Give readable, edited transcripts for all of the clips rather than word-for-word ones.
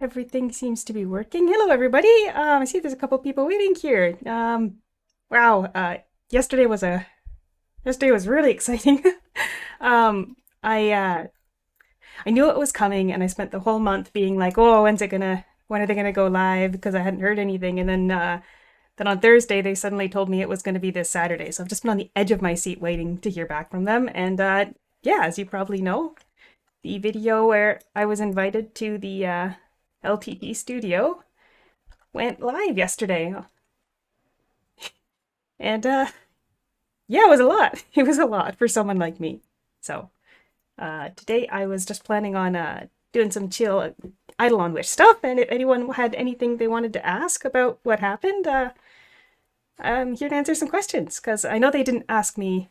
Everything seems to be working. Hello, everybody. I see there's a couple people waiting here. Wow. Yesterday was really exciting. um, I uh, I knew it was coming, and I spent the whole month being like, "Oh, when are they gonna go live?" Because I hadn't heard anything, and then on Thursday they suddenly told me it was going to be this Saturday. So I've just been on the edge of my seat waiting to hear back from them. And yeah, as you probably know, the video where I was invited to the LTP studio went live yesterday. And yeah, it was a lot. It was a lot for someone like me. So today I was just planning on doing some chill Eidolon Wish stuff. And if anyone had anything they wanted to ask about what happened, I'm here to answer some questions because I know they didn't ask me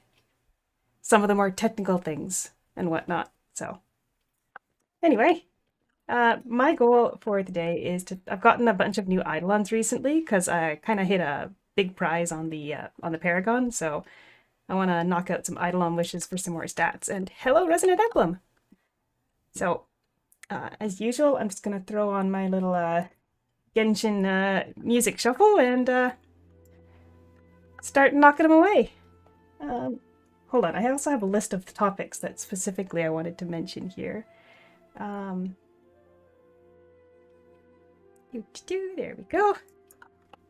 some of the more technical things and whatnot. So anyway, my goal for today is to. I've gotten a bunch of new Eidolons recently because I kind of hit a big prize on the Paragon, so I want to knock out some Eidolon wishes for some more stats. And hello, Resonant Emblem. So as usual, I'm just gonna throw on my little Genshin music shuffle and start knocking them away. Um, Hold on, I also have a list of topics that specifically I wanted to mention here. Um, there we go.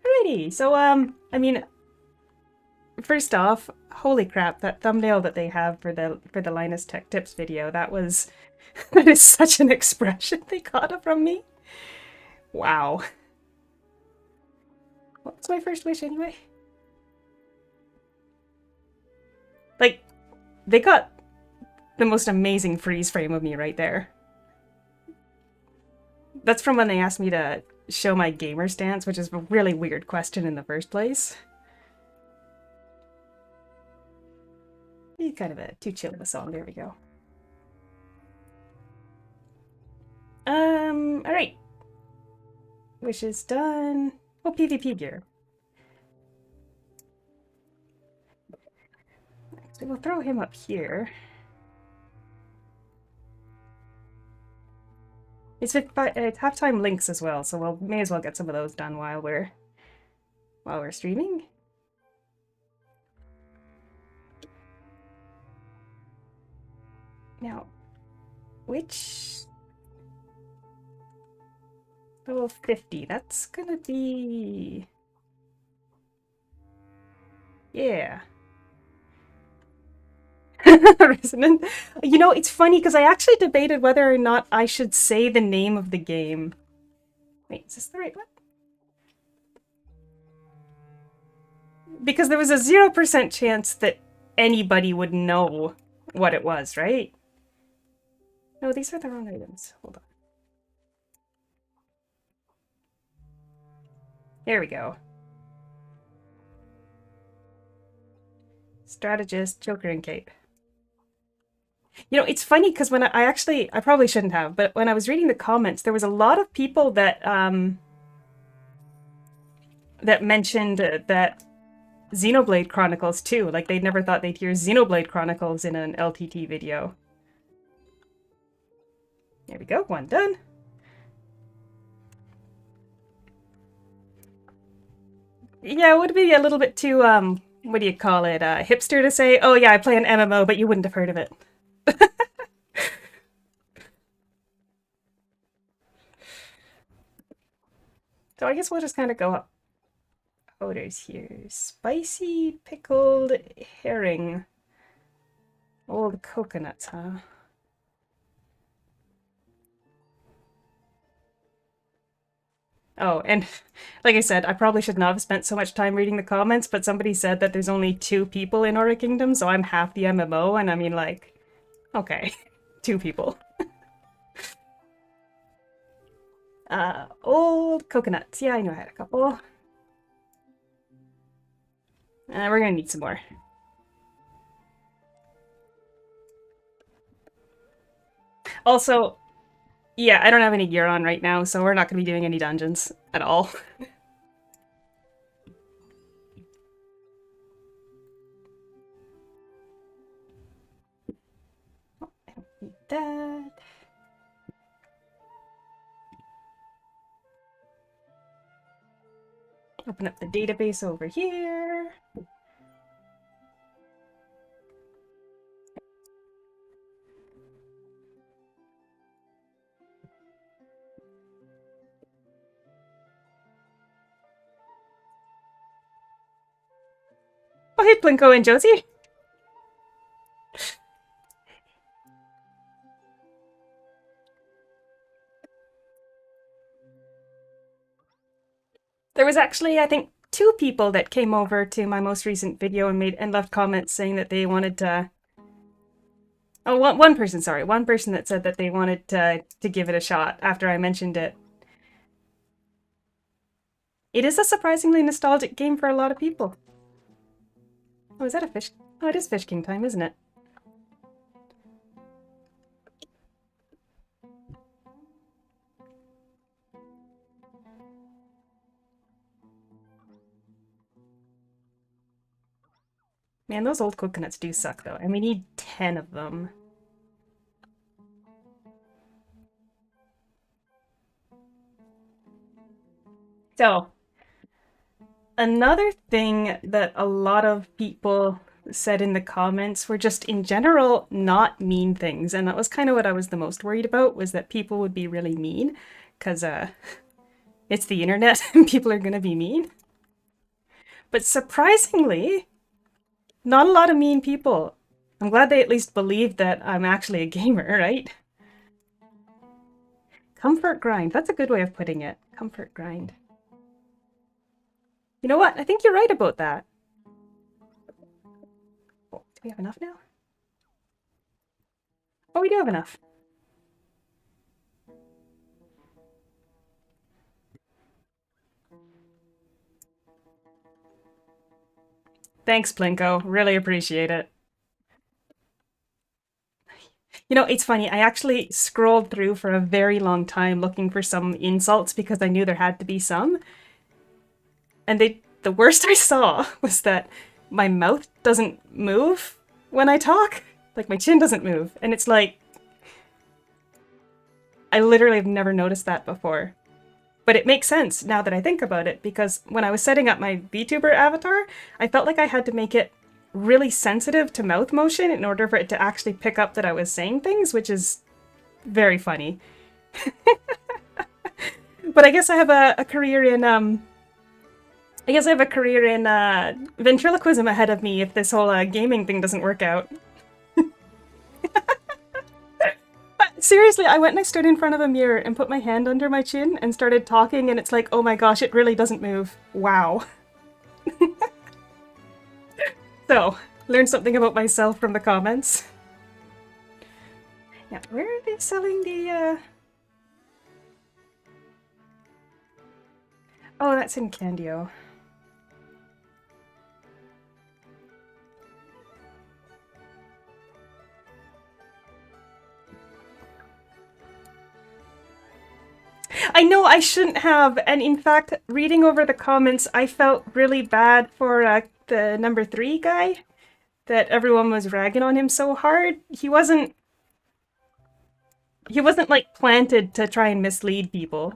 Alrighty, so I mean, first off, holy crap, that thumbnail that they have for the Linus Tech Tips video, that is such an expression they got from me. Wow. What's my first wish anyway? Like, they got the most amazing freeze frame of me right there. That's from when they asked me to show my gamer stance, which is a really weird question in the first place. Kind of a too chill of a song. There we go. All right. Wishes done. Oh, PvP gear. So we'll throw him up here. It's halftime links as well, so we may as well get some of those done while we're streaming. Now, which level 50? That's gonna be, yeah. Resonant. You know, it's funny because I actually debated whether or not I should say the name of the game. Wait, is this the right one? Because there was a 0% chance that anybody would know what it was, right? No, these are the wrong items. Hold on. There we go. Strategist, Joker, and Cape. You know, it's funny because when I probably shouldn't have, but when I was reading the comments, there was a lot of people that mentioned that Xenoblade Chronicles too. Like they'd never thought they'd hear Xenoblade Chronicles in an LTT video. There we go, one done. Yeah, it would be a little bit too what do you call it? Hipster to say, "Oh yeah, I play an MMO," but you wouldn't have heard of it. So I guess we'll just kind of go up. Odors here. Spicy pickled herring. Old coconuts, huh? Oh, and like I said, I probably should not have spent so much time reading the comments, but somebody said that there's only 2 people in Aura Kingdom, so I'm half the MMO, and I mean, like, okay, 2 people. Old coconuts. Yeah, I know I had a couple. We're gonna need some more. Also, yeah, I don't have any gear on right now, so we're not gonna be doing any dungeons at all. I don't need that. Open up the database over here. Oh, hey, Plinko and Josie. There was actually, I think, 2 people that came over to my most recent video and left comments saying that they wanted to. Oh, one person, sorry, one person that said that they wanted to give it a shot after I mentioned it. It is a surprisingly nostalgic game for a lot of people. Oh, is that a fish? Oh, it is Fish King time, isn't it? Man, those old coconuts do suck, though, and we need 10 of them. So, another thing that a lot of people said in the comments were just in general not mean things, and that was kind of what I was the most worried about, was that people would be really mean, because it's the internet and people are gonna be mean. But surprisingly, not a lot of mean people. I'm glad they at least believed that I'm actually a gamer, right? Comfort grind, that's a good way of putting it. Comfort grind. You know what? I think you're right about that. Oh, do we have enough now? Oh, we do have enough. Thanks, Plinko. Really appreciate it. You know, it's funny. I actually scrolled through for a very long time looking for some insults because I knew there had to be some. And the worst I saw was that my mouth doesn't move when I talk. Like, my chin doesn't move. And it's like, I literally have never noticed that before. But it makes sense now that I think about it, because when I was setting up my Vtuber avatar, I felt like I had to make it really sensitive to mouth motion in order for it to actually pick up that I was saying things, which is very funny. But I guess I have a career in ventriloquism ahead of me if this whole gaming thing doesn't work out. Seriously, I went and I stood in front of a mirror and put my hand under my chin and started talking, and it's like, oh my gosh, it really doesn't move. Wow. So, learned something about myself from the comments. Now, where are they selling the, Oh, that's in Candio. I know I shouldn't have, and in fact, reading over the comments, I felt really bad for the number 3 guy, that everyone was ragging on him so hard. He wasn't like planted to try and mislead people.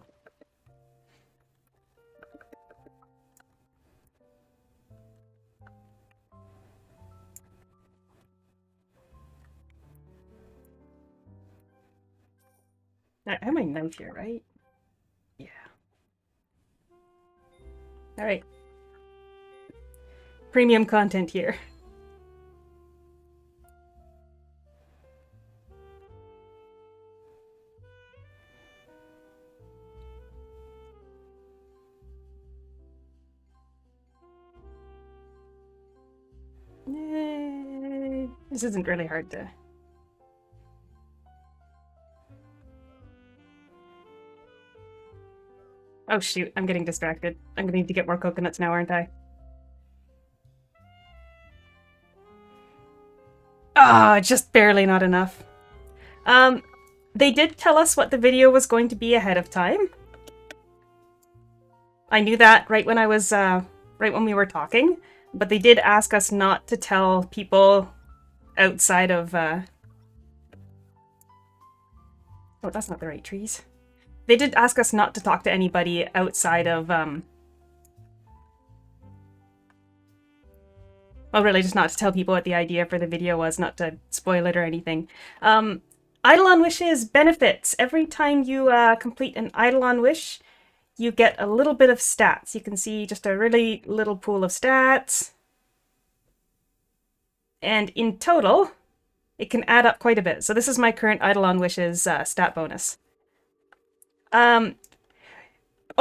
I have my knife here, right? Yeah. Alright. Premium content here. Yay. This isn't really hard to... Oh shoot, I'm getting distracted. I'm gonna need to get more coconuts now, aren't I? Ah, just barely not enough. They did tell us what the video was going to be ahead of time. I knew that right when I was, right when we were talking, but they did ask us not to tell people outside of, Oh, that's not the right trees. They did ask us not to talk to anybody outside of, Oh, really, just not to tell people what the idea for the video was, not to spoil it or anything. Eidolon wishes benefits. Every time you complete an Eidolon wish, you get a little bit of stats. You can see just a really little pool of stats. And in total, it can add up quite a bit. So this is my current Eidolon wishes stat bonus. Oh,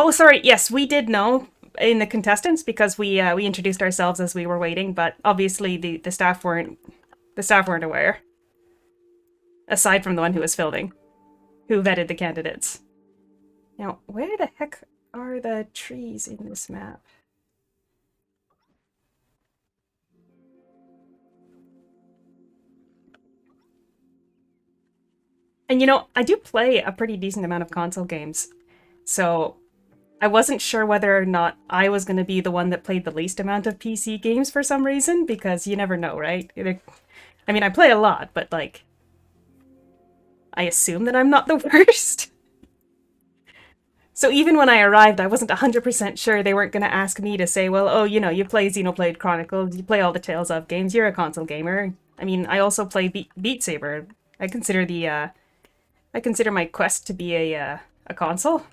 sorry. Yes, we did know in the contestants because we introduced ourselves as we were waiting, but obviously the staff weren't aware. Aside from the one who was filming, who vetted the candidates. Now, where the heck are the trees in this map? And you know, I do play a pretty decent amount of console games, so I wasn't sure whether or not I was going to be the one that played the least amount of PC games for some reason, because you never know, right? I mean, I play a lot, but like, I assume that I'm not the worst. So even when I arrived, I wasn't 100% sure they weren't going to ask me to say, well, oh, you know, you play Xenoblade Chronicles, you play all the Tales of games, you're a console gamer. I mean, I also play Beat Saber. I consider my Quest to be a console.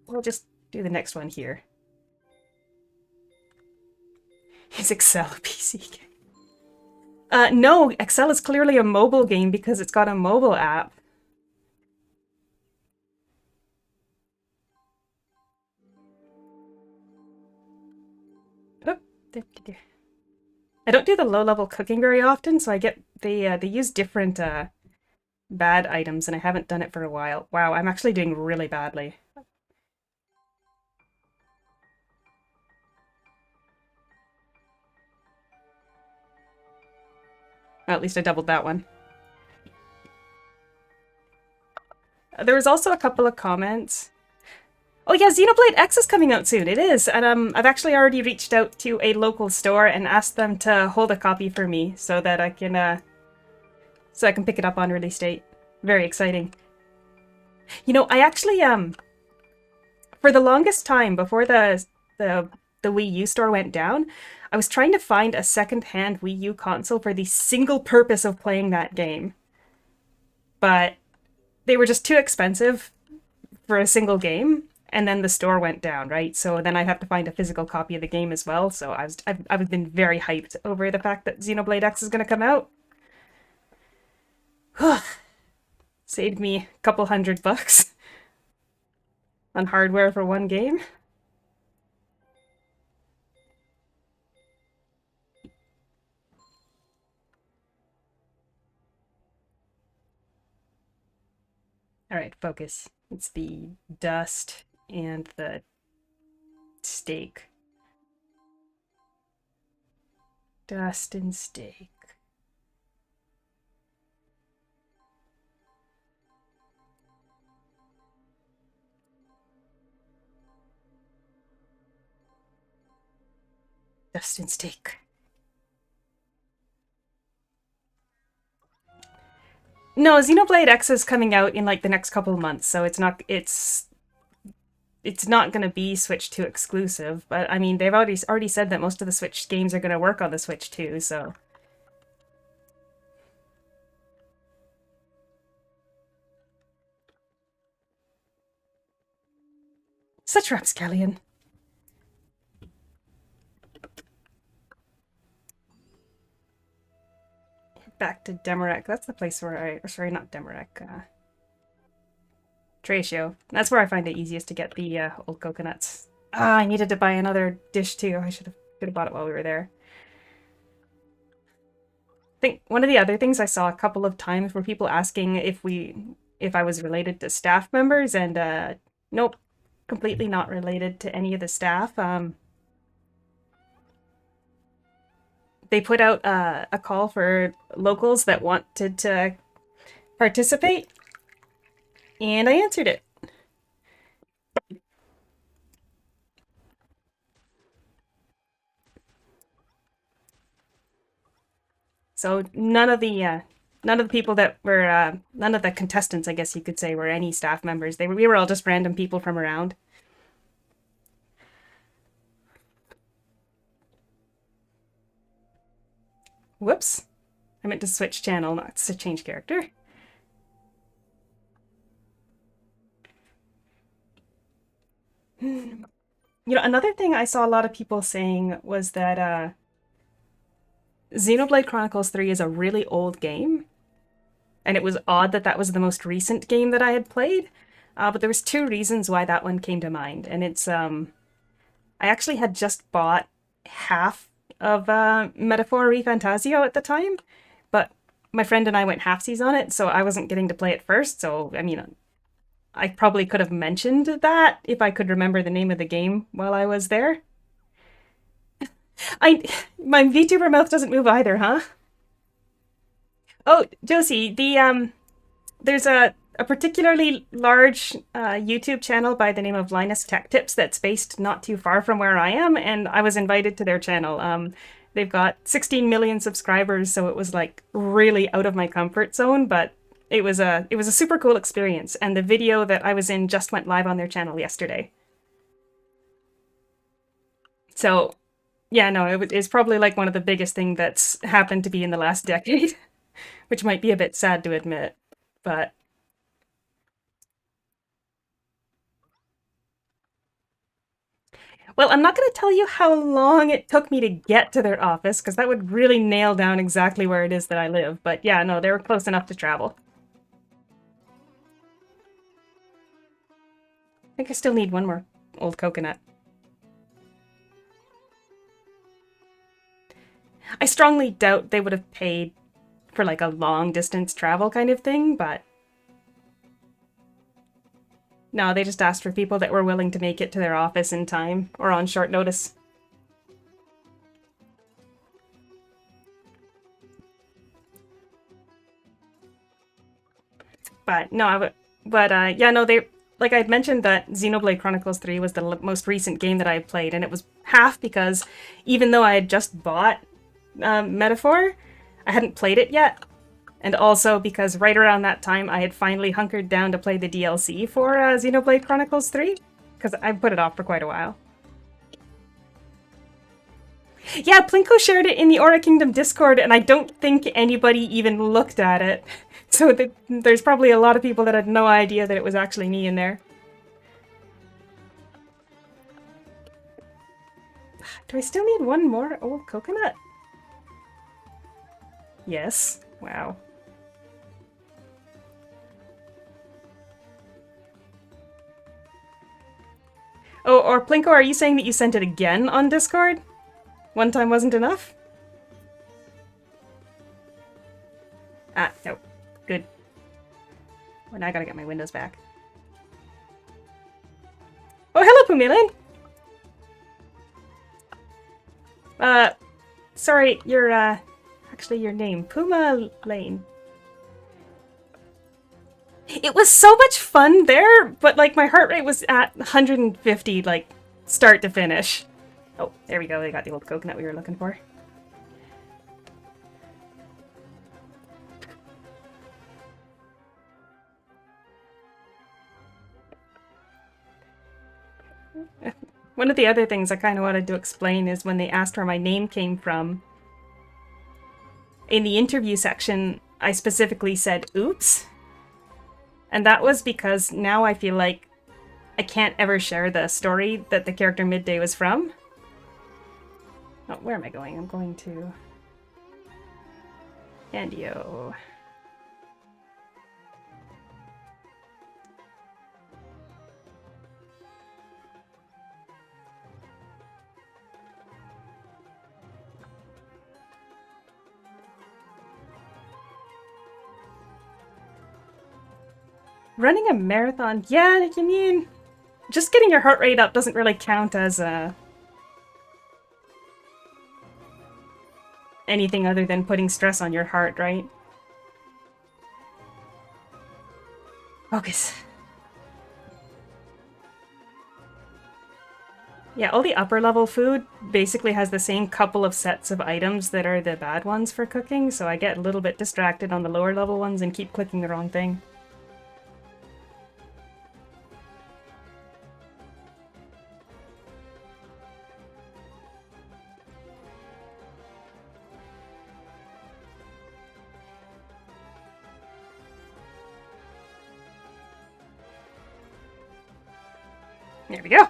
We'll just do the next one here. Is Excel a PC game? No, Excel is clearly a mobile game because it's got a mobile app. Oh, I don't do the low-level cooking very often, so I get they use different bad items, and I haven't done it for a while. Wow, I'm actually doing really badly. Well, at least I doubled that one. There was also a couple of comments. Oh yeah, Xenoblade X is coming out soon. It is, and I've actually already reached out to a local store and asked them to hold a copy for me so that I can pick it up on release date. Very exciting. You know, I actually for the longest time before the Wii U store went down, I was trying to find a second-hand Wii U console for the single purpose of playing that game. But they were just too expensive for a single game, and then the store went down, right? So then I'd have to find a physical copy of the game as well. So I've been very hyped over the fact that Xenoblade X is going to come out. Saved me a couple $100 on hardware for one game. All right, focus. It's the dust and the steak. Dust and steak. Dust and steak. No, Xenoblade X is coming out in like the next couple of months, so it's not gonna be Switch 2 exclusive, but I mean they've already said that most of the Switch games are gonna work on the Switch 2, so. Such rapscallion. Back to Demarek. That's the place where sorry, not Demarek, Tratio. That's where I find it easiest to get the old coconuts. Ah, I needed to buy another dish too. I should have bought it while we were there. I think one of the other things I saw a couple of times were people asking if I was related to staff members, and nope, completely not related to any of the staff. They put out a call for locals that wanted to participate, and I answered it. So none of the people that were none of the contestants, I guess you could say, were any staff members. We were all just random people from around. Whoops. I meant to switch channel, not to change character. You know, another thing I saw a lot of people saying was that Xenoblade Chronicles 3 is a really old game, and it was odd that that was the most recent game that I had played. But there was two reasons why that one came to mind, and it's I actually had just bought half of Metaphor ReFantasio at the time, but my friend and I went halfsies on it, so I wasn't getting to play it first. So I mean, I probably could have mentioned that if I could remember the name of the game while I was there. I my VTuber mouth doesn't move either, huh? Oh, Josie, there's a particularly large YouTube channel by the name of Linus Tech Tips that's based not too far from where I am, and I was invited to their channel. They've got 16 million subscribers, so it was like really out of my comfort zone, but it was a super cool experience. And the video that I was in just went live on their channel yesterday. So yeah, no, it's probably like one of the biggest thing that's happened to be in the last decade, which might be a bit sad to admit, but well, I'm not going to tell you how long it took me to get to their office, because that would really nail down exactly where it is that I live. But yeah, no, they were close enough to travel. I think I still need one more old coconut. I strongly doubt they would have paid for like a long distance travel kind of thing, but no, they just asked for people that were willing to make it to their office in time or on short notice. But no, yeah, no, they like I'd mentioned that Xenoblade Chronicles 3 was the most recent game that I played, and it was half because even though I had just bought Metaphor, I hadn't played it yet, and also because right around that time I had finally hunkered down to play the DLC for Xenoblade Chronicles 3, because I put it off for quite a while. Yeah, Plinko shared it in the Aura Kingdom Discord, and I don't think anybody even looked at it. So there's probably a lot of people that had no idea that it was actually me in there. Do I still need one more old coconut? Yes. Wow. Oh, or Plinko, are you saying that you sent it again on Discord? One time wasn't enough? Ah, no. Good. Well, now I gotta get my windows back. Oh, hello, Pumilin! Sorry, your, actually your name. Puma Lane. It was so much fun there, but, like, my heart rate was at 150, like, start to finish. Oh, there we go, we got the old coconut we were looking for. One of the other things I kind of wanted to explain is when they asked where my name came from, in the interview section, I specifically said, oops. And that was because now I feel like I can't ever share the story that the character Midday was from. Oh, where am I going? I'm going to Andio. Running a marathon? Yeah, you mean just getting your heart rate up doesn't really count as anything other than putting stress on your heart, right? Focus. Yeah, all the upper level food basically has the same couple of sets of items that are the bad ones for cooking, so I get a little bit distracted on the lower level ones and keep clicking the wrong thing. There we go.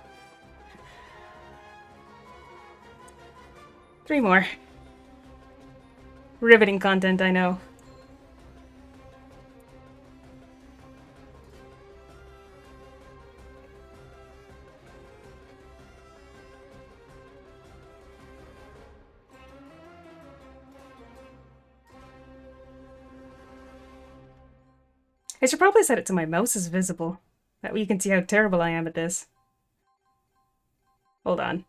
3 more. Riveting content, I know. I should probably set it to my mouse is visible. That way you can see how terrible I am at this. Hold on.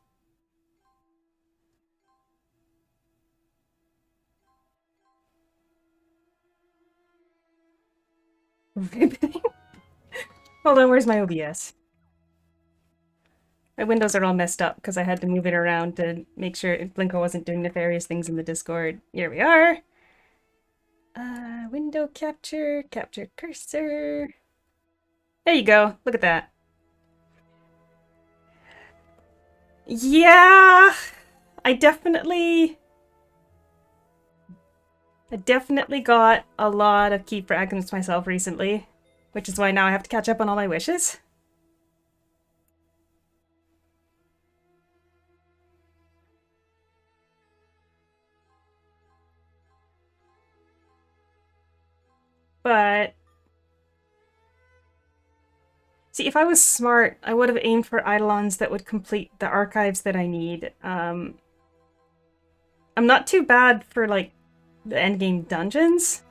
Hold on, where's my OBS? My windows are all messed up because I had to move it around to make sure Blinko wasn't doing nefarious things in the Discord. Here we are. Window capture, capture cursor. There you go. Look at that. Yeah, I definitely got a lot of key fragments myself recently, which is why now I have to catch up on all my wishes. But see, if I was smart, I would have aimed for Eidolons that would complete the archives that I need. I'm not too bad for, like, the endgame dungeons,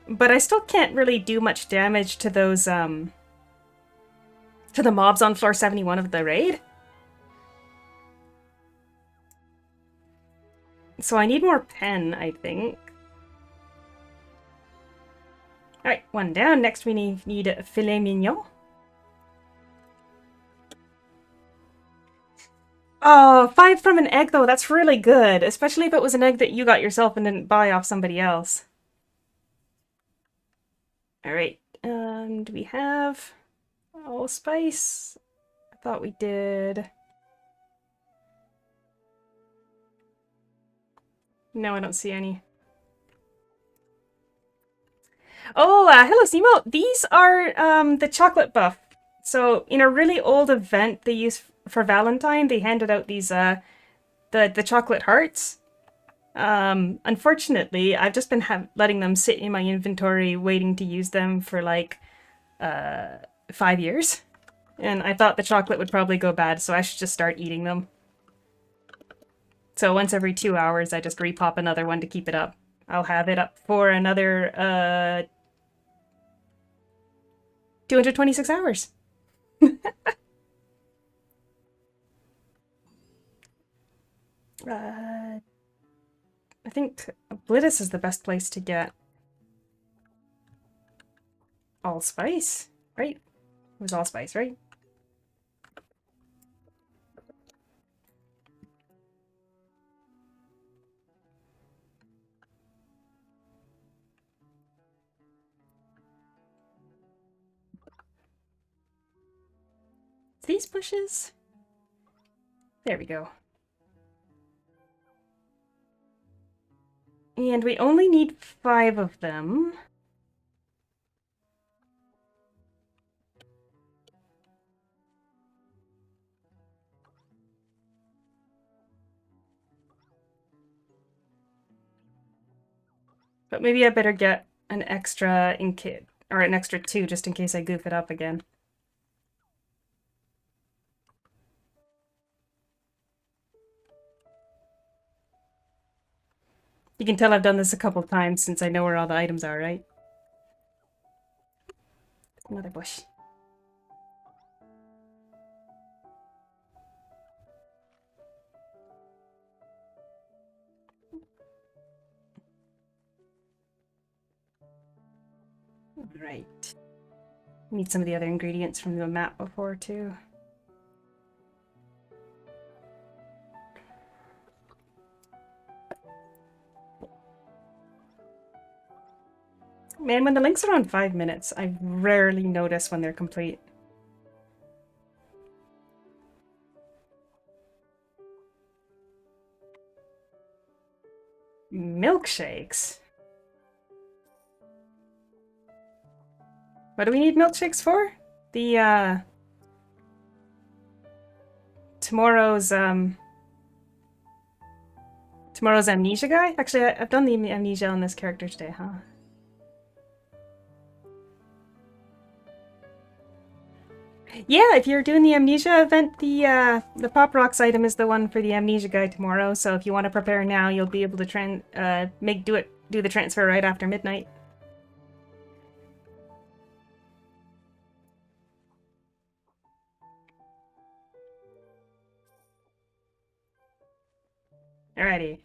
but I still can't really do much damage to those, to the mobs on floor 71 of the raid. So I need more pen, I think. Alright, 1 down. Next we need a filet mignon. Oh, 5 from an egg though, that's really good. Especially if it was an egg that you got yourself and didn't buy off somebody else. Alright, do we have allspice? I thought we did. No, I don't see any. Oh, hello, Simo. These are the chocolate buff. So in a really old event they used for Valentine, they handed out these the chocolate hearts. Unfortunately, I've just been letting them sit in my inventory, waiting to use them for like 5 years, and I thought the chocolate would probably go bad, so I should just start eating them. So once every 2 hours, I just repop another one to keep it up. I'll have it up for another 226 hours. I think Blittis is the best place to get allspice, right? It was allspice, right? These bushes? There we go. And we only need 5 of them. But maybe I better get an extra in kit, or an extra 2 just in case I goof it up again. You can tell I've done this a couple times since I know where all the items are, right? Another bush. Right. Need some of the other ingredients from the map before, too. Man, when the links are on 5 minutes, I rarely notice when they're complete. Milkshakes? What do we need milkshakes for? The, tomorrow's amnesia guy. Actually, I've done the amnesia on this character today, huh? Yeah, if you're doing the amnesia event, the Pop Rocks item is the one for the amnesia guy tomorrow. So if you want to prepare now, you'll be able to do the transfer right after midnight. Alrighty.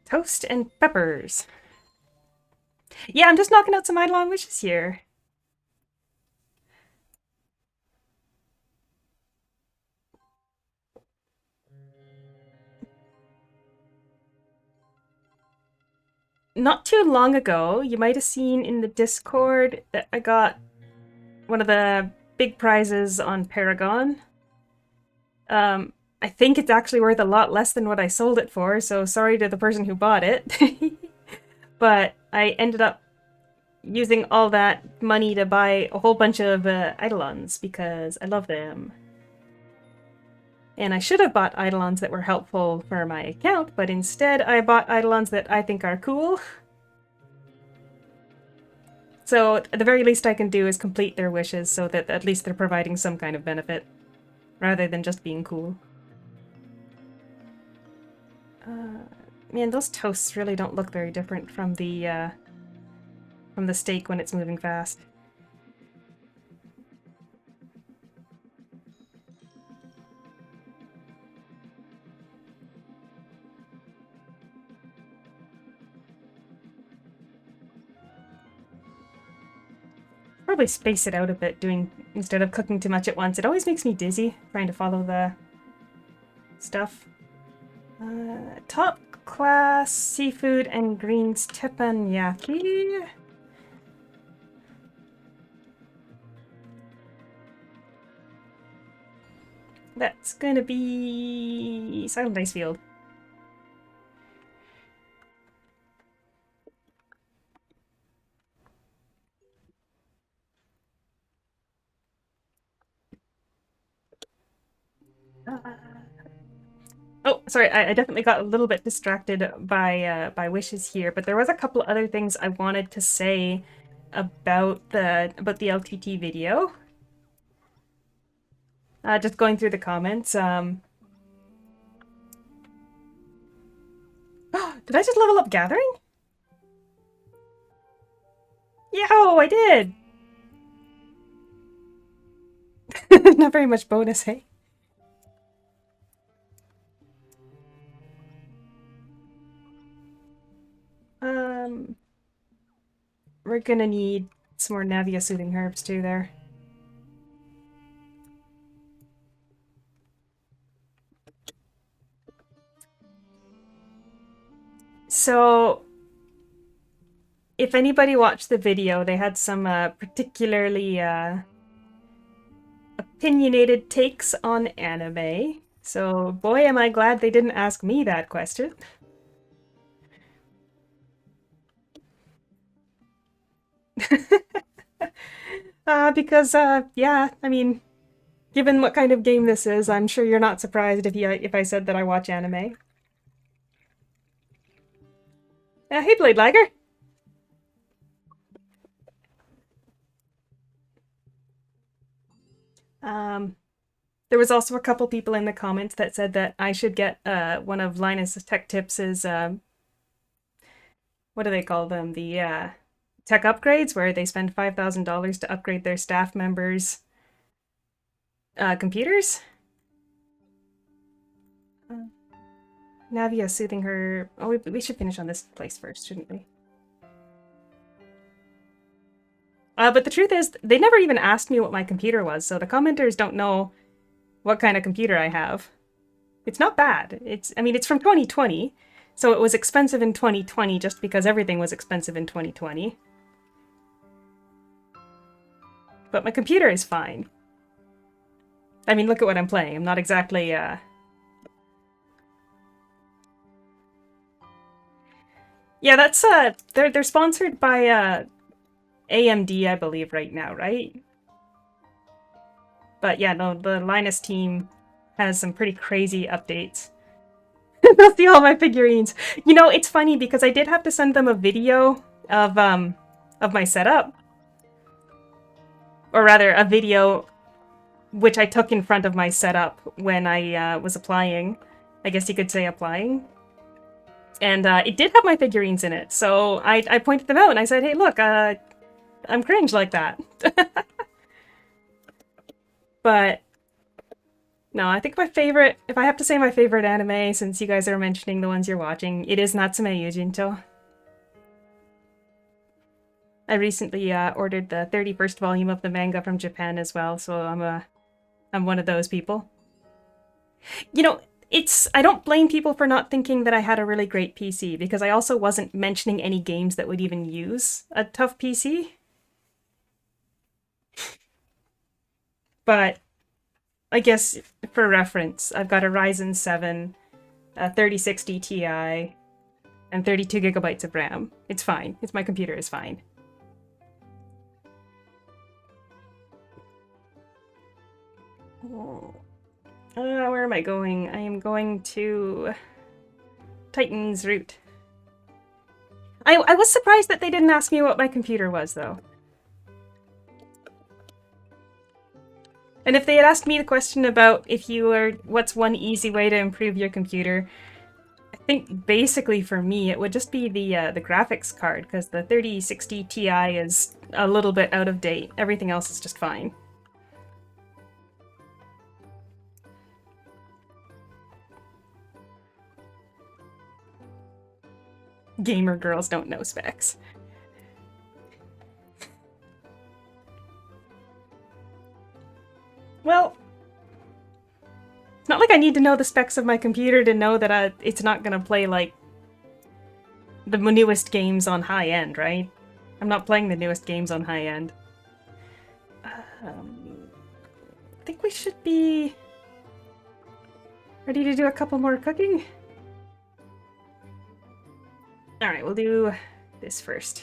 Toast and peppers. Yeah, I'm just knocking out some Eidolon wishes here. Not too long ago, you might have seen in the Discord that I got one of the big prizes on Paragon. I think it's actually worth a lot less than what I sold it for, so sorry to the person who bought it. But I ended up using all that money to buy a whole bunch of Eidolons because I love them. And I should have bought Eidolons that were helpful for my account, but instead I bought Eidolons that I think are cool. So at the very least I can do is complete their wishes so that at least they're providing some kind of benefit, rather than just being cool. Man, those toasts really don't look very different from the steak when it's moving fast. Probably space it out a bit instead of cooking too much at once. It always makes me dizzy trying to follow the stuff. Top class seafood and greens teppanyaki. That's gonna be Silent Icefield. Oh, sorry, I definitely got a little bit distracted by wishes here, but there was a couple other things I wanted to say about the LTT video. Just going through the comments. Did I just level up Gathering? Yo, I did! Not very much bonus, hey? We're gonna need some more Navia Soothing Herbs too there. So, if anybody watched the video, they had some particularly opinionated takes on anime. So, boy, am I glad they didn't ask me that question. Because, yeah, I mean, given what kind of game this is, I'm sure you're not surprised if I said that I watch anime. Hey, Blade Liger! There was also a couple people in the comments that said that I should get one of Linus Tech Tips's, what do they call them? The tech upgrades, where they spend $5,000 to upgrade their staff members' computers. Navia Soothing Her. Oh, we should finish on this place first, shouldn't we? But the truth is, they never even asked me what my computer was, so the commenters don't know what kind of computer I have. It's not bad. I mean, it's from 2020, so it was expensive in 2020 just because everything was expensive in 2020. But my computer is fine. I mean, look at what I'm playing. I'm not exactly, Yeah, that's, they're sponsored by, AMD, I believe, right now, right? But yeah, no, the Linus team has some pretty crazy updates. They'll see all my figurines. You know, it's funny because I did have to send them a video of my setup. Or rather, a video which I took in front of my setup when I was applying. I guess you could say applying. And it did have my figurines in it, so I pointed them out and I said, hey, look, I'm cringe like that. But no, I think my favorite, if I have to say my favorite anime, since you guys are mentioning the ones you're watching, it is Natsume Yujinto. I recently ordered the 31st volume of the manga from Japan as well, so I'm one of those people. You know, I don't blame people for not thinking that I had a really great PC, because I also wasn't mentioning any games that would even use a tough PC. But I guess for reference, I've got a Ryzen 7, a 3060 Ti, and 32 gigabytes of RAM. It's fine. My computer is fine. Where am I going? I am going to Titan's Root. I was surprised that they didn't ask me what my computer was, though. And if they had asked me the question about what's one easy way to improve your computer, I think basically for me it would just be the graphics card, because the 3060 Ti is a little bit out of date. Everything else is just fine. Gamer girls don't know specs. Well, it's not like I need to know the specs of my computer to know that it's not gonna play, like, the newest games on high-end, right? I'm not playing the newest games on high-end. I think we should be ready to do a couple more cooking. Alright, we'll do this first.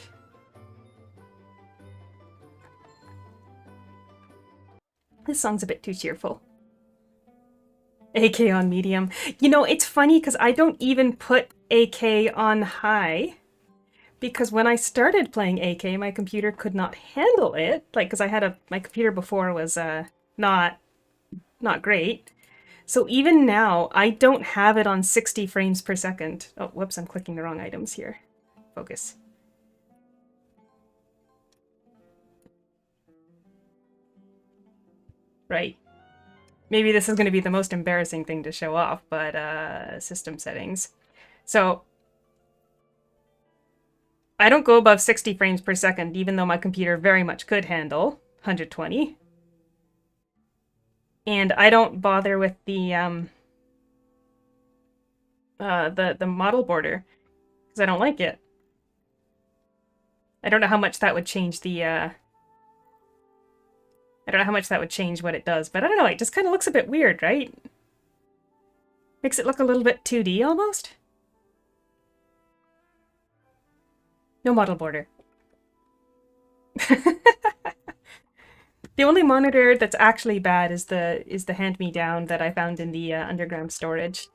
This song's a bit too cheerful. AK on medium. You know, it's funny because I don't even put AK on high, because when I started playing AK, my computer could not handle it. Like, because my computer before was not great. So even now, I don't have it on 60 frames per second. Oh, whoops, I'm clicking the wrong items here. Focus. Right. Maybe this is going to be the most embarrassing thing to show off, but system settings. So I don't go above 60 frames per second, even though my computer very much could handle 120. And I don't bother with the model border, because I don't like it. I don't know how much that would change I don't know how much that would change what it does, but I don't know, it just kind of looks a bit weird, right? Makes it look a little bit 2D almost. No model border. The only monitor that's actually bad is the hand-me-down that I found in the underground storage.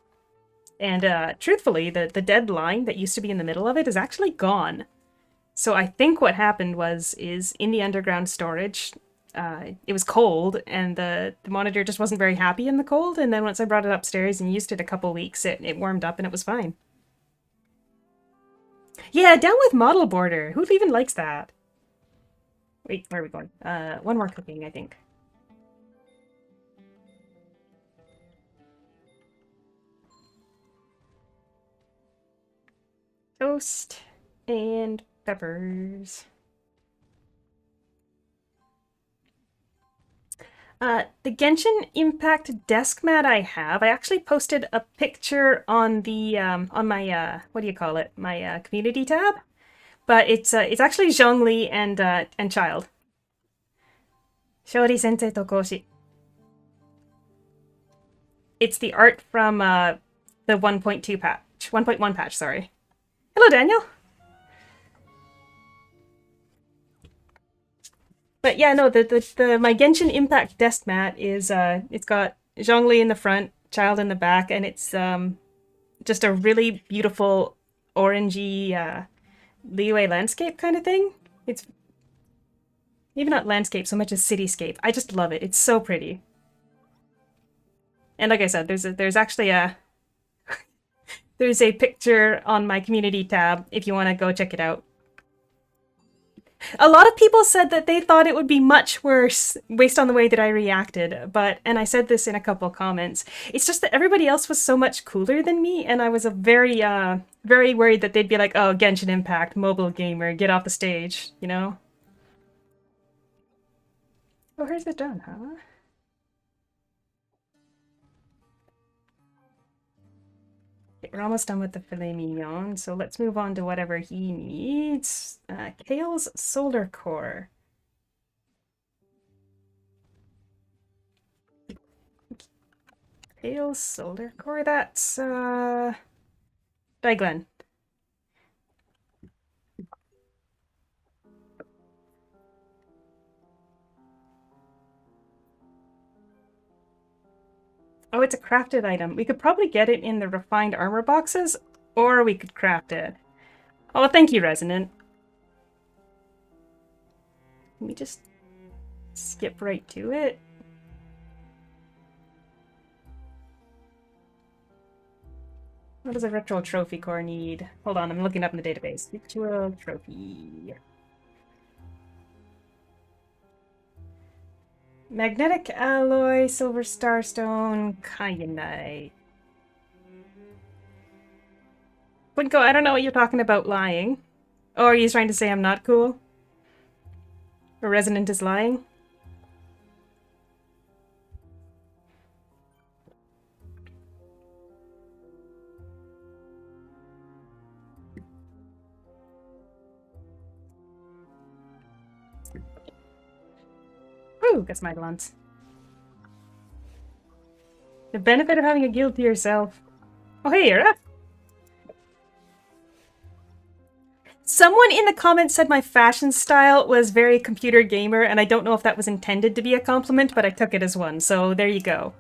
And truthfully, the dead line that used to be in the middle of it is actually gone. So I think what happened is in the underground storage, it was cold, and the monitor just wasn't very happy in the cold, and then once I brought it upstairs and used it a couple weeks, it warmed up and it was fine. Yeah, down with model border. Who even likes that? Wait, where are we going? One more cooking, I think. Toast and peppers. The Genshin Impact desk mat I have, I actually posted a picture on the on my what do you call it? My community tab. But it's actually Zhongli and Child. Shori Sensei Tokoshi. It's the art from the 1.2 patch, 1.1 patch. Sorry. Hello, Daniel. But yeah, no, the my Genshin Impact desk mat is it's got Zhongli in the front, Child in the back, and it's just a really beautiful orangey Liyue landscape kind of thing. It's even not landscape so much as cityscape. I just love it. It's so pretty. And like I said, there's actually there's a picture on my community tab if you want to go check it out. A lot of people said that they thought it would be much worse based on the way that I reacted, and I said this in a couple comments, it's just that everybody else was so much cooler than me, and I was a very worried that they'd be like, oh, Genshin Impact, mobile gamer, get off the stage, you know? Oh, here's it done, huh? Okay, we're almost done with the filet mignon, so let's move on to whatever he needs. Kale's Solar Core. Kale's Solar Core, that's, Diglen. Oh, it's a crafted item. We could probably get it in the refined armor boxes, or we could craft it. Oh, thank you, Resonant. Let me just skip right to it. What does a ritual trophy core need? Hold on, I'm looking up in the database. Ritual trophy. Magnetic alloy, silver starstone, kyanite. Winko, I don't know what you're talking about lying. Oh, are you trying to say I'm not cool? Or Resonant is lying? Ooh, got some Eidolons. The benefit of having a guild to yourself. Oh, hey, Ira. Someone in the comments said my fashion style was very computer gamer, and I don't know if that was intended to be a compliment, but I took it as one, so there you go.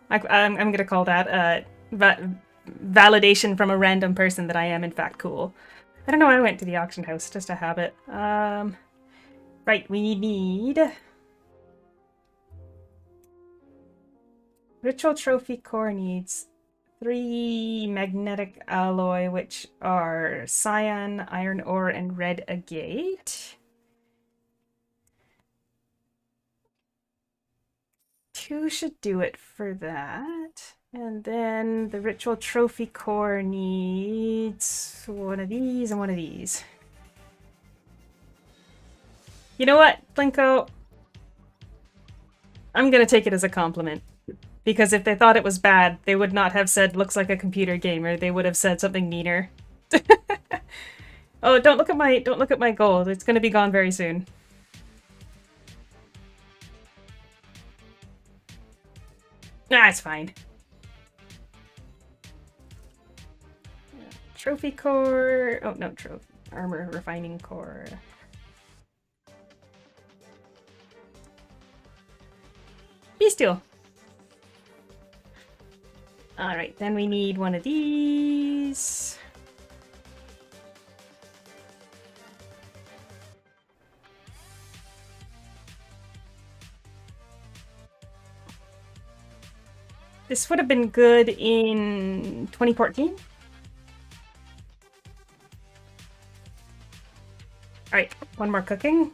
I'm going to call that validation from a random person that I am in fact cool. I don't know why I went to the auction house, just a habit. Right, we need... Ritual Trophy Core needs 3 magnetic alloy, which are cyan, iron ore, and red agate. 2 should do it for that. And then the Ritual Trophy Core needs one of these and one of these. You know what, Blinko? I'm gonna take it as a compliment. Because if they thought it was bad, they would not have said looks like a computer gamer. They would have said something meaner. Oh, don't look at my gold. It's gonna be gone very soon. Nah, it's fine. Trophy core. Oh no, trophy armor refining core. Bestial. Alright, then we need one of these. This would have been good in 2014. Alright, one more cooking.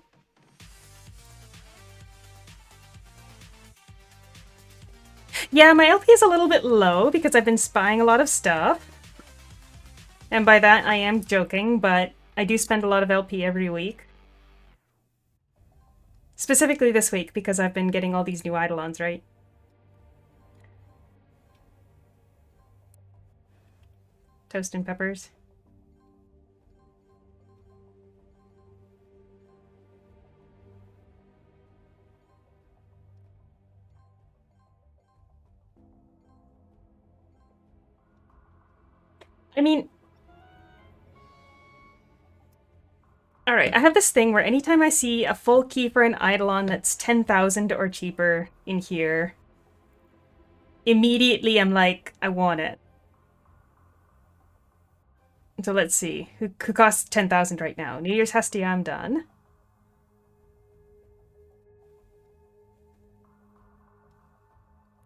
Yeah, my LP is a little bit low because I've been spying a lot of stuff. And by that, I am joking, but I do spend a lot of LP every week. Specifically this week, because I've been getting all these new Eidolons, right? Toast and peppers. I mean, Alright, I have this thing where anytime I see a full key for an Eidolon that's 10,000 or cheaper in here, immediately I'm like, I want it. So let's see. Who costs 10,000 right now? New Year's Hestia, I'm done.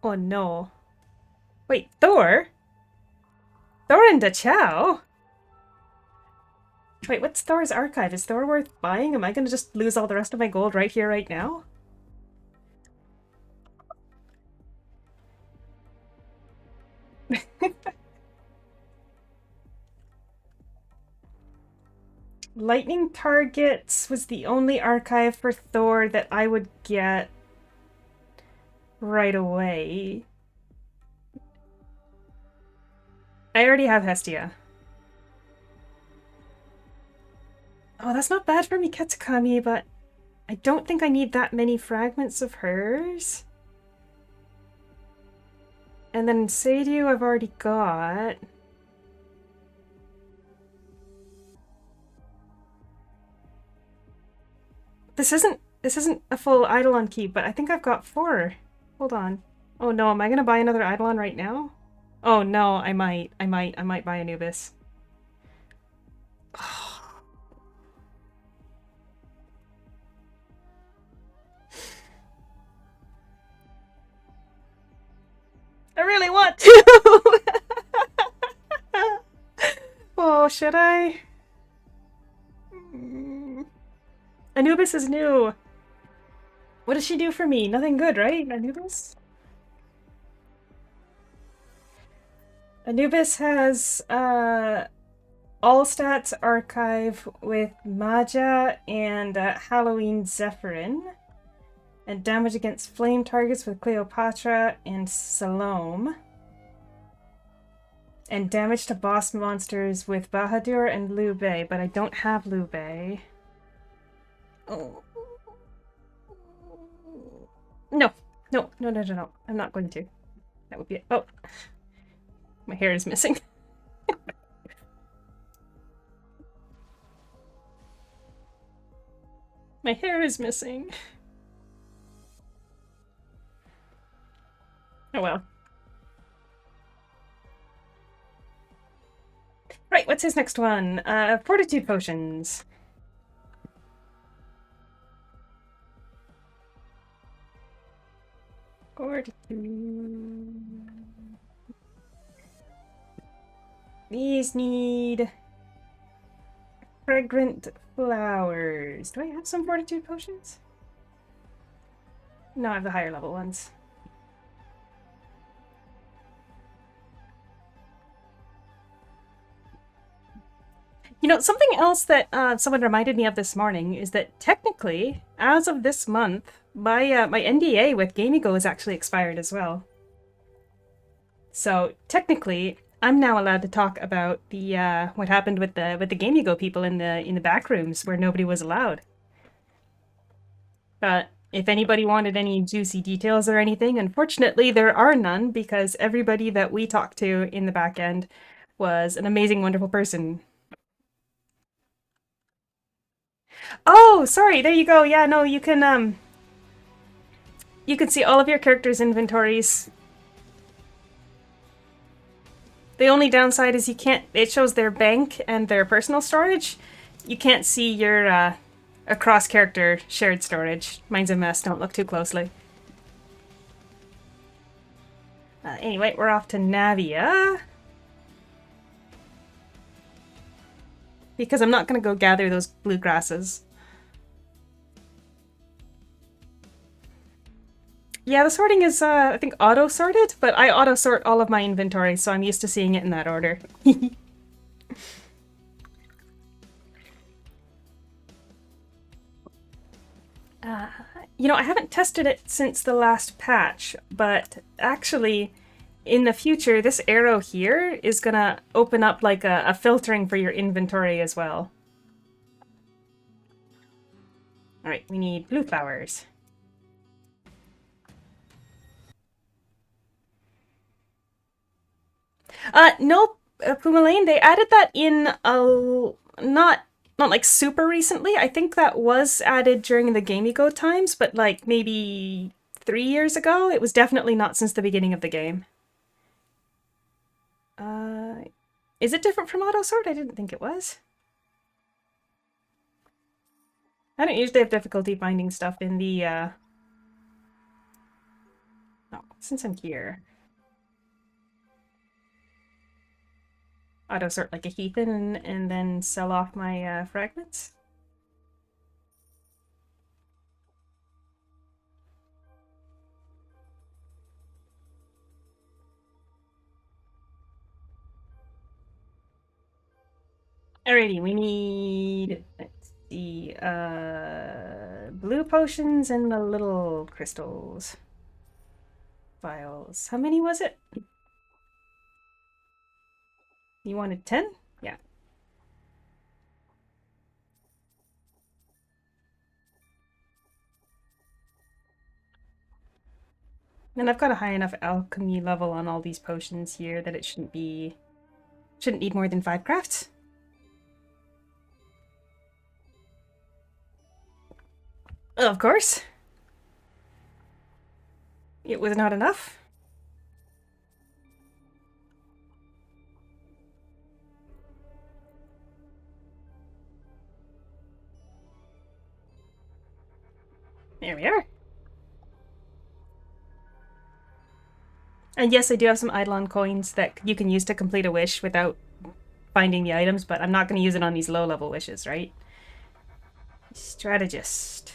Oh no. Wait, Thor? Thor and Chow? Wait, what's Thor's archive? Is Thor worth buying? Am I gonna just lose all the rest of my gold right here, right now? Lightning Targets was the only archive for Thor that I would get right away. I already have Hestia. Oh, that's not bad for Miketsukami, but I don't think I need that many fragments of hers. And then Seiryu I've already got. This isn't a full Eidolon key, but I think I've got 4. Hold on. Oh no, am I gonna buy another Eidolon right now? Oh no, I might buy Anubis. I really want to! Oh, should I? Anubis is new. What does she do for me? Nothing good, right? Anubis? Anubis has all stats archive with Maja and Halloween Zephyrin, and damage against flame targets with Cleopatra and Salome, and damage to boss monsters with Bahadur and Liu Bei, but I don't have Liu Bei. Oh. No. No, no, no, no, no. I'm not going to. That would be it. Oh. My hair is missing. My hair is missing. Oh well. Right, what's his next one? Fortitude potions. Fortitude. These need fragrant flowers. Do I have some fortitude potions? No, I have the higher level ones. You know, something else that someone reminded me of this morning is that technically, as of this month, my my NDA with GameGo is actually expired as well. So technically, I'm now allowed to talk about the what happened with the GameGo people in the back rooms where nobody was allowed. But if anybody wanted any juicy details or anything, unfortunately there are none because everybody that we talked to in the back end was an amazing, wonderful person. Oh, sorry. There you go. Yeah, no, you can see all of your characters' inventories. The only downside is you can't. It shows their bank and their personal storage. You can't see your across character shared storage. Mine's a mess. Don't look too closely. Anyway, we're off to Navia. Because I'm not going to go gather those bluegrasses. Yeah, the sorting is, I think, auto-sorted, but I auto-sort all of my inventory, so I'm used to seeing it in that order. You know, I haven't tested it since the last patch, but actually, in the future, this arrow here is gonna open up like a filtering for your inventory as well. Alright, we need blue flowers. Nope, Pumalane, they added that in not not like super recently. I think that was added during the Game Go times, but like maybe 3 years ago. It was definitely not since the beginning of the game. Is it different from auto sort? I didn't think it was. I don't usually have difficulty finding stuff in the oh, since I'm here. Auto sort like a heathen and then sell off my fragments. Alrighty, we need, let's see, blue potions and the little crystals. Vials. How many was it? You wanted 10? Yeah. And I've got a high enough alchemy level on all these potions here that it shouldn't need more than 5 crafts. Of course. It was not enough. There we are. And yes, I do have some Eidolon coins that you can use to complete a wish without finding the items, but I'm not going to use it on these low-level wishes, right? Strategist.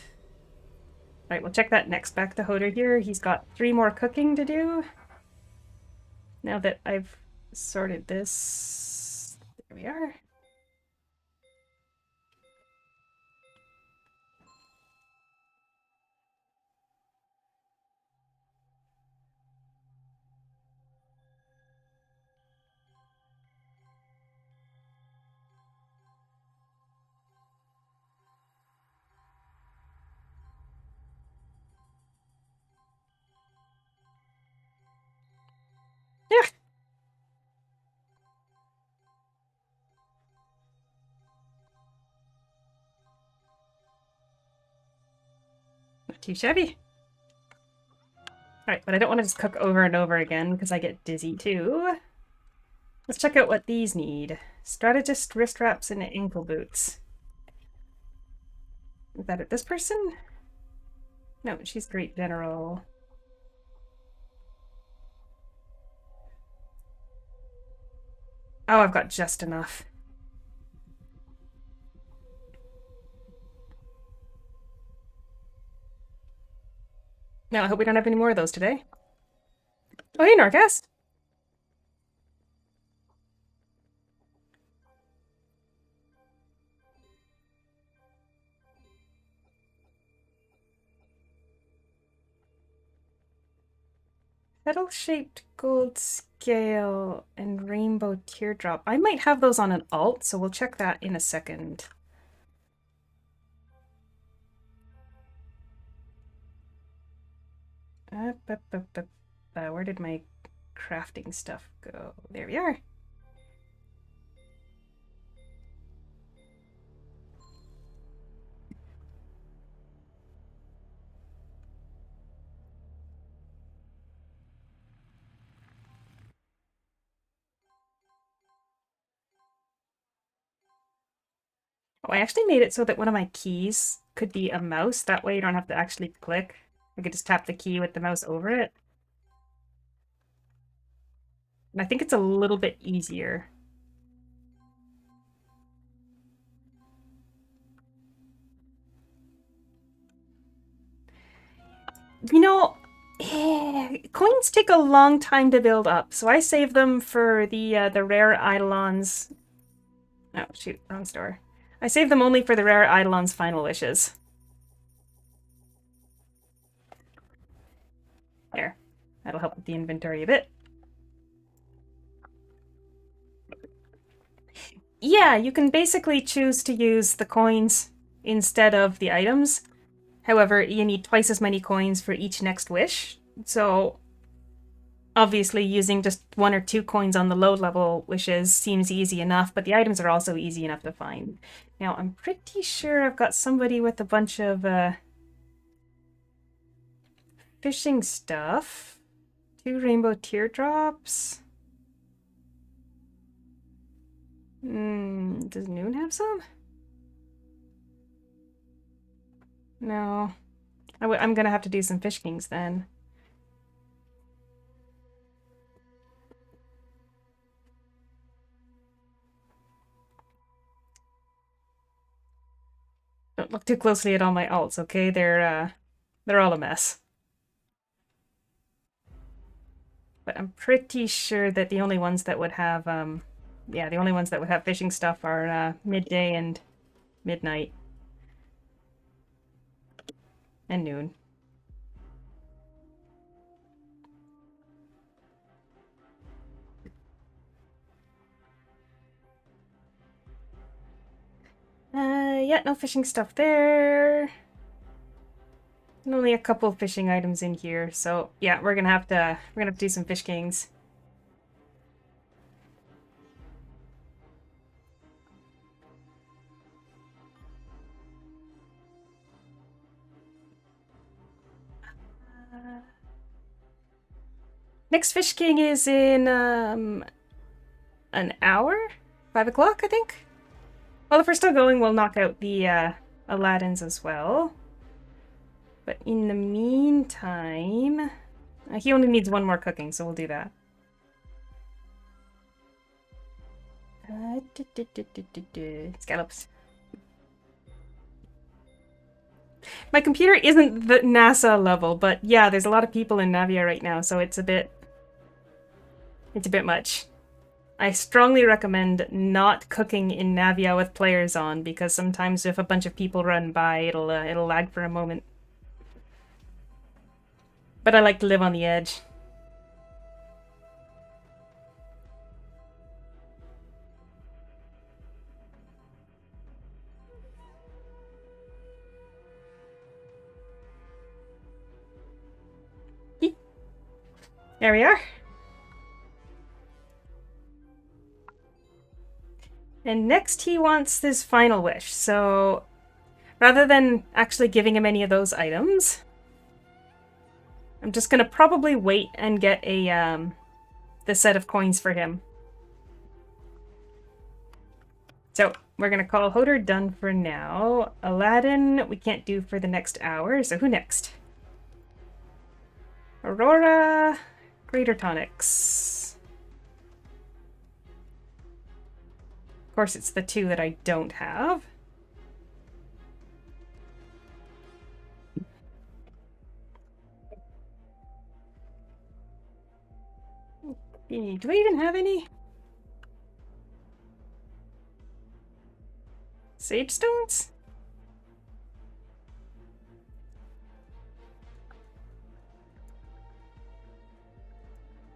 Alright, we'll check that next. Back to Hoder here. He's got 3 more cooking to do. Now that I've sorted this... There we are. Yeah. Not too shabby. Alright, but I don't want to just cook over and over again because I get dizzy too. Let's check out what these need. Strategist, wrist wraps, and ankle boots. Is that it? This person? No, she's great general. Oh, I've got just enough. Now, I hope we don't have any more of those today. Oh, hey, Norcast. Petal-shaped gold scale and rainbow teardrop. I might have those on an alt, so we'll check that in a second. Where did my crafting stuff go? There we are. Oh, I actually made it so that one of my keys could be a mouse. That way you don't have to actually click. I could just tap the key with the mouse over it. And I think it's a little bit easier. You know, coins take a long time to build up, so I save them for the rare Eidolons. Oh, shoot, wrong store. I save them only for the rare Eidolons' final wishes. There. That'll help with the inventory a bit. Yeah, you can basically choose to use the coins instead of the items. However, you need twice as many coins for each next wish. So Obviously, using just 1 or 2 coins on the low level wishes seems easy enough, but the items are also easy enough to find. Now, I'm pretty sure I've got somebody with a bunch of fishing stuff. 2 rainbow teardrops. Does Noon have some? No. I'm gonna have to do some fish kings then. Don't look too closely at all my alts, okay? They're all a mess. But I'm pretty sure that the only ones that would have yeah, the only ones that would have fishing stuff are midday and midnight. And noon. Yeah, no fishing stuff there. And only a couple of fishing items in here, so yeah, we're gonna have to do some fish kings. Next fish king is in an hour? 5 o'clock, I think? Well, if we're still going, we'll knock out the Aladdins as well. But in the meantime, he only needs 1 more cooking, so we'll do that. Scallops. My computer isn't the NASA level, but yeah, there's a lot of people in Navia right now, so it's a bit much. I strongly recommend not cooking in Navia with players on, because sometimes if a bunch of people run by, it'll lag for a moment. But I like to live on the edge. There we are. And next he wants his final wish, so rather than actually giving him any of those items, I'm just gonna probably wait and get a the set of coins for him. So we're gonna call Hoder done for now. Aladdin we can't do for the next hour, so who next? Aurora, Greater Tonics. Of course, it's the 2 that I don't have. Do I even have any? Sage stones?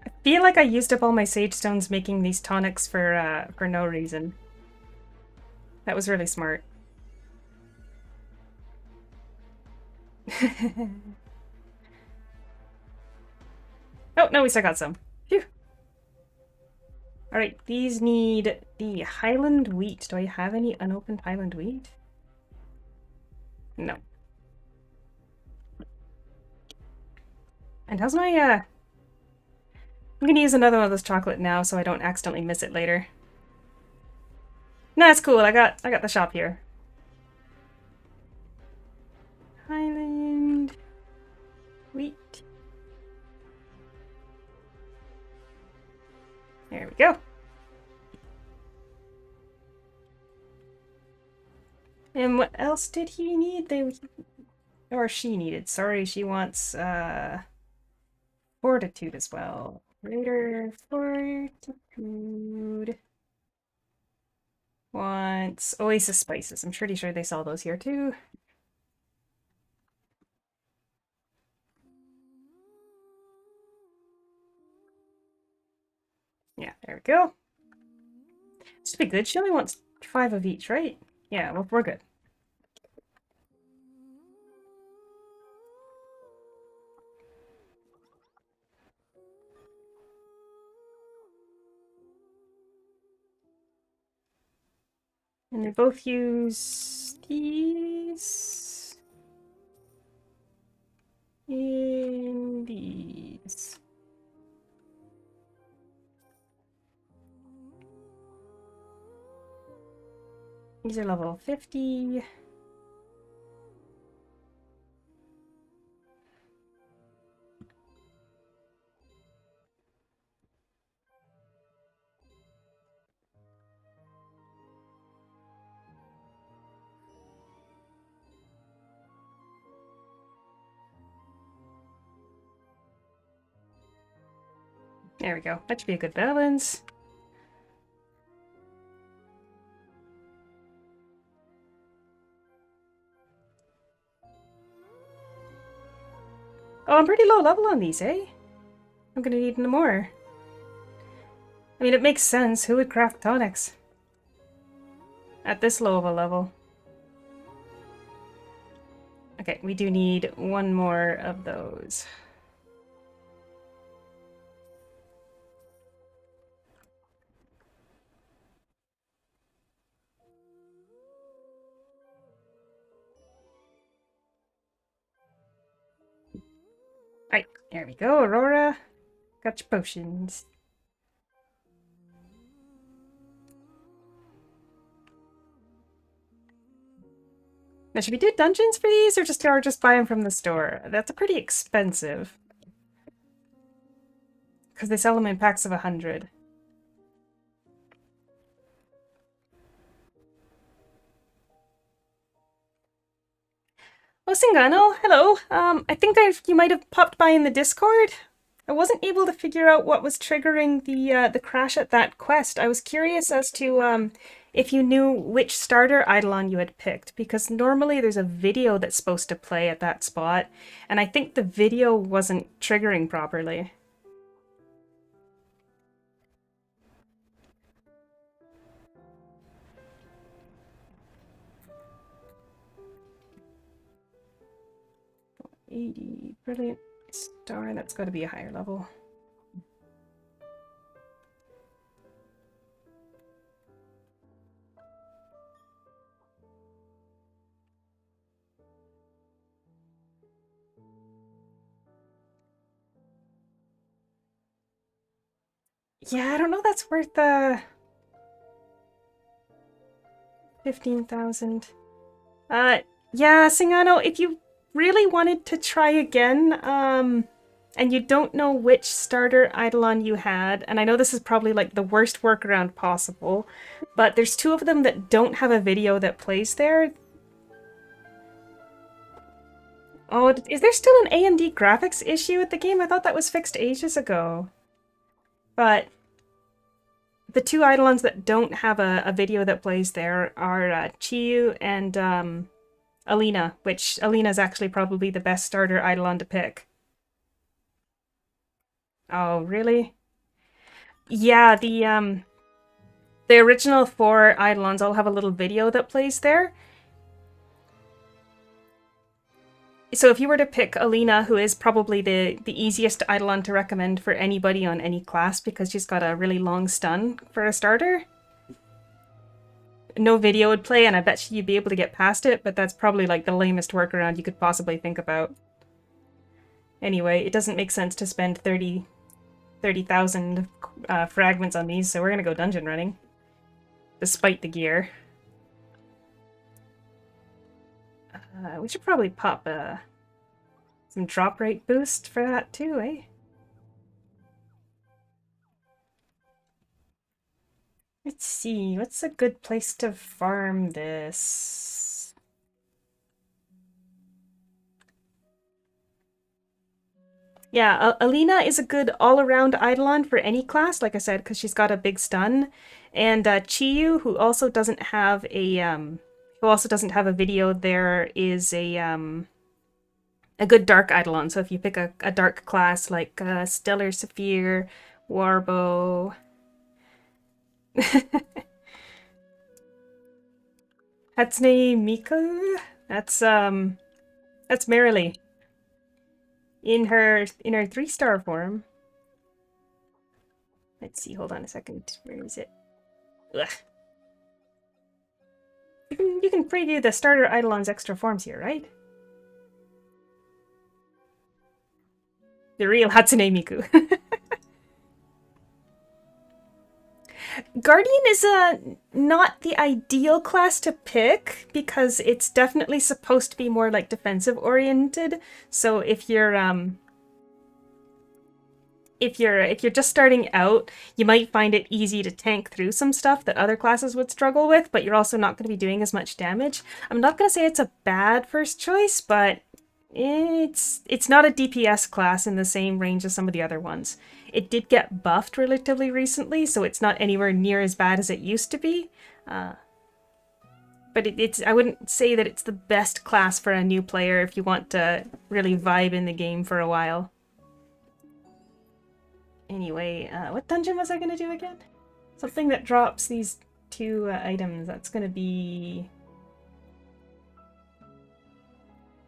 I feel like I used up all my sage stones making these tonics for no reason. That was really smart. Oh, no, we still got some. Phew. Alright, these need the Highland wheat. Do I have any unopened Highland wheat? No. And how's my, I'm gonna use another one of those chocolate now so I don't accidentally miss it later. No, that's cool. I got the shop here. Highland wheat. There we go. And what else did he need? Or she needed. Sorry, she wants fortitude as well. Greater fortitude. Wants oasis spices. I'm pretty sure they sell those here too. Yeah, there we go. Should be good. She only wants 5 of each, right? Yeah, well, we're good. And they both use these and these. These are level 50. There we go. That should be a good balance. Oh, I'm pretty low level on these, eh? I'm gonna need no more. I mean, it makes sense. Who would craft tonics at this low of a level? Okay, we do need one more of those. Right, there we go, Aurora. Got your potions. Now, should we do dungeons for these, or just buy them from the store? That's pretty expensive. Because they sell them in packs of 100. Oh, Singano, hello. I think you might have popped by in the Discord. I wasn't able to figure out what was triggering the crash at that quest. I was curious as to if you knew which starter Eidolon you had picked, because normally there's a video that's supposed to play at that spot, and I think the video wasn't triggering properly. $80, brilliant. Star, that's got to be a higher level. Yeah, I don't know that's worth 15,000. Yeah, Singano, if you really wanted to try again, and you don't know which starter Eidolon you had, and I know this is probably like the worst workaround possible, but there's two of them that don't have a video that plays there. Oh, is there still an AMD graphics issue with the game? I thought that was fixed ages ago. But the two Eidolons that don't have a video that plays there are Chiyu and Alina, which Alina's actually probably the best starter Eidolon to pick. Oh, really? Yeah, the original four Eidolons all have a little video that plays there. So if you were to pick Alina, who is probably the easiest Eidolon to recommend for anybody on any class because she's got a really long stun for a starter, no video would play, and I bet you'd be able to get past it, but that's probably like the lamest workaround you could possibly think about. Anyway, it doesn't make sense to spend 30,000 fragments on these, so we're gonna go dungeon running. Despite the gear. We should probably pop some drop rate boost for that too, eh? Let's see, what's a good place to farm this? Yeah, Alina is a good all-around Eidolon for any class, like I said, because she's got a big stun. And Chiyu, who also doesn't have a video, there is a good dark Eidolon. So if you pick a dark class like Stellar Saphir, Warbow, Hatsune Miku, that's Merrily in her 3-star form. Let's see, hold on a second. Where is it? Ugh. You can preview the starter Eidolon's extra forms here, right? The real Hatsune Miku. Guardian is not the ideal class to pick because it's definitely supposed to be more like defensive oriented. So if you're just starting out, you might find it easy to tank through some stuff that other classes would struggle with, but you're also not going to be doing as much damage. I'm not going to say it's a bad first choice, but it's not a DPS class in the same range as some of the other ones. It did get buffed relatively recently, so it's not anywhere near as bad as it used to be. But I wouldn't say that it's the best class for a new player if you want to really vibe in the game for a while. Anyway, what dungeon was I going to do again? Something that drops these two items. That's going to be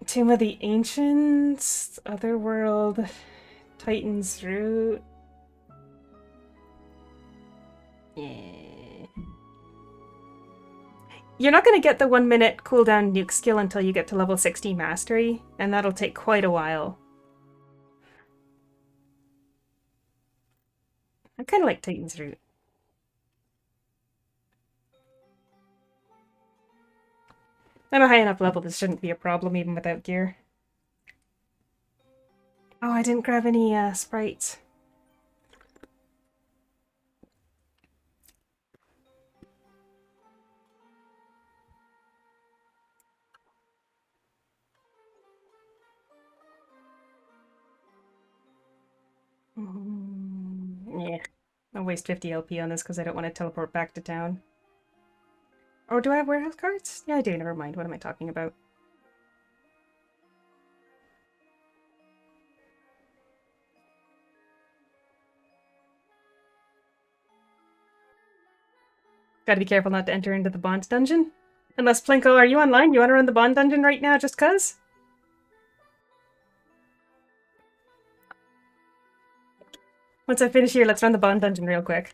Tomb of the Ancients, Otherworld, Titan's Root. Yeah. You're not going to get the 1 minute cooldown nuke skill until you get to level 60 mastery, and that'll take quite a while. I kind of like Titan's Root. I'm a high enough level, this shouldn't be a problem even without gear. Oh, I didn't grab any sprites. Yeah, I'll waste 50 LP on this because I don't want to teleport back to town. Or do I have warehouse cards? Yeah, I do. Never mind. What am I talking about? Gotta be careful not to enter into the Bond dungeon. Unless, Plinko, are you online? You want to run the Bond dungeon right now just cuz? Once I finish here, let's run the Bond dungeon real quick.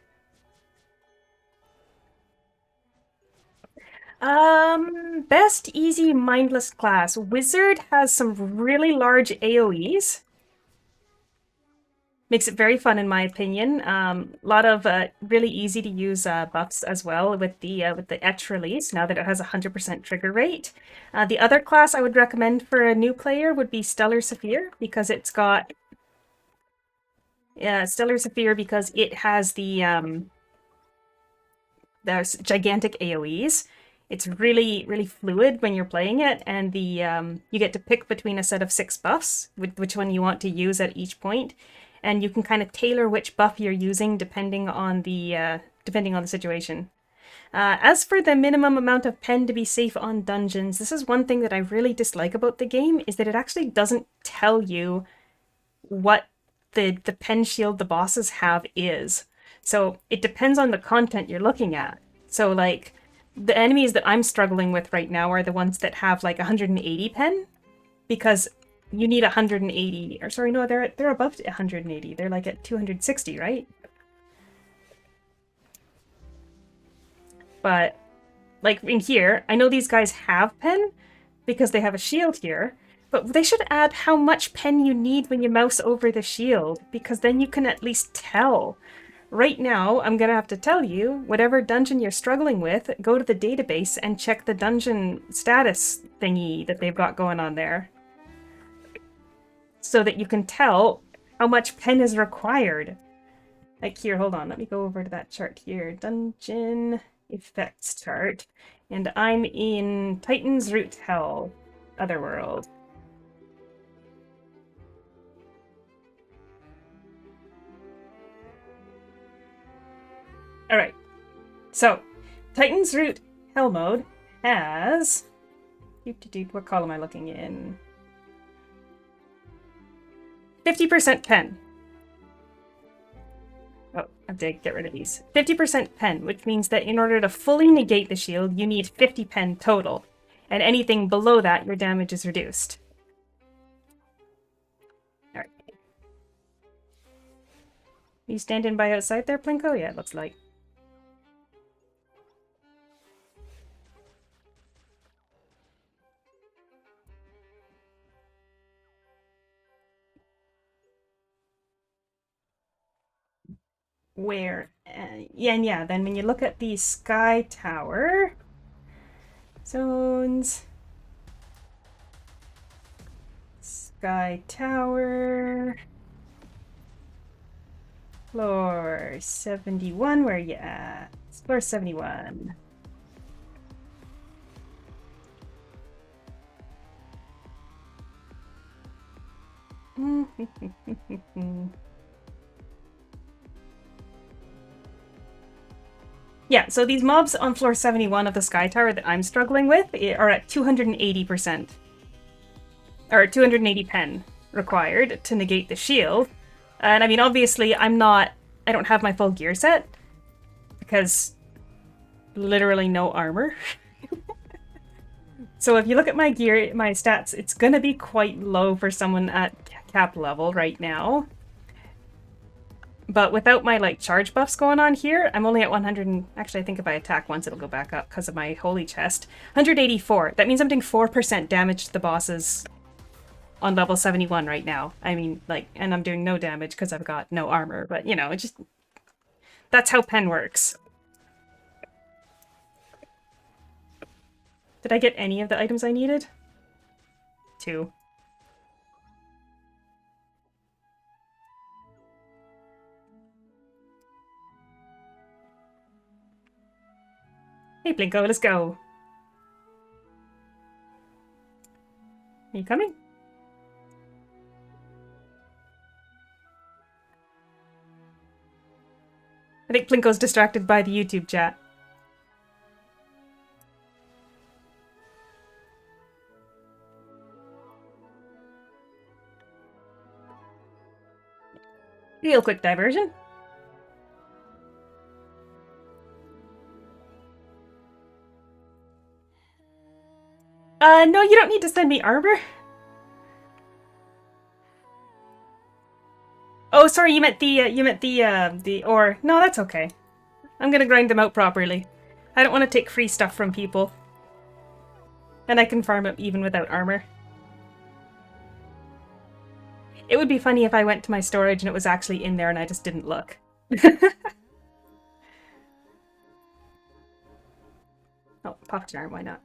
Best easy mindless class. Wizard has some really large AoEs. Makes it very fun in my opinion. A lot of really easy to use buffs as well with the etch release now that it has 100% trigger rate. The other class I would recommend for a new player would be Stellar Saphir because it's got Stellar Saphir because it has there's gigantic AoEs. It's really, really fluid when you're playing it, and you get to pick between a set of 6 buffs, which one you want to use at each point, and you can kind of tailor which buff you're using depending on the situation. As for the minimum amount of pen to be safe on dungeons, this is one thing that I really dislike about the game, is that it actually doesn't tell you what the pen shield the bosses have is. So it depends on the content you're looking at. So like, the enemies that I'm struggling with right now are the ones that have like 180 pen, because you need 180, or sorry, no, they're above 180. They're like at 260, right? But like in here, I know these guys have pen because they have a shield here, but they should add how much pen you need when you mouse over the shield, because then you can at least tell. Right now, I'm gonna have to tell you, whatever dungeon you're struggling with, go to the database and check the dungeon status thingy that they've got going on there, so that you can tell how much pen is required. Like here, hold on, let me go over to that chart here. Dungeon effects chart. And I'm in Titan's Root Hell, Otherworld. Alright, so Titan's Root Hell mode has... What column am I looking in? 50% pen. Oh, I have to get rid of these. 50% pen, which means that in order to fully negate the shield, you need 50 pen total. And anything below that, your damage is reduced. Alright. You standing by outside there, Plinko? Yeah, it looks like. where, yeah, and yeah, then when you look at the Sky Tower zones, Sky Tower, floor 71, where you at? It's floor 71. Yeah, so these mobs on floor 71 of the Sky Tower that I'm struggling with are at 280%. Or 280 pen required to negate the shield. And I mean, obviously, I don't have my full gear set because literally no armor. So if you look at my gear, my stats, it's gonna be quite low for someone at cap level right now. But without my like charge buffs going on here, I'm only at 100 and actually I think if I attack once it'll go back up because of my holy chest. 184. That means I'm doing 4% damage to the bosses on level 71 right now. I mean, like, and I'm doing no damage because I've got no armor, but you know, it just, that's how pen works. Did I get any of the items I needed? 2. Hey, Blinko, let's go. Are you coming? I think Blinko's distracted by the YouTube chat. Real quick diversion. No, you don't need to send me armor. Oh, sorry, you meant the ore. No, that's okay. I'm gonna grind them out properly. I don't want to take free stuff from people. And I can farm it even without armor. It would be funny if I went to my storage and it was actually in there and I just didn't look. Oh, pop charm, why not?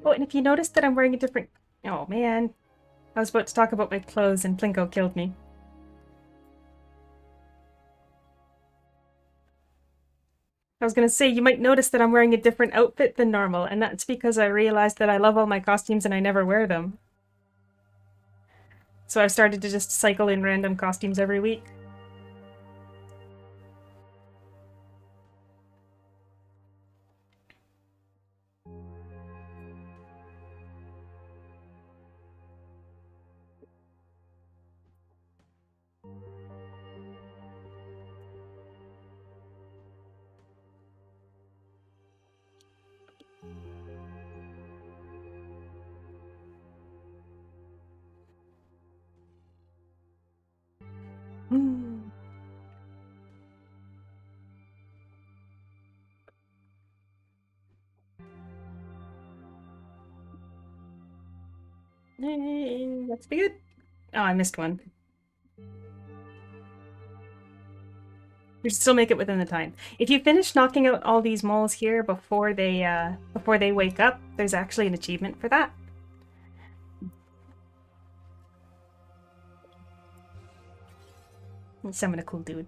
Oh, and if you notice that I'm wearing a different... Oh, man. I was about to talk about my clothes and Plinko killed me. I was gonna say, you might notice that I'm wearing a different outfit than normal, and that's because I realized that I love all my costumes and I never wear them. So I've started to just cycle in random costumes every week. That's be good. Oh, I missed one. We should still make it within the time. If you finish knocking out all these moles here before they wake up, there's actually an achievement for that. Let's summon a cool dude.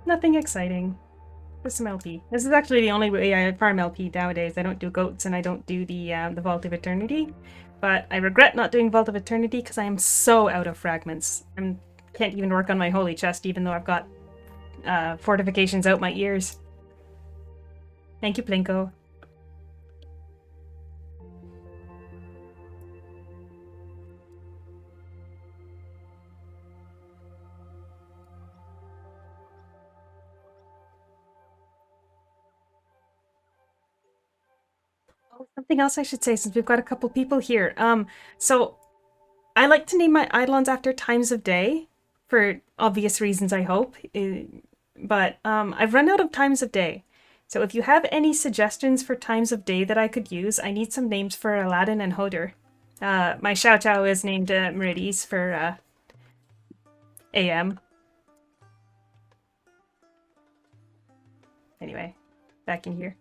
Nothing exciting. Just some LP. This is actually the only way I farm LP nowadays. I don't do goats and I don't do the Vault of Eternity. But I regret not doing Vault of Eternity because I am so out of fragments. I can't even work on my holy chest even though I've got fortifications out my ears. Thank you, Plinko. Oh, something else I should say since we've got a couple people here. So I like to name my Eidolons after times of day for obvious reasons, I hope. But I've run out of times of day. So if you have any suggestions for times of day that I could use, I need some names for Aladdin and Hoder. My Xiao Chao is named Merides for AM. Anyway, back in here.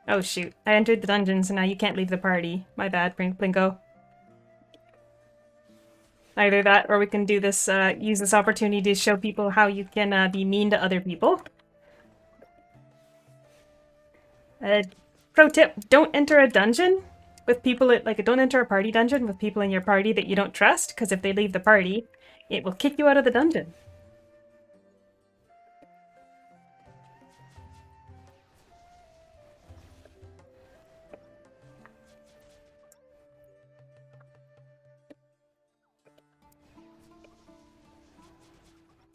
Oh shoot, I entered the dungeon, so now you can't leave the party. My bad, Plinko. Either that, or we can do this, use this opportunity to show people how you can be mean to other people. Pro tip, don't enter a dungeon with people, don't enter a party dungeon with people in your party that you don't trust, because if they leave the party, it will kick you out of the dungeon.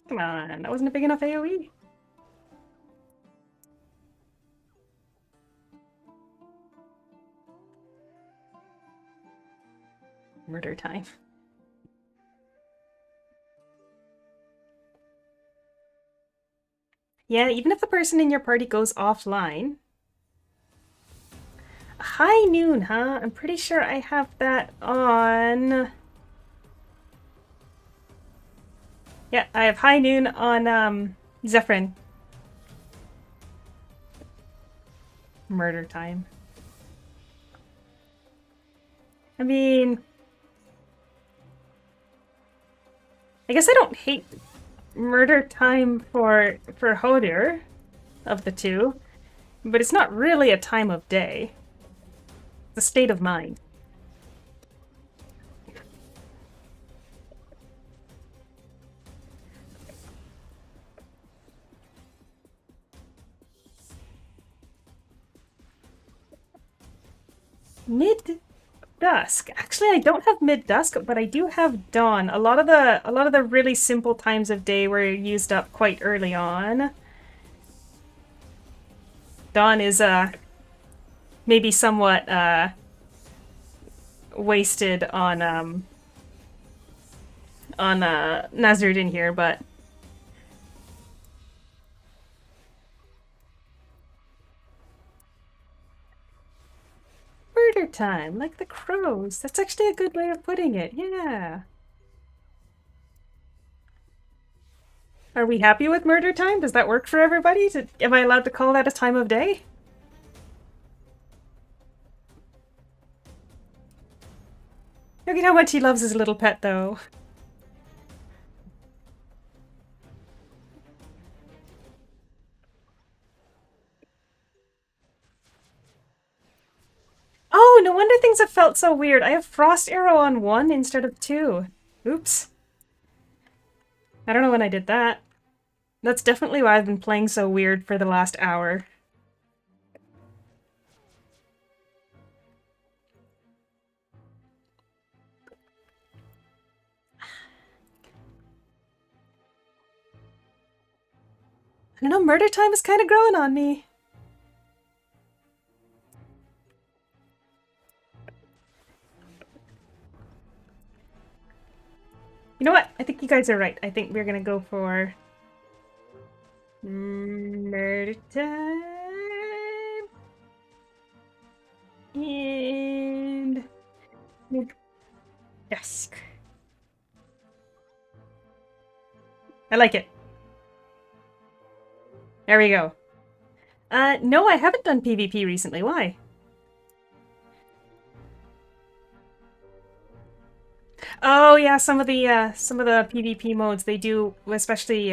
Come on, that wasn't a big enough AoE. Murder time. Yeah, even if the person in your party goes offline. High noon, huh? I'm pretty sure I have that on... Yeah, I have high noon on Zephyrin. Murder time. I mean... I guess I don't hate murder time for Hodir of the two, but it's not really a time of day. It's a state of mind. Mid-dusk. Actually, I don't have mid-dusk, but I do have dawn. A lot of the really simple times of day were used up quite early on. Dawn is maybe somewhat wasted on Nazruddin here, but murder time, like the crows. That's actually a good way of putting it. Yeah. Are we happy with murder time? Does that work for everybody? Am I allowed to call that a time of day? Look at how much he loves his little pet, though. Oh, no wonder things have felt so weird. I have Frost Arrow on 1 instead of 2. Oops. I don't know when I did that. That's definitely why I've been playing so weird for the last hour. I don't know, murder time is kind of growing on me. You know what? I think you guys are right. I think we're gonna go for... murder time... and... mid-dusk. I like it. There we go. No, I haven't done PvP recently. Why? Oh yeah, some of the PvP modes they do, especially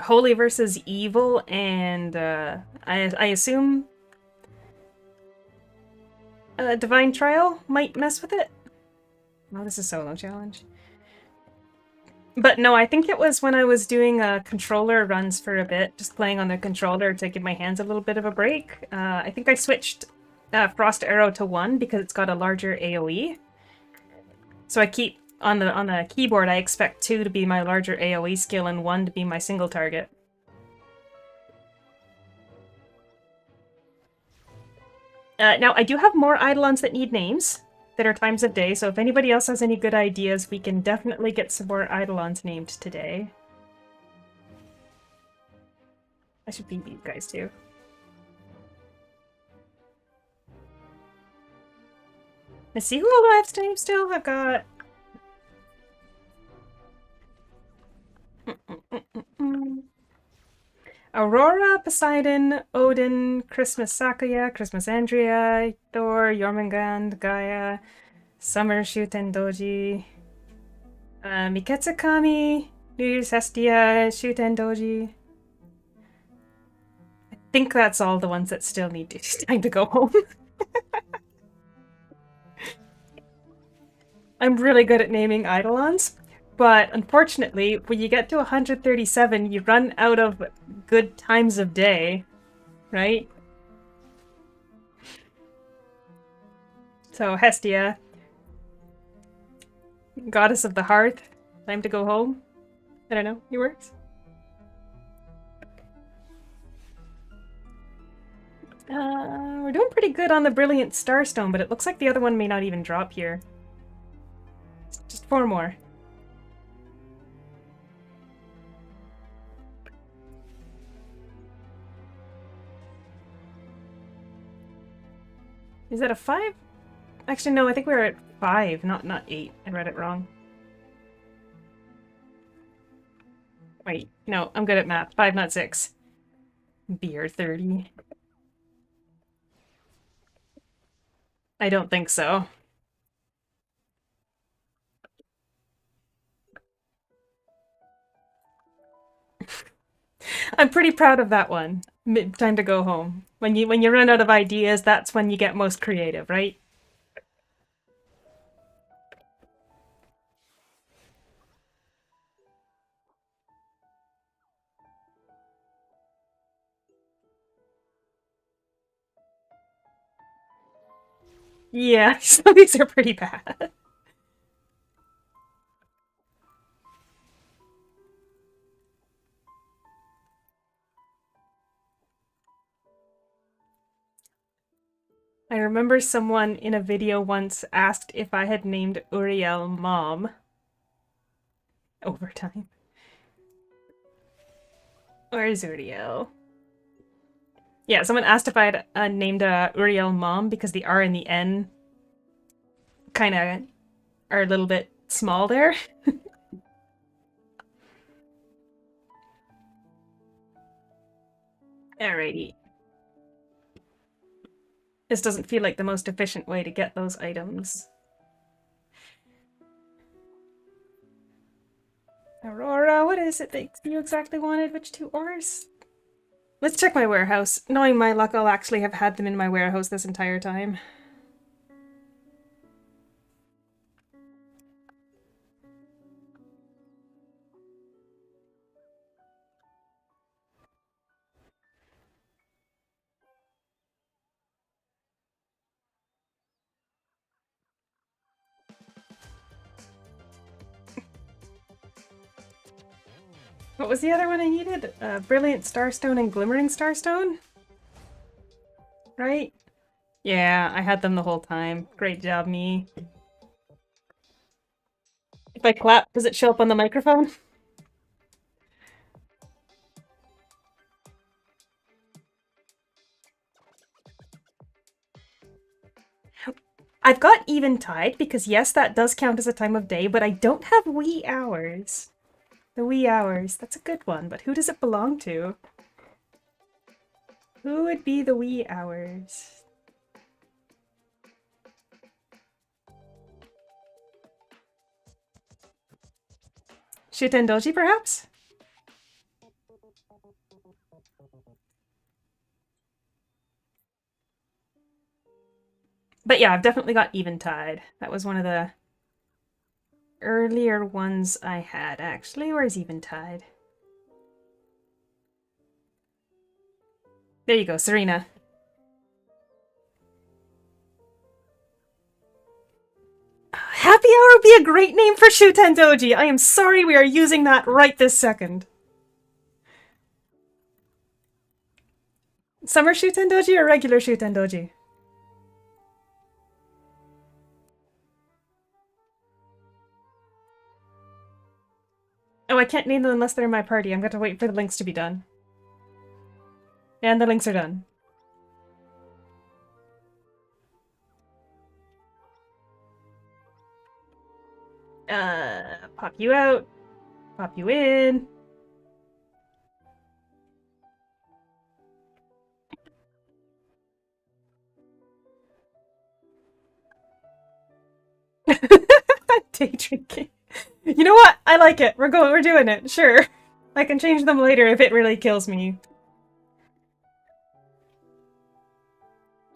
Holy versus Evil, and I assume Divine Trial might mess with it. Oh, this is solo challenge. But no, I think it was when I was doing controller runs for a bit, just playing on the controller to give my hands a little bit of a break. I think I switched Frost Arrow to 1 because it's got a larger AoE. So I keep, on the keyboard, I expect 2 to be my larger AoE skill and 1 to be my single target. Now, I do have more Eidolons that need names that are times of day, so if anybody else has any good ideas, we can definitely get some more Eidolons named today. I should feed these guys too. Let's see who all I have to name still. I've got... Aurora, Poseidon, Odin, Christmas Sakuya, Christmas Andrea, Thor, Jormungand, Gaia, Summer Shuten Doji, Miketsukami, New Year's Hestia, Shuten Doji. I think that's all the ones that still need time to go home. I'm really good at naming Eidolons, but unfortunately, when you get to 137, you run out of good times of day, right? So, Hestia, Goddess of the Hearth, time to go home. I don't know, he works. We're doing pretty good on the Brilliant Starstone, but it looks like the other one may not even drop here. Just 4 more. Is that a 5? Actually, no, I think we were at 5, not 8. I read it wrong. Wait, no, I'm good at math. 5, not 6. Beer 30. I don't think so. I'm pretty proud of that one. Time to go home. When you run out of ideas, that's when you get most creative, right? Yeah, some of these are pretty bad. I remember someone in a video once asked if I had named Uriel Mom. Overtime. Where's Uriel? Yeah, someone asked if I had named Uriel Mom because the R and the N kind of are a little bit small there. Alrighty. This doesn't feel like the most efficient way to get those items. Aurora, what is it that you exactly wanted? Which 2 ores? Let's check my warehouse. Knowing my luck, I'll actually have had them in my warehouse this entire time. What was the other one I needed? Brilliant Starstone and Glimmering Starstone? Right? Yeah, I had them the whole time. Great job, me. If I clap, does it show up on the microphone? I've got eventide because yes, that does count as a time of day, but I don't have wee hours. The wee hours. That's a good one, but who does it belong to? Who would be the wee hours? Shutendoji, perhaps? But yeah, I've definitely got eventide. That was one of the earlier ones I had, actually. Where's eventide? There you go, Serena. Happy Hour would be a great name for Shutendoji. I am sorry we are using that right this second. Summer Shutendoji or regular Shutendoji? Oh, I can't name them unless they're in my party. I'm going to wait for the links to be done. And the links are done. Pop you out. Pop you in. Day drinking. You know what? I like it. We're doing it. Sure. I can change them later if it really kills me.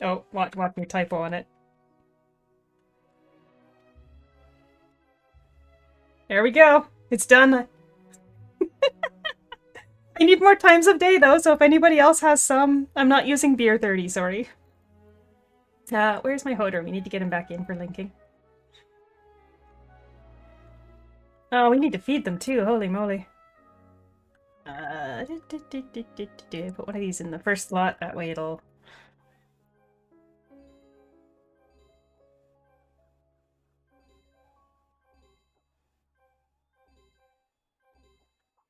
Oh, watch me typo on it. There we go. It's done. I need more times of day though, so if anybody else has some, I'm not using beer 30, sorry. Where's my Hodor? We need to get him back in for linking. Oh, we need to feed them too, holy moly. Put one of these in the first slot, that way it'll...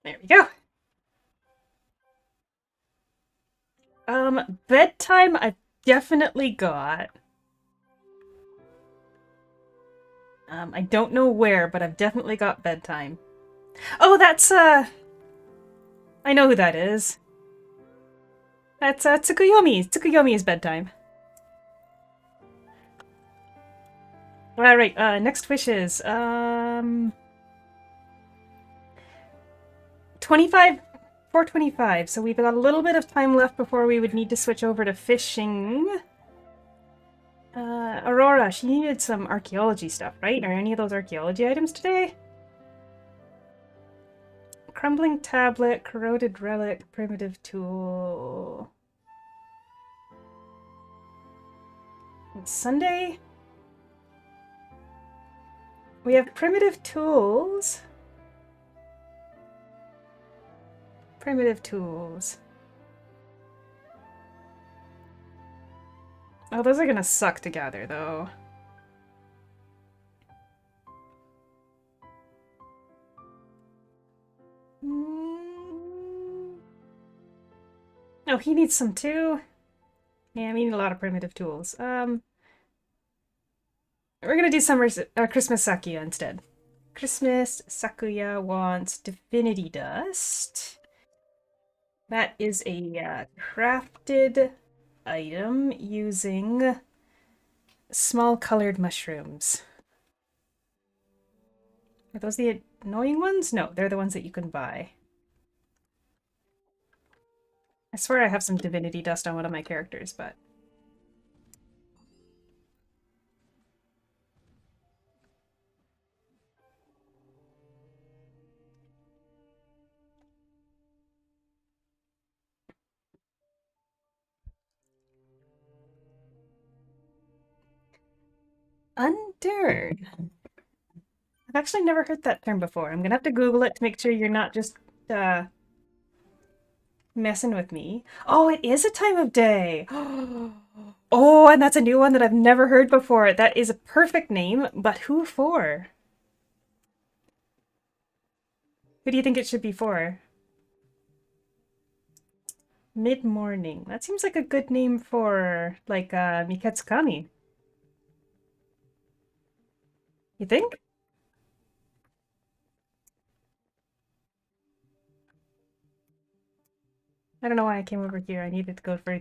There we go. Bedtime I've definitely got. I don't know where, but I've definitely got bedtime. Oh, that's, I know who that is. That's, Tsukuyomi. Tsukuyomi's bedtime. Alright, next wishes. 4:25, so we've got a little bit of time left before we would need to switch over to fishing. Aurora, she needed some archaeology stuff, right? Are any of those archaeology items today? Crumbling tablet, corroded relic, primitive tool. It's Sunday? We have primitive tools. Primitive tools. Oh, those are gonna suck to gather, though. Oh, he needs some too. Yeah, we need a lot of primitive tools. We're gonna do summer Christmas Sakuya instead. Christmas Sakuya wants Divinity Dust. That is a crafted item using small colored mushrooms. Are those the annoying ones? No, they're the ones that you can buy. I swear I have some divinity dust on one of my characters, but... Undered. I've actually never heard that term before. I'm gonna have to Google it to make sure you're not just, messing with me. Oh, it is a time of day! Oh, and that's a new one that I've never heard before. That is a perfect name, but who for? Who do you think it should be for? Mid-morning. That seems like a good name for, like, Miketsukami. You think? I don't know why I came over here. I needed to go for I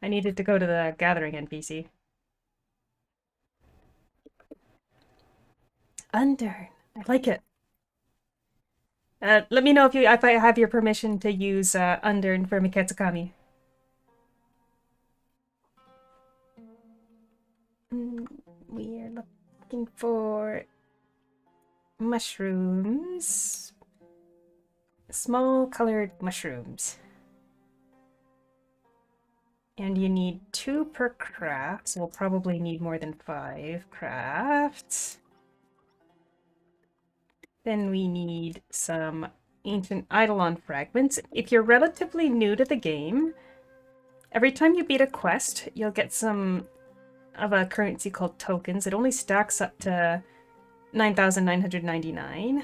needed to go to the gathering NPC. Under. I like it. Let me know if I have your permission to use Undern for Miketsukami. We are looking for mushrooms. Small colored mushrooms. And you need 2 per craft, so we'll probably need more than 5 crafts. Then we need some ancient Eidolon fragments. If you're relatively new to the game, every time you beat a quest, you'll get some of a currency called tokens. It only stacks up to 9,999.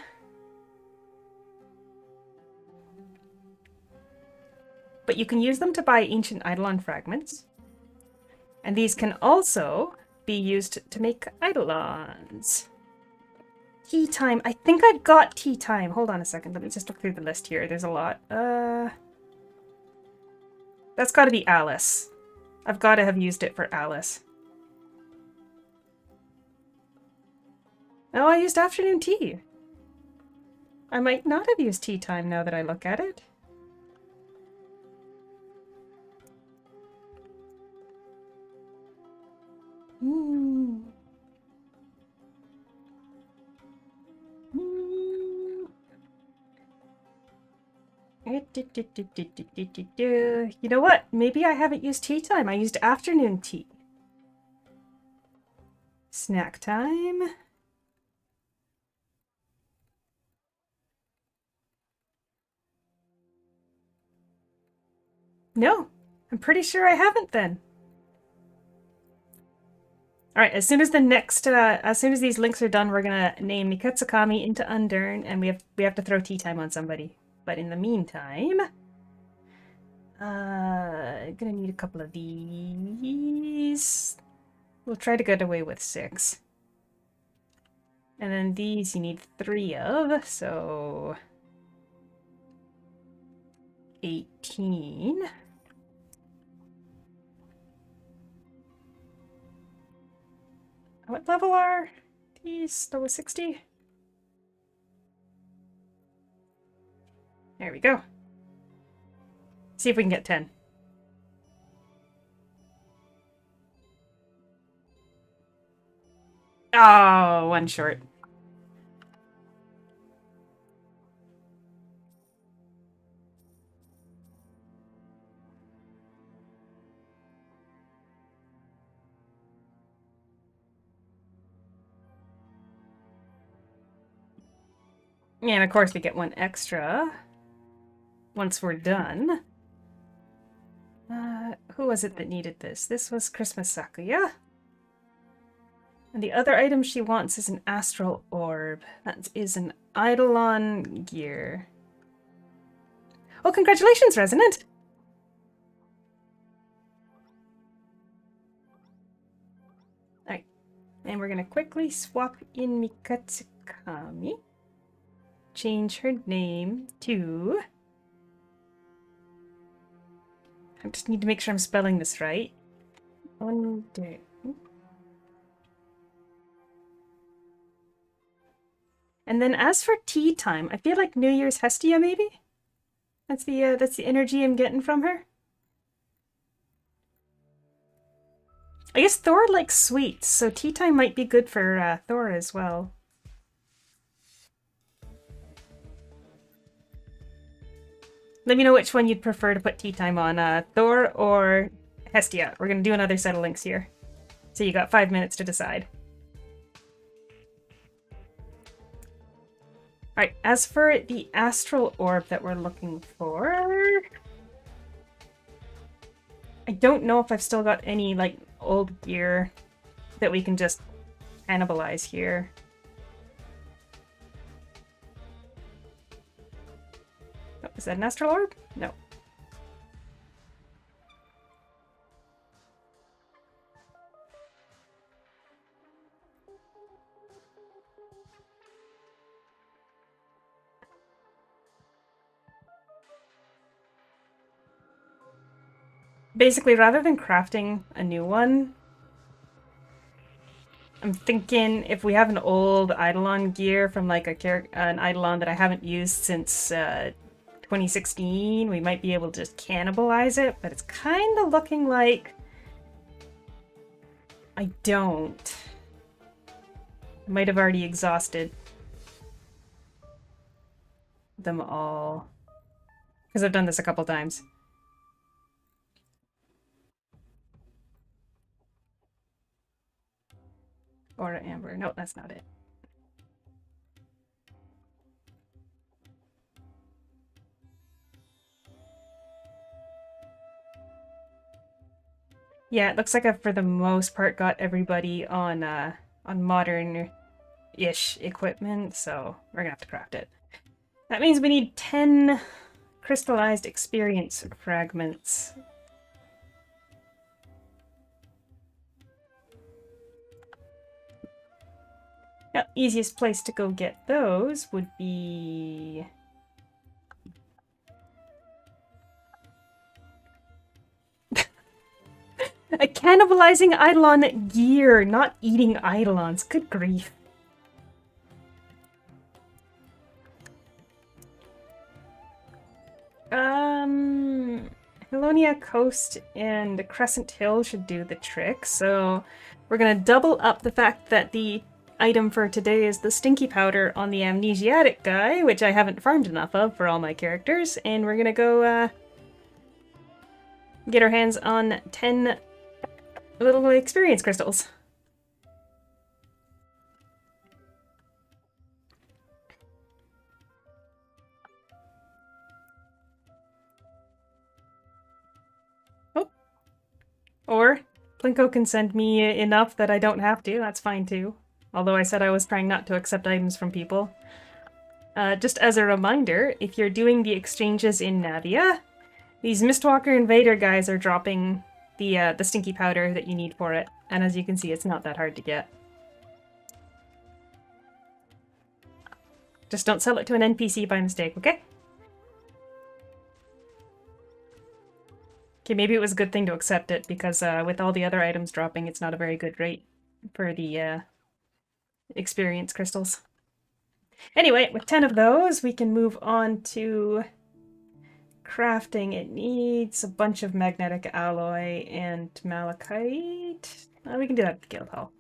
But you can use them to buy ancient Eidolon fragments. And these can also be used to make Eidolons. Tea time. I think I've got tea time. Hold on a second. Let me just look through the list here. There's a lot. That's got to be Alice. I've got to have used it for Alice. Oh, I used afternoon tea. I might not have used tea time now that I look at it. You know what? Maybe I haven't used tea time. I used afternoon tea. Snack time. No, I'm pretty sure I haven't then. All right, as soon as these links are done, we're gonna name Mikatsukami into Undurn, and we have to throw tea time on somebody. But in the meantime, gonna need a couple of these. We'll try to get away with 6. And then these you need 3 of, so 18. What level are these? Level 60? There we go. See if we can get 10. Oh, one short. And of course we get 1 extra once we're done. Who was it that needed this? This was Christmas Sakuya. And the other item she wants is an astral orb. That is an Eidolon gear. Oh, congratulations, Resonant! Alright. And we're gonna quickly swap in Mikatsukami. Change her name to... I just need to make sure I'm spelling this right. Under... And then as for tea time, I feel like New Year's Hestia, maybe? That's the energy I'm getting from her. I guess Thor likes sweets, so tea time might be good for Thor as well. Let me know which one you'd prefer to put tea time on, Thor or Hestia. We're gonna do another set of links here. So you got 5 minutes to decide. Alright, as for the astral orb that we're looking for... I don't know if I've still got any, like, old gear that we can just cannibalize here. Oh, is that an astral orb? No. Basically, rather than crafting a new one, I'm thinking if we have an old Eidolon gear from like an Eidolon that I haven't used since 2016, we might be able to just cannibalize it, but it's kind of looking like I don't. I might have already exhausted them all because I've done this a couple times. Or amber. No, that's not it. Yeah, it looks like I've for the most part got everybody on modern ish equipment, so we're gonna have to craft it. That means we need 10 crystallized experience fragments. Yeah, easiest place to go get those would be... a cannibalizing Eidolon gear, not eating Eidolons. Good grief. Helonia Coast and Crescent Hill should do the trick, so we're gonna double up the fact that the item for today is the stinky powder on the amnesiatic guy, which I haven't farmed enough of for all my characters, and we're gonna go get our hands on 10 little experience crystals. Oh. Or Plinko can send me enough that I don't have to, that's fine too. Although I said I was trying not to accept items from people. Just as a reminder, if you're doing the exchanges in Navia, these Mistwalker Invader guys are dropping the stinky powder that you need for it. And as you can see, it's not that hard to get. Just don't sell it to an NPC by mistake, okay? Okay, maybe it was a good thing to accept it, because with all the other items dropping, it's not a very good rate for the experience crystals. Anyway, with 10 of those, we can move on to crafting. It needs a bunch of magnetic alloy and malachite. We can do that at the guild hall.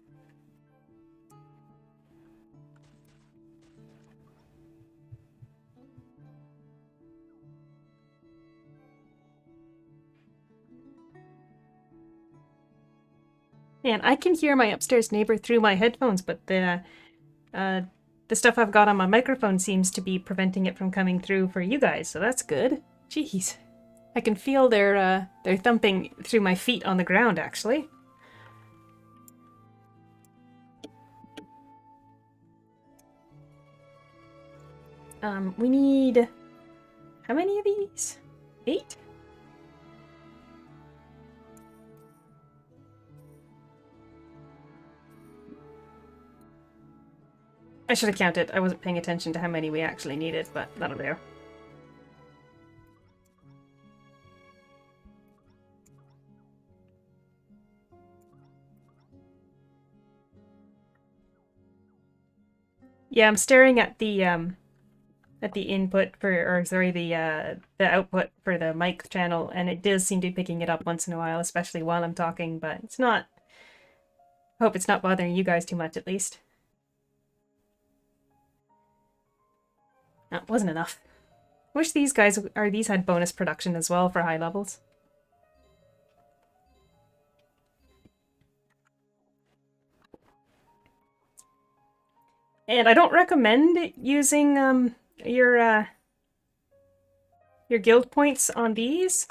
Man, I can hear my upstairs neighbor through my headphones, but the stuff I've got on my microphone seems to be preventing it from coming through for you guys, so that's good. Jeez. I can feel their thumping through my feet on the ground, actually. We need... how many of these? 8? I should have counted. I wasn't paying attention to how many we actually needed, but that'll do. Yeah, I'm staring at the input for, or sorry, the output for the mic channel, and it does seem to be picking it up once in a while, especially while I'm talking, but it's not... I hope it's not bothering you guys too much, at least. That wasn't enough. Wish these guys, or these had bonus production as well for high levels. And I don't recommend using your guild points on these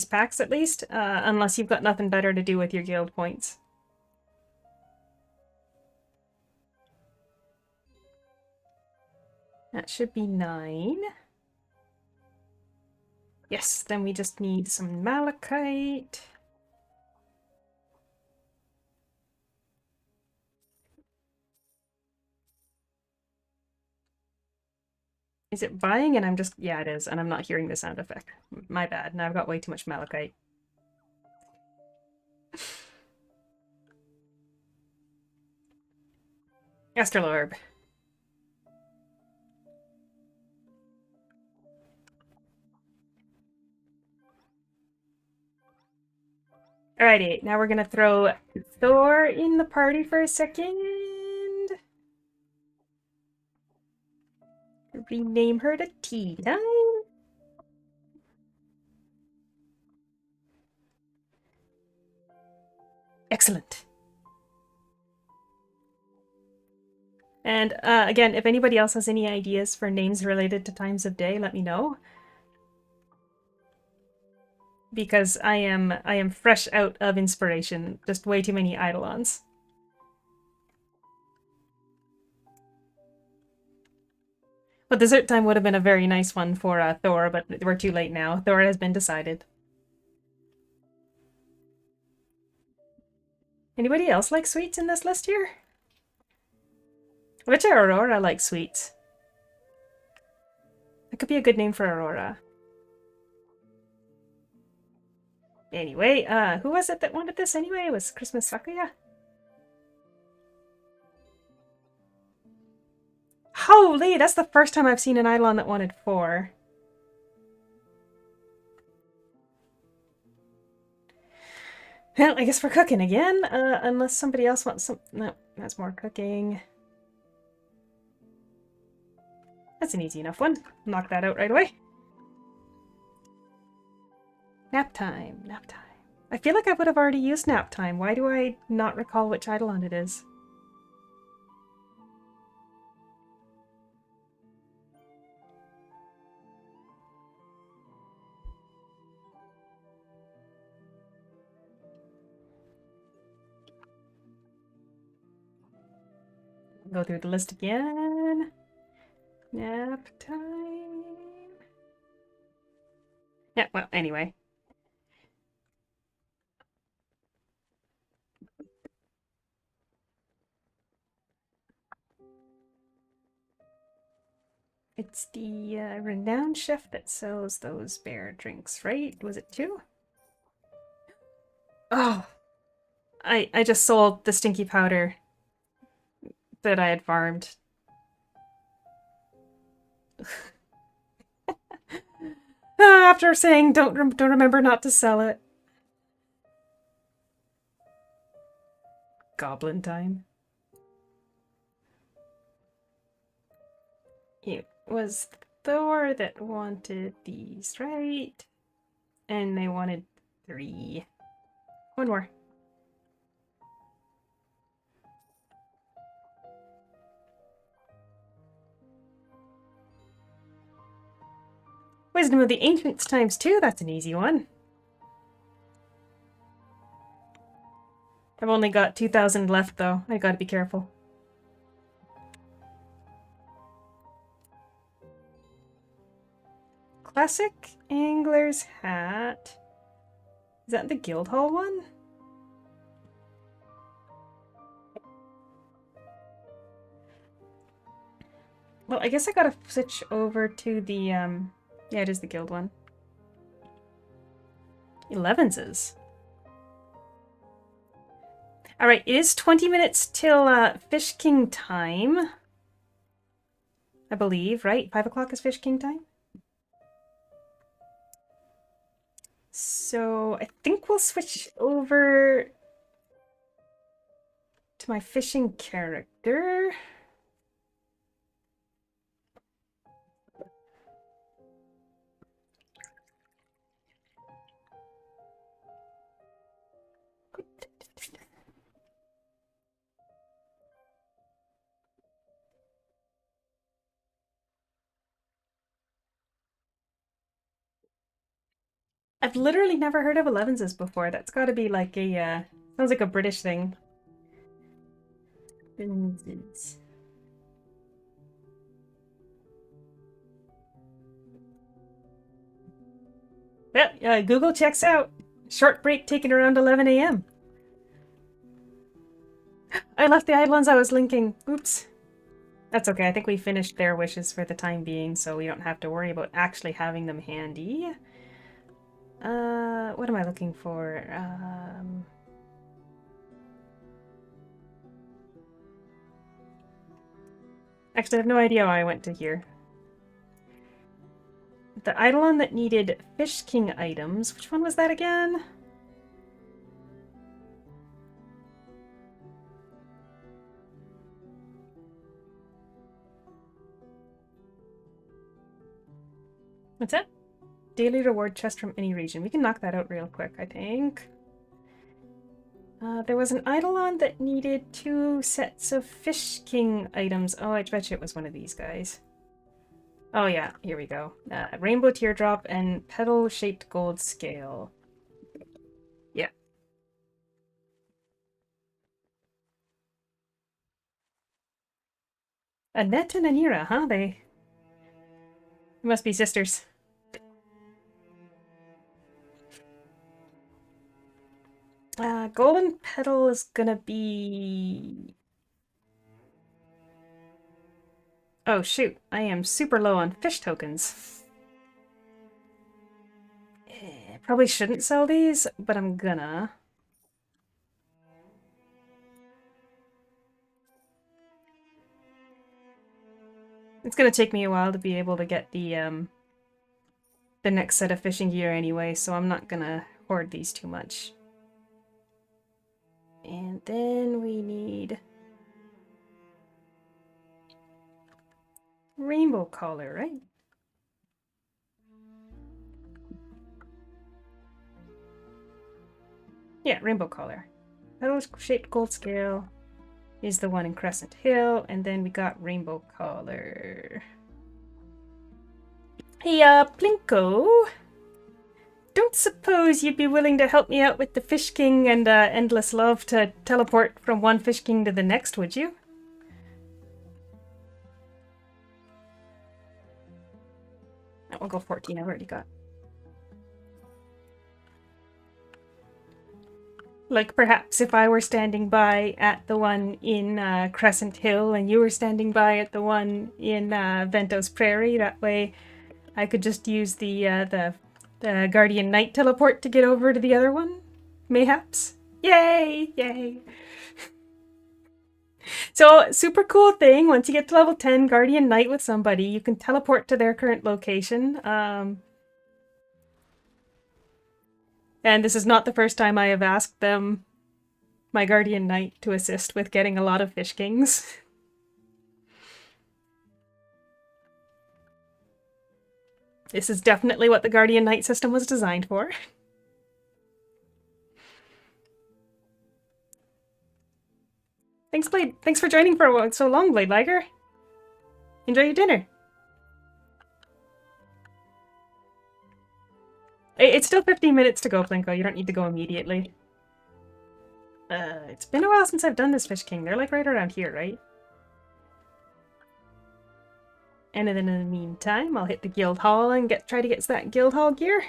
packs at least, unless you've got nothing better to do with your guild points. That should be 9. Yes, then we just need some malachite. Is it buying? And I'm just... yeah, it is, and I'm not hearing the sound effect. My bad. Now I've got way too much malachite. Astrolorb. Alrighty, now we're gonna throw Thor in the party for a second. Rename her to Tina. Excellent. And again, if anybody else has any ideas for names related to times of day, let me know. Because I am fresh out of inspiration. Just way too many Eidolons. But dessert time would have been a very nice one for Thor, but we're too late now. Thor has been decided. Anybody else like sweets in this list here? I bet you Aurora likes sweets. That could be a good name for Aurora. Anyway, who was it that wanted this anyway? It was Christmas Sakuya? Holy, that's the first time I've seen an Eidolon that wanted 4. Well, I guess we're cooking again, unless somebody else wants some... No, that's more cooking. That's an easy enough one. Knock that out right away. Nap time, nap time. I feel like I would have already used nap time. Why do I not recall which Eidolon it is? Go through the list again. Nap time. Yeah, well, anyway. It's the renowned chef that sells those bear drinks, right? Was it 2? Oh, I just sold the stinky powder that I had farmed. After saying don't remember not to sell it. Goblin time. It was Thor that wanted these, right? And they wanted 3. One more. Wisdom of the Ancients times 2, that's an easy one. I've only got 2,000 left though, I gotta be careful. Classic Angler's Hat. Is that the Guildhall one? Well, I guess I gotta switch over to the, yeah, it is the guild one. 11s. Alright, it is 20 minutes till Fish King time. I believe, right? 5 o'clock is Fish King time? So I think we'll switch over to my fishing character. I've literally never heard of 11s before. That's got to be like a, sounds like a British thing. 11s. Well, Google checks out. Short break taken around 11 a.m. I left the Eidolons I was linking. Oops. That's okay. I think we finished their wishes for the time being, so we don't have to worry about actually having them handy. What am I looking for? Actually, I have no idea why I went to here. The Eidolon that needed Fish King items. Which one was that again? What's that? Daily reward chest from any region. We can knock that out real quick, I think. There was an Eidolon that needed 2 sets of Fish King items. Oh, I bet you it was one of these guys. Oh yeah, here we go. Rainbow teardrop and petal-shaped gold scale. Yeah. Annette and Anira, huh? We must be sisters. Golden petal is gonna be... Oh shoot, I am super low on fish tokens. Probably shouldn't sell these, but I'm gonna. It's gonna take me a while to be able to get the next set of fishing gear anyway, so I'm not gonna hoard these too much. And then we need rainbow collar, right? Yeah, rainbow collar. Petal-shaped gold scale is the one in Crescent Hill, and then we got rainbow collar. Hey, Plinko! Don't suppose you'd be willing to help me out with the Fish King and Endless Love to teleport from one Fish King to the next, would you? Oh, we'll go 14, I've already got. Like perhaps if I were standing by at the one in Crescent Hill and you were standing by at the one in Ventos Prairie, that way I could just use the Guardian Knight teleport to get over to the other one, mayhaps. Yay! Yay! So, super cool thing, once you get to level 10 Guardian Knight with somebody, you can teleport to their current location. And this is not the first time I have asked them, my Guardian Knight, to assist with getting a lot of Fish Kings. This is definitely what the Guardian Knight system was designed for. Thanks, Blade. Thanks for joining for so long, Blade Liger. Enjoy your dinner. It's still 15 minutes to go, Plinko. You don't need to go immediately. It's been a while since I've done this Fish King. They're like right around here, right? And then in the meantime, I'll hit the guild hall and try to get that guild hall gear.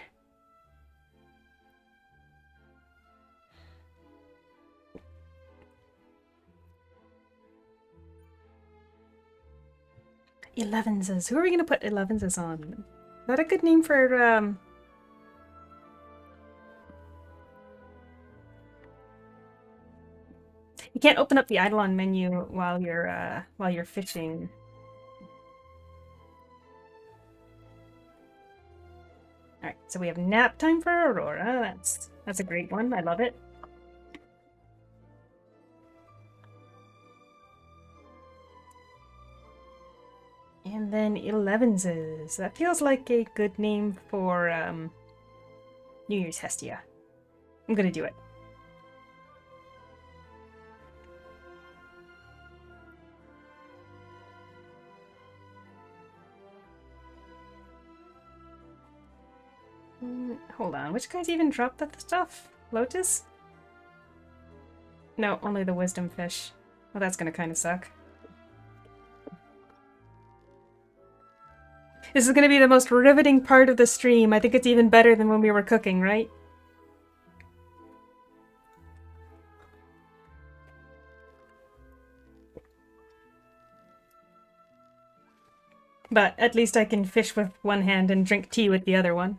Elevenses. Who are we gonna put elevenses on? Is that a good name for You can't open up the Eidolon menu while you're fishing. Alright, so we have nap time for Aurora. That's a great one. I love it. And then elevenses. That feels like a good name for New Year's Hestia. I'm gonna do it. Hold on, which guys even dropped that stuff? Lotus? No, only the wisdom fish. Well, that's gonna kind of suck. This is gonna be the most riveting part of the stream. I think it's even better than when we were cooking, right? But at least I can fish with one hand and drink tea with the other one.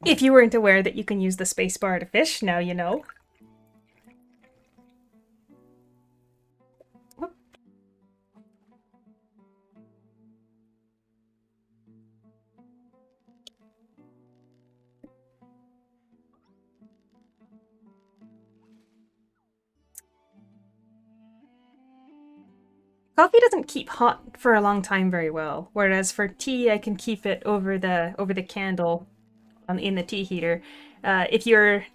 If you weren't aware that you can use the spacebar to fish, now you know. Whoop. Coffee doesn't keep hot for a long time very well, whereas for tea I can keep it over the candle in the tea heater. If you're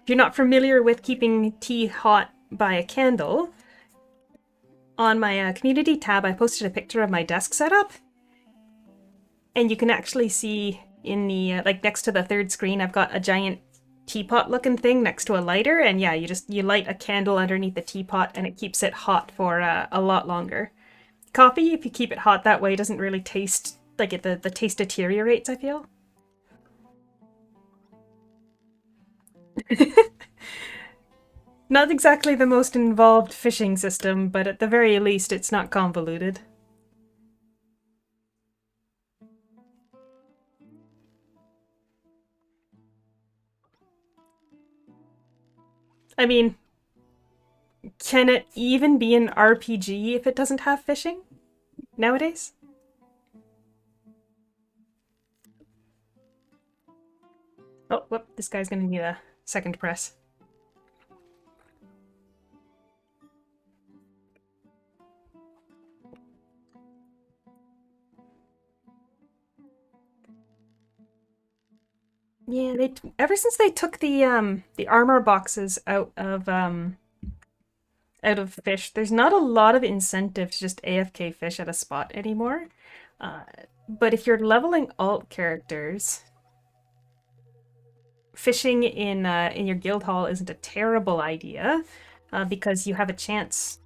not familiar with keeping tea hot by a candle, on my community tab I posted a picture of my desk setup, and you can actually see in the like next to the third screen I've got a giant teapot looking thing next to a lighter, and yeah, you light a candle underneath the teapot and it keeps it hot for a lot longer. Coffee, if you keep it hot that way, doesn't really taste like it. The taste deteriorates, I feel. Not exactly the most involved fishing system, but at the very least it's not convoluted. I mean, can it even be an RPG if it doesn't have fishing nowadays? Oh, whoop, this guy's gonna need a second press. Yeah, they ever since they took the armor boxes out of fish, there's not a lot of incentive to just AFK fish at a spot anymore. Uh, but if you're leveling alt characters, fishing in your guild hall isn't a terrible idea, because you have a chance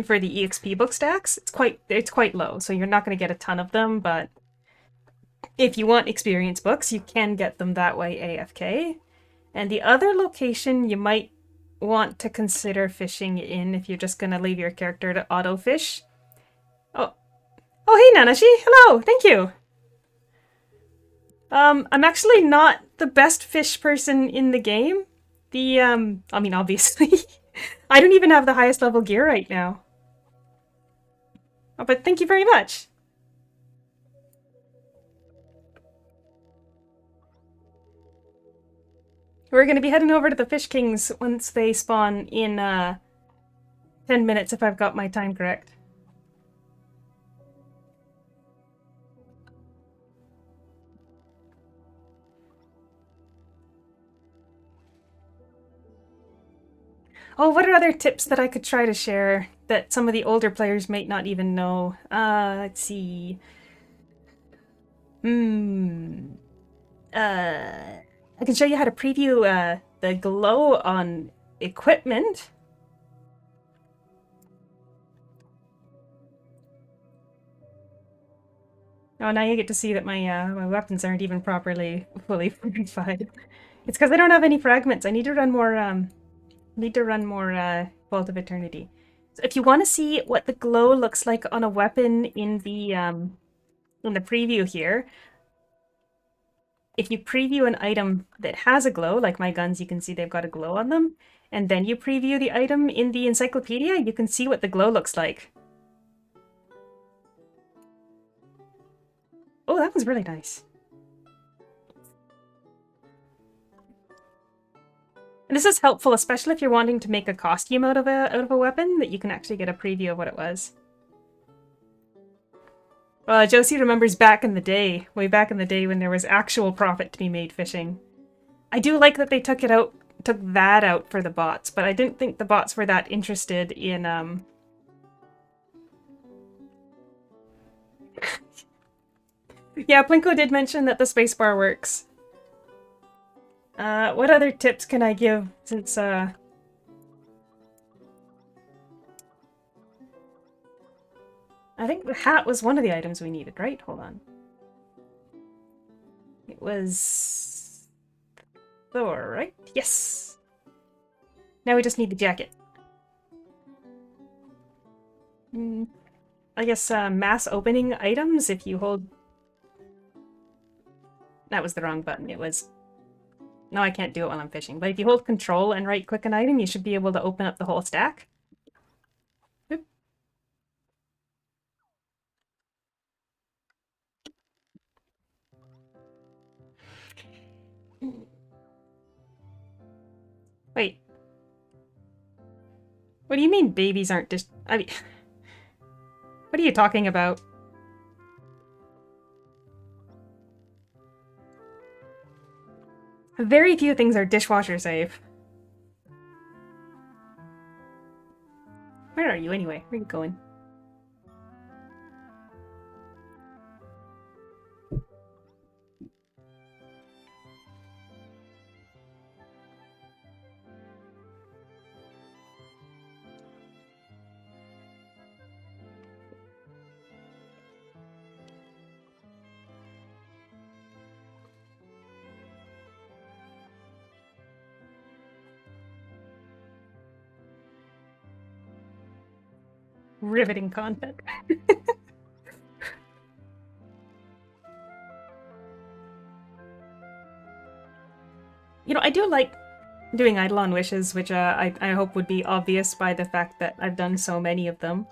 for the EXP book stacks. It's quite low, so you're not going to get a ton of them, but if you want experience books, you can get them that way AFK. And the other location you might want to consider fishing in if you're just going to leave your character to auto fish. Oh, oh, hey Nanashi, hello, thank you. I'm actually not the best fish person in the game. I mean, obviously, I don't even have the highest level gear right now. Oh, but thank you very much. We're going to be heading over to the Fish Kings once they spawn in 10 minutes if I've got my time correct. Oh, what are other tips that I could try to share that some of the older players might not even know? Let's see. Hmm. I can show you how to preview the glow on equipment. Oh, now you get to see that my weapons aren't even properly fully fortified. It's because I don't have any fragments. I need to run more Vault of Eternity. So if you want to see what the glow looks like on a weapon in the preview here, if you preview an item that has a glow, like my guns, you can see they've got a glow on them, and then you preview the item in the encyclopedia, you can see what the glow looks like. Oh, that was really nice. And this is helpful, especially if you're wanting to make a costume out of a weapon, that you can actually get a preview of what it was. Josie remembers back in the day, way back in the day when there was actual profit to be made fishing. I do like that they took that out for the bots, but I didn't think the bots were that interested in Yeah, Plinko did mention that the spacebar works. What other tips can I give since I think the hat was one of the items we needed, right? Hold on. It was Thor, right? Yes! Now we just need the jacket. I guess mass opening items if you hold... That was the wrong button. It was... No, I can't do it while I'm fishing. But if you hold control and right-click an item, you should be able to open up the whole stack. Oop. Wait. What do you mean babies aren't just... I mean... What are you talking about? Very few things are dishwasher safe. Where are you anyway? Where are you going? Riveting content. You know, I do like doing Eidolon wishes, which I hope would be obvious by the fact that I've done so many of them.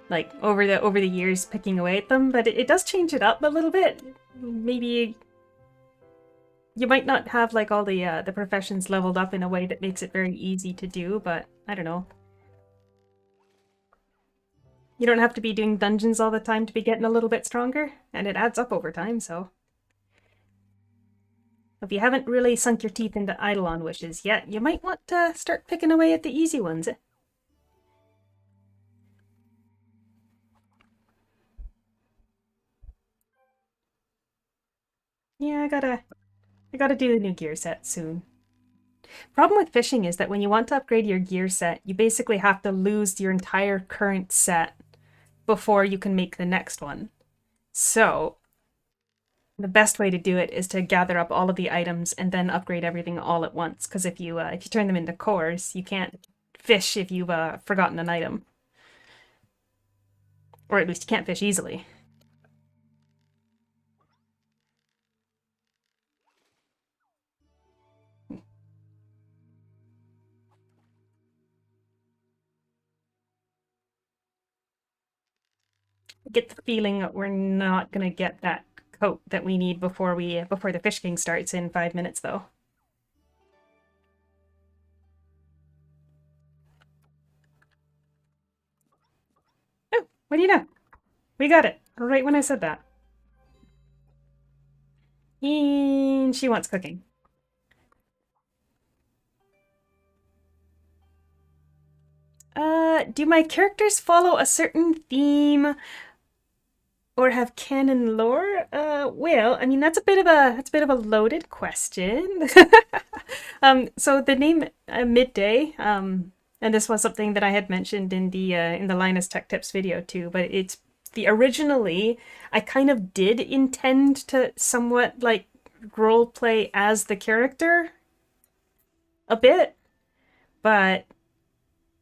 Like over the years picking away at them, but it does change it up a little bit. Maybe you might not have like all the professions leveled up in a way that makes it very easy to do, but I don't know. You don't have to be doing dungeons all the time to be getting a little bit stronger, and it adds up over time, so. If you haven't really sunk your teeth into Eidolon wishes yet, you might want to start picking away at the easy ones. Yeah, I gotta do the new gear set soon. Problem with fishing is that when you want to upgrade your gear set, you basically have to lose your entire current set before you can make the next one. So, the best way to do it is to gather up all of the items and then upgrade everything all at once. Because if you turn them into cores, you can't fish if you've forgotten an item, or at least you can't fish easily. Get the feeling that we're not gonna get that coat that we need before the Fish King starts in 5 minutes, though. Oh, what do you know? We got it right when I said that. And she wants cooking. Do my characters follow a certain theme or have canon lore? Well, I mean that's a bit of a loaded question. So the name Midday, and this was something that I had mentioned in the Linus Tech Tips video too, but it's the originally I kind of did intend to somewhat like role play as the character a bit, but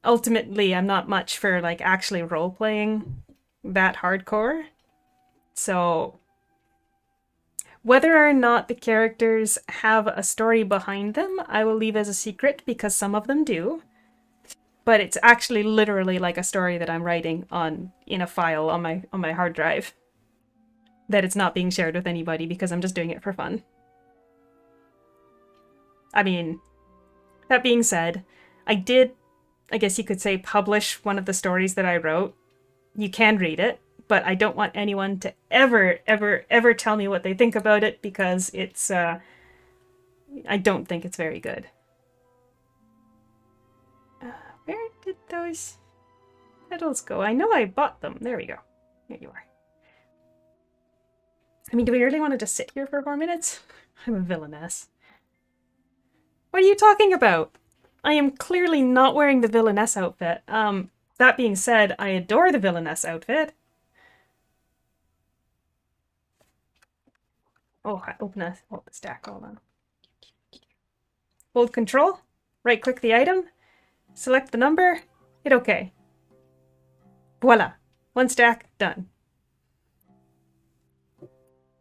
ultimately I'm not much for like actually role playing that hardcore. So whether or not the characters have a story behind them, I will leave as a secret because some of them do. But it's actually literally like a story that I'm writing on in a file on my hard drive. That it's not being shared with anybody because I'm just doing it for fun. I mean, that being said, I did, I guess you could say, publish one of the stories that I wrote. You can read it, but I don't want anyone to ever tell me what they think about it because I don't think it's very good. Where did those petals go? I know I bought them. There we go. Here you are. I mean, do we really want to just sit here for 4 minutes? I'm a villainess. What are you talking about? I am clearly not wearing the villainess outfit. That being said, I adore the villainess outfit. Oh, open a stack. Hold on. Hold control. Right click the item. Select the number. Hit OK. Voila. One stack, done.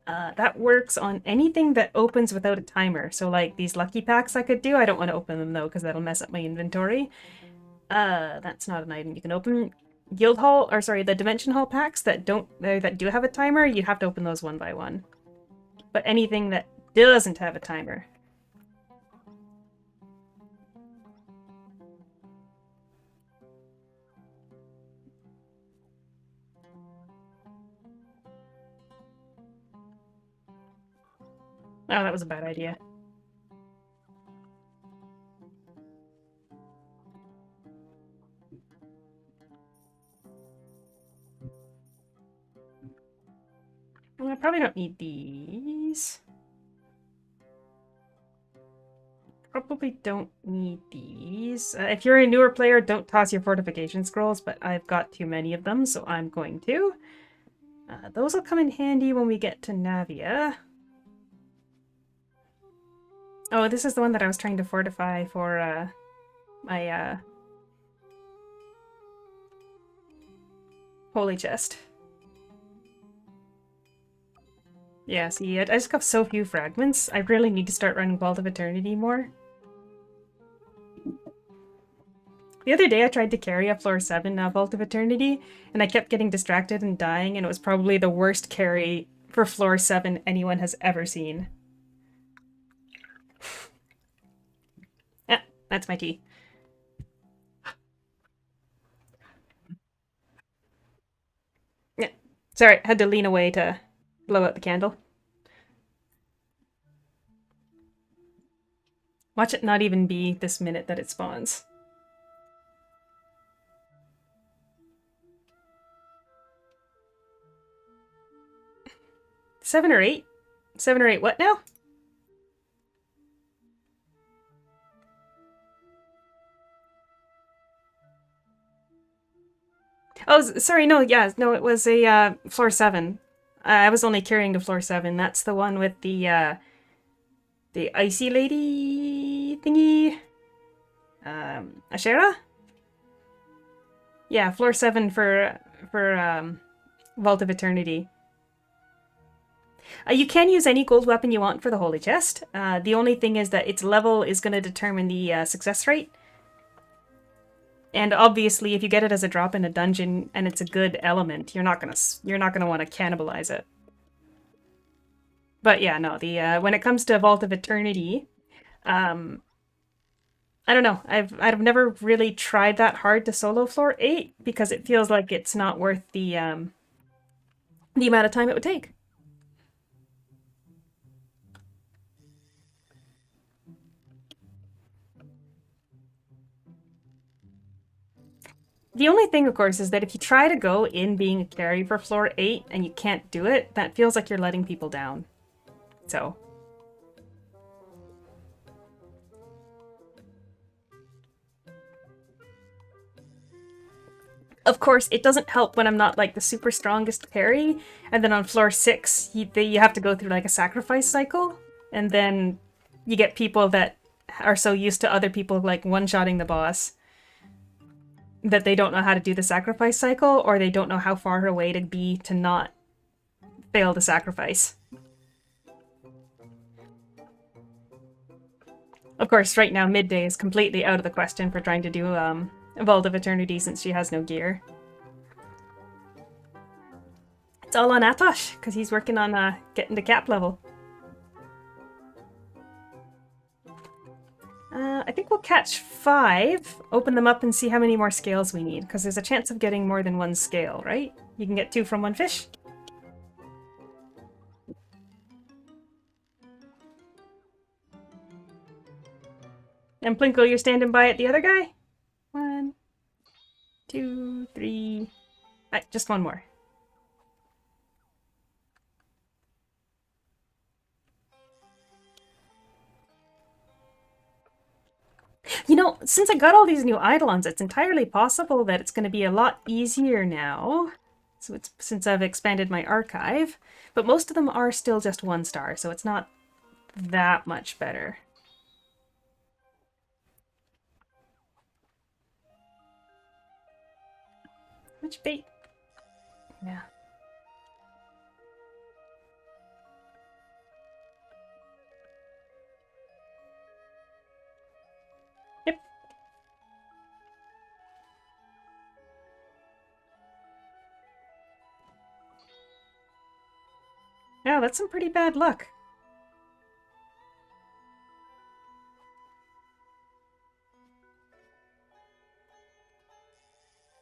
That works on anything that opens without a timer. So like these lucky packs I could do. I don't want to open them though because that'll mess up my inventory. That's not an item you can open. Guild Hall, or sorry, the Dimension Hall packs that do have a timer, you have to open those one by one. But anything that doesn't have a timer. Oh, that was a bad idea. Well, I probably don't need these. Probably don't need these. If you're a newer player, don't toss your fortification scrolls, but I've got too many of them, so I'm going to. Those will come in handy when we get to Navia. Oh, this is the one that I was trying to fortify for my Holy chest. Yeah, see, I just got so few fragments. I really need to start running Vault of Eternity more. The other day I tried to carry a floor 7 Vault of Eternity, and I kept getting distracted and dying, and it was probably the worst carry for floor 7 anyone has ever seen. Ah, that's my tea. Yeah, sorry, had to lean away to blow out the candle. Watch it not even be this minute that it spawns. 7 or 8? 7 or 8 what now? Oh, sorry, no, yeah, no, it was a floor 7. I was only carrying the floor 7. That's the one with the icy lady thingy. Ashera? Yeah, floor 7 for Vault of Eternity. You can use any gold weapon you want for the Holy Chest. The only thing is that its level is going to determine the success rate. And obviously, if you get it as a drop in a dungeon and it's a good element, you're not gonna want to cannibalize it. But yeah, no. The when it comes to Vault of Eternity, I don't know. I've never really tried that hard to solo floor 8 because it feels like it's not worth the amount of time it would take. The only thing, of course, is that if you try to go in being a carry for floor 8 and you can't do it, that feels like you're letting people down. So. Of course, it doesn't help when I'm not like the super strongest carry, and then on floor 6, you have to go through like a sacrifice cycle, and then you get people that are so used to other people like one-shotting the boss that they don't know how to do the sacrifice cycle, or they don't know how far away to be to not fail the sacrifice. Of course, right now Midday is completely out of the question for trying to do Vault of Eternity since she has no gear. It's all on Atosh, because he's working on getting to cap level. I think we'll catch 5, open them up and see how many more scales we need, because there's a chance of getting more than 1 scale, right? You can get 2 from 1 fish. And Plinkle, you're standing by at the other guy? 1, 2, 3... just 1 more. You know, since I got all these new Eidolons, it's entirely possible that it's going to be a lot easier now. So it's since I've expanded my archive. But most of them are still just 1 star, so it's not that much better. Much bait. Yeah. Yep. Yeah, that's some pretty bad luck.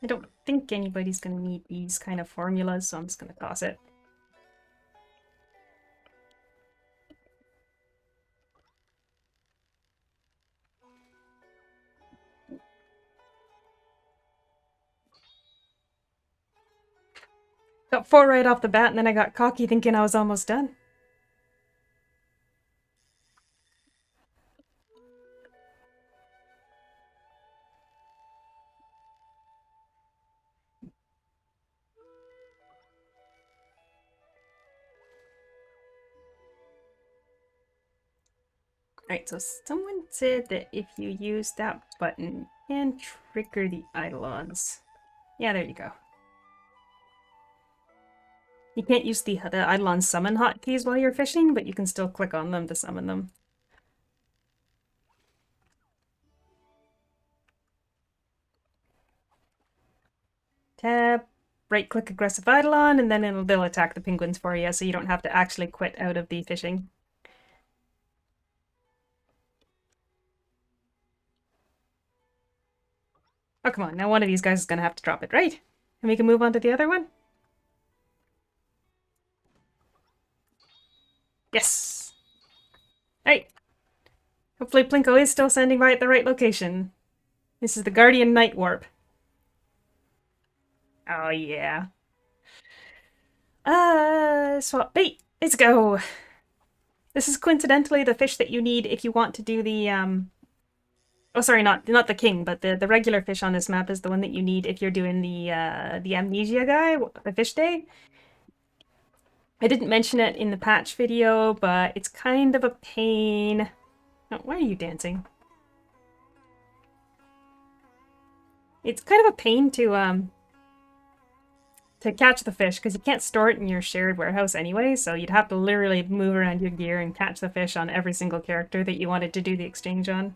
I don't think anybody's going to need these kind of formulas, so I'm just going to toss it. Got 4 right off the bat, and then I got cocky thinking I was almost done. Alright, so someone said that if you use that button, you can trigger the Eidolons. Yeah, there you go. You can't use the Eidolon summon hotkeys while you're fishing, but you can still click on them to summon them. Tab, right-click aggressive Eidolon, and then they'll attack the penguins for you, so you don't have to actually quit out of the fishing. Oh, come on. Now one of these guys is going to have to drop it, right? And we can move on to the other one? Yes! Right. Hopefully Plinko is still standing by at the right location. This is the Guardian Night Warp. Oh, yeah. Swap bait. Let's go. This is coincidentally the fish that you need if you want to do the, oh, sorry, not the king, but the regular fish on this map is the one that you need if you're doing the amnesia guy, the fish day. I didn't mention it in the patch video, but it's kind of a pain. Oh, why are you dancing? It's kind of a pain to catch the fish, because you can't store it in your shared warehouse anyway, so you'd have to literally move around your gear and catch the fish on every single character that you wanted to do the exchange on.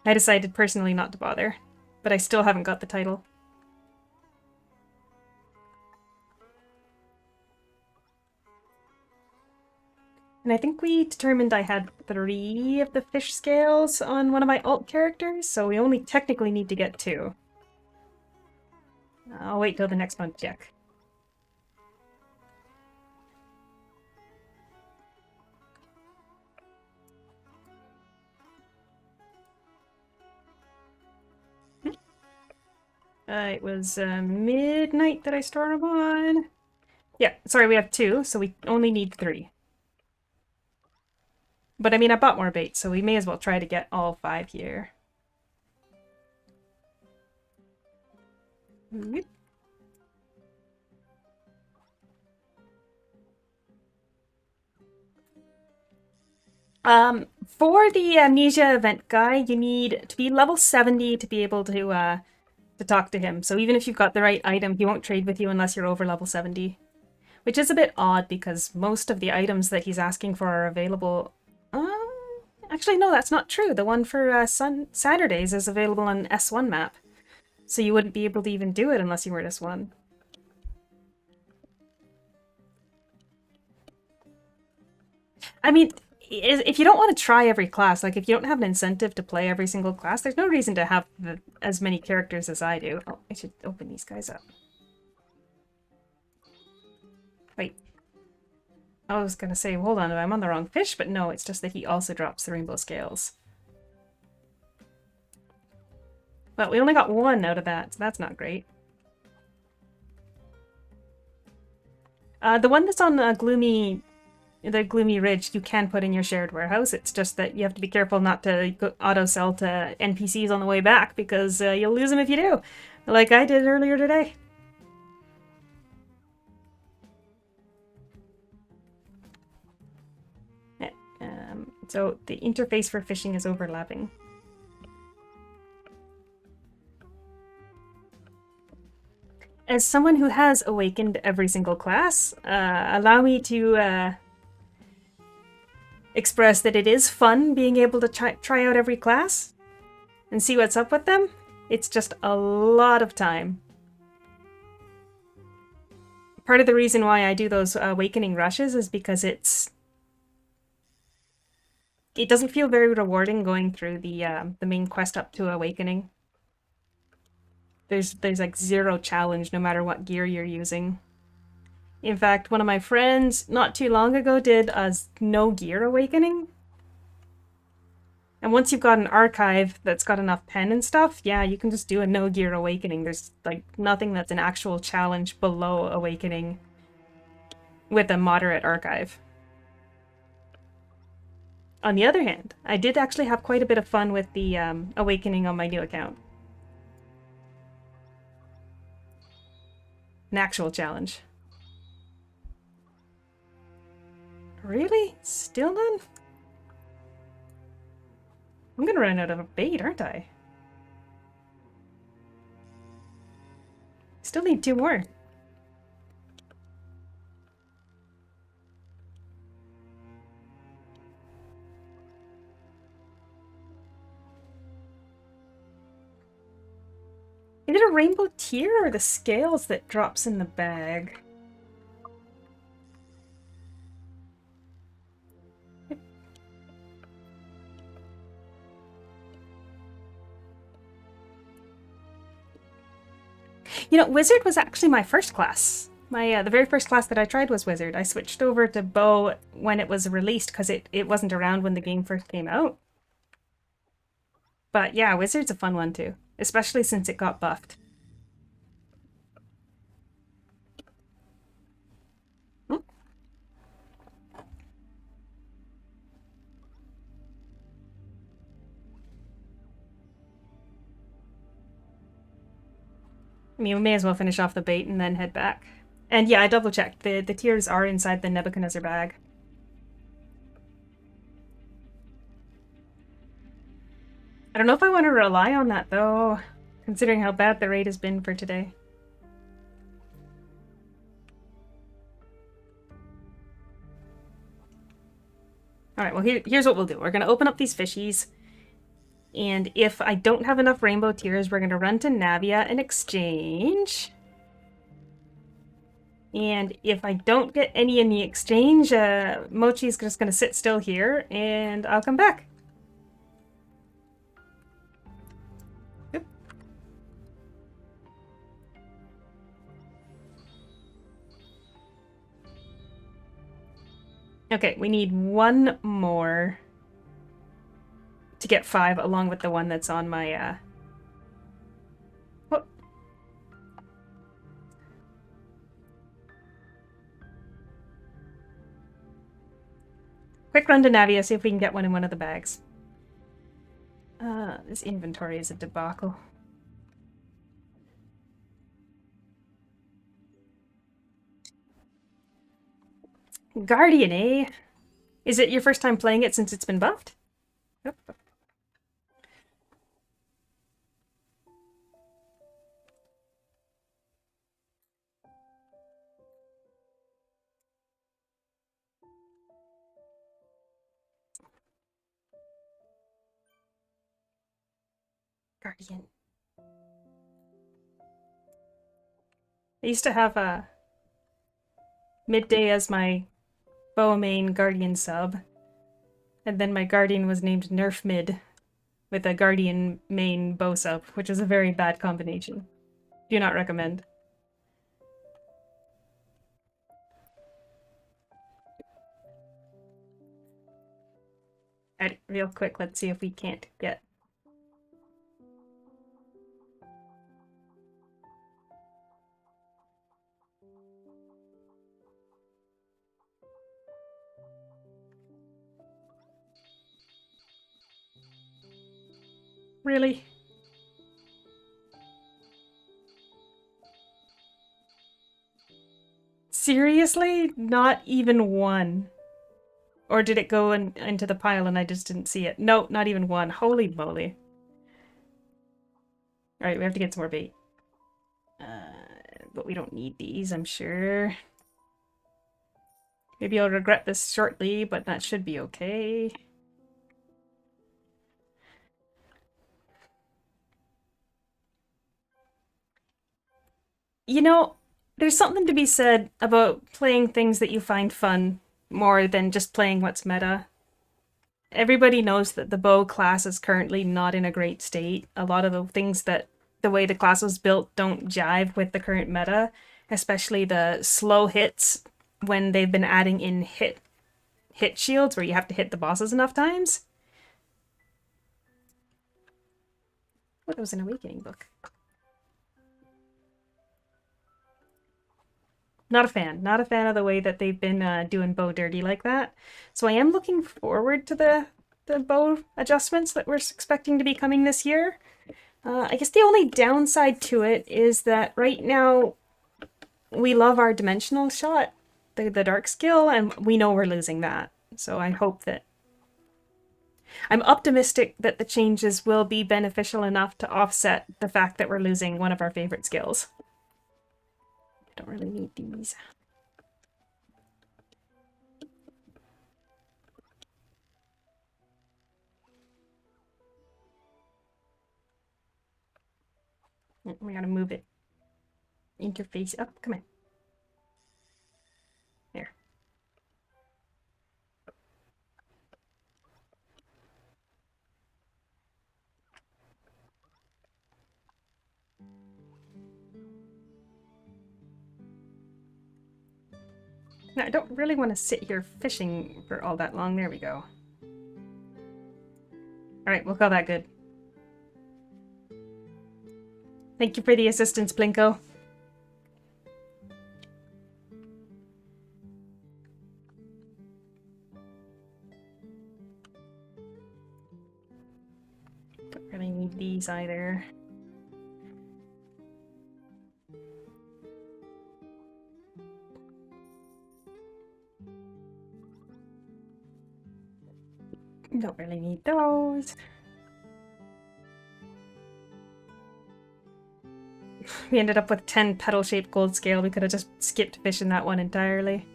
I decided personally not to bother, but I still haven't got the title. And I think we determined I had 3 of the fish scales on one of my alt characters, so we only technically need to get 2. I'll wait till the next month check. It was midnight that I stored them on. Yeah, sorry, we have 2, so we only need 3. But I mean, I bought more bait, so we may as well try to get all 5 here. Yep. For the Amnesia event guy, you need to be level 70 to be able to talk to him. So even if you've got the right item, he won't trade with you unless you're over level 70. Which is a bit odd, because most of the items that he's asking for are available... actually, no, that's not true. The one for Saturdays is available on S1 map. So you wouldn't be able to even do it unless you were at S1. I mean, if you don't want to try every class, like if you don't have an incentive to play every single class, there's no reason to have as many characters as I do. Oh, I should open these guys up. Wait. I was gonna say, hold on, I'm on the wrong fish, but no, it's just that he also drops the rainbow scales. Well, we only got 1 out of that, so that's not great. The one that's on the Gloomy Ridge, you can put in your shared warehouse. It's just that you have to be careful not to auto-sell to NPCs on the way back, because you'll lose them if you do, like I did earlier today. So the interface for fishing is overlapping. As someone who has awakened every single class, allow me to express that it is fun being able to try out every class and see what's up with them. It's just a lot of time. Part of the reason why I do those awakening rushes is because it doesn't feel very rewarding going through the main quest up to awakening. There's like 0 challenge no matter what gear you're using. In fact, one of my friends not too long ago did a no gear awakening. And once you've got an archive that's got enough pen and stuff, yeah, you can just do a no gear awakening. There's like nothing that's an actual challenge below awakening with a moderate archive. On the other hand, I did actually have quite a bit of fun with the awakening on my new account. An actual challenge. Really? Still none? I'm gonna run out of bait, aren't I? Still need 2 more. Is it a rainbow tier or the scales that drops in the bag? You know, Wizard was actually my first class. The very first class that I tried was Wizard. I switched over to Bow when it was released because it wasn't around when the game first came out. But yeah, Wizard's a fun one too, especially since it got buffed. Hmm? I mean, we may as well finish off the bait and then head back. And yeah, I double checked. The tiers are inside the Nebuchadnezzar bag. I don't know if I want to rely on that though, considering how bad the raid has been for today. Alright, well here's what we'll do. We're going to open up these fishies. And if I don't have enough rainbow tiers, we're going to run to Navia and exchange. And if I don't get any in the exchange, Mochi's just going to sit still here and I'll come back. Yep. Okay, we need one more to get 5 along with the one that's on my oh. Quick run to Navia, see if we can get one in one of the bags. This inventory is a debacle. Guardian, eh? Is it your first time playing it since it's been buffed? Yep. Guardian. I used to have a midday as my bow main Guardian sub, and then my Guardian was named Nerf Mid with a Guardian main bow sub, which is a very bad combination. Do not recommend. Alright, real quick, let's see if we can't get... Really? Seriously? Not even one? Or did it go into the pile and I just didn't see it? No, not even one. Holy moly. Alright, we have to get some more bait. But we don't need these, I'm sure. Maybe I'll regret this shortly, but that should be okay. You know, there's something to be said about playing things that you find fun more than just playing what's meta. Everybody knows that the bow class is currently not in a great state. A lot of the things that the way the class was built don't jive with the current meta, especially the slow hits when they've been adding in hit shields where you have to hit the bosses enough times. Oh, that was an awakening book. Not a fan. Not a fan of the way that they've been doing bow dirty like that. So I am looking forward to the bow adjustments that we're expecting to be coming this year. I guess the only downside to it is that right now we love our dimensional shot, the dark skill, and we know we're losing that. So I hope that... I'm optimistic that the changes will be beneficial enough to offset the fact that we're losing one of our favorite skills. I don't really need these. We gotta move it. Interface up. Come on. There. Now, I don't really want to sit here fishing for all that long. There we go. Alright, we'll call that good. Thank you for the assistance, Blinko. Don't really need these either. Don't really need those. We ended up with 10 petal-shaped gold scale. We could have just skipped fishing that one entirely.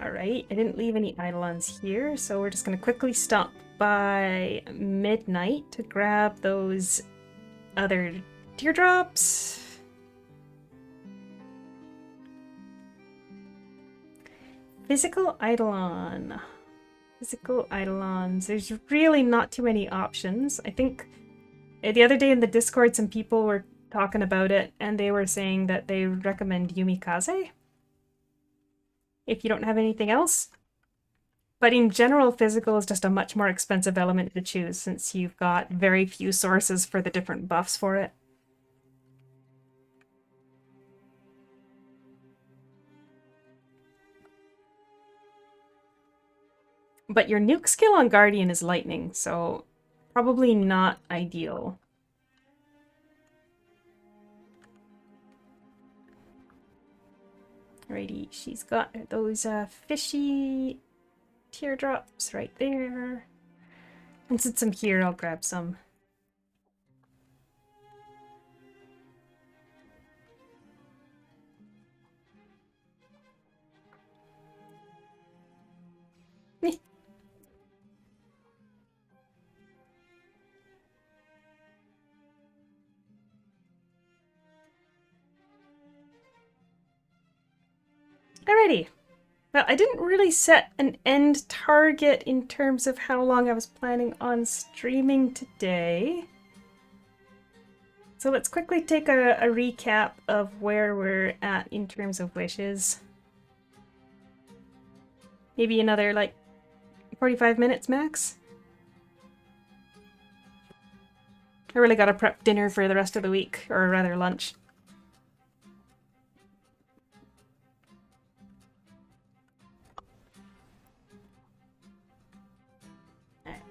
Alright, I didn't leave any Eidolons here, so we're just going to quickly stop by midnight to grab those other teardrops. Physical Eidolon. Physical Eidolons. There's really not too many options. I think the other day in the Discord, some people were talking about it, and they were saying that they recommend Yumikaze if you don't have anything else. But in general, physical is just a much more expensive element to choose since you've got very few sources for the different buffs for it. But your nuke skill on Guardian is lightning, so probably not ideal. Alrighty, she's got those fishy teardrops right there. And since I'm here, I'll grab some. Alrighty. Well, I didn't really set an end target in terms of how long I was planning on streaming today. So let's quickly take a recap of where we're at in terms of wishes. Maybe another, like, 45 minutes max? I really gotta prep dinner for the rest of the week, or rather lunch.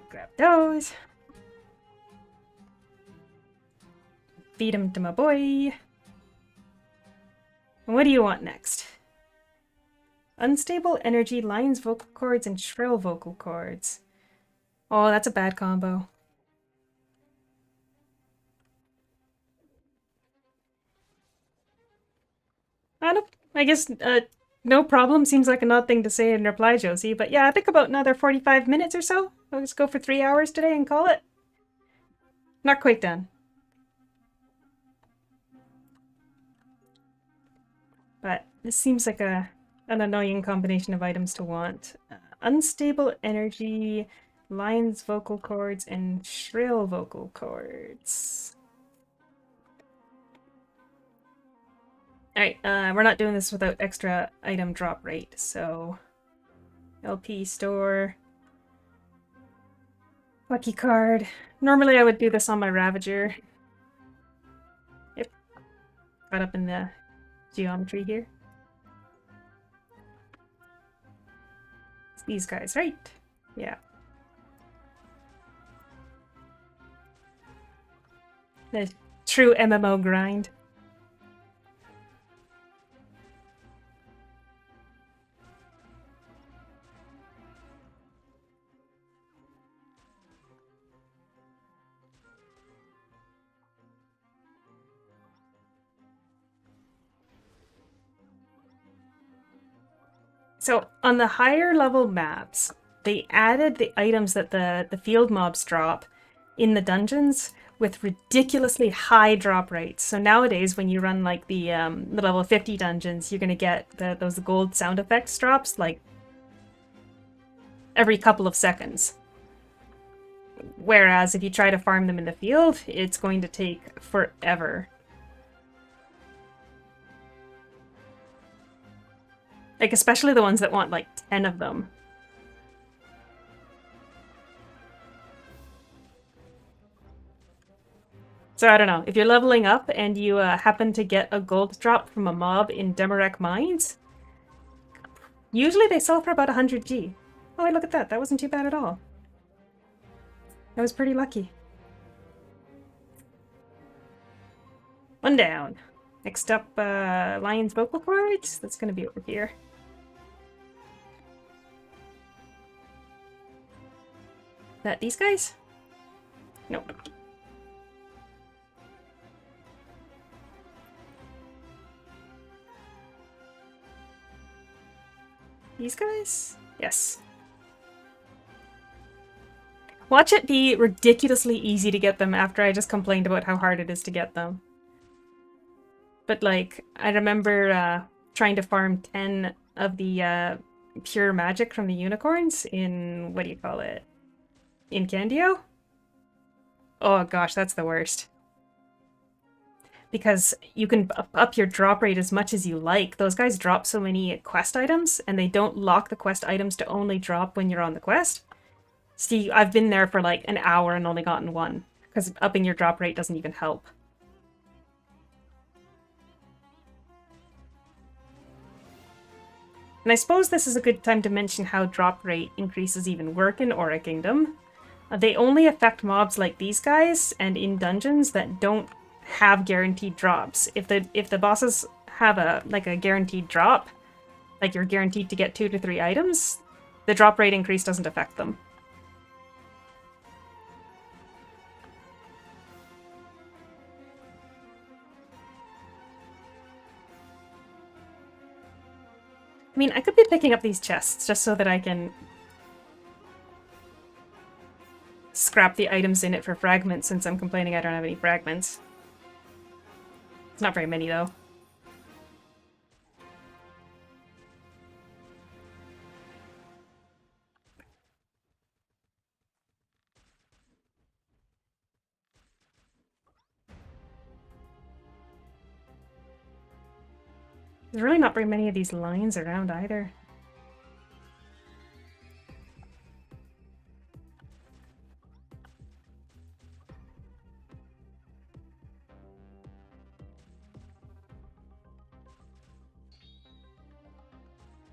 Grab those. Feed them to my boy. And what do you want next? Unstable energy, lines, vocal cords, and shrill vocal cords. Oh, that's a bad combo. I guess no problem seems like an odd thing to say in reply, Josie. But yeah, I think about another 45 minutes or so. I'll just go for 3 hours today and call it. Not quite done. But this seems like an annoying combination of items to want. Unstable energy, lines, vocal cords, and shrill vocal cords. Alright, we're not doing this without extra item drop rate, so LP store, lucky card. Normally I would do this on my Ravager. Yep, got up in the geometry here. It's these guys, right? Yeah. The true MMO grind. So on the higher level maps, they added the items that the field mobs drop in the dungeons with ridiculously high drop rates. So nowadays, when you run like the level 50 dungeons, you're gonna get those gold sound effects drops like every couple of seconds. Whereas if you try to farm them in the field, it's going to take forever. Like, especially the ones that want like 10 of them. So I don't know, if you're leveling up and you happen to get a gold drop from a mob in Demarek Mines, usually they sell for about 100G. Oh, look at that. That wasn't too bad at all. I was pretty lucky. One down. Next up, Lion's vocal cords. That's going to be over here. That these guys? Nope. These guys? Yes. Watch it be ridiculously easy to get them after I just complained about how hard it is to get them. But like, I remember trying to farm 10 of the pure magic from the unicorns in, what do you call it? In Candio? Oh gosh, that's the worst. Because you can up your drop rate as much as you like. Those guys drop so many quest items, and they don't lock the quest items to only drop when you're on the quest. See, I've been there for like an hour and only gotten one, because upping your drop rate doesn't even help. And I suppose this is a good time to mention how drop rate increases even work in Aura Kingdom. They only affect mobs like these guys and in dungeons that don't have guaranteed drops. If the bosses have a guaranteed drop, like you're guaranteed to get 2 to 3 items, the drop rate increase doesn't affect them. I mean, I could be picking up these chests just so that I can scrap the items in it for fragments, since I'm complaining I don't have any fragments. It's not very many, though. There's really not very many of these lines around either.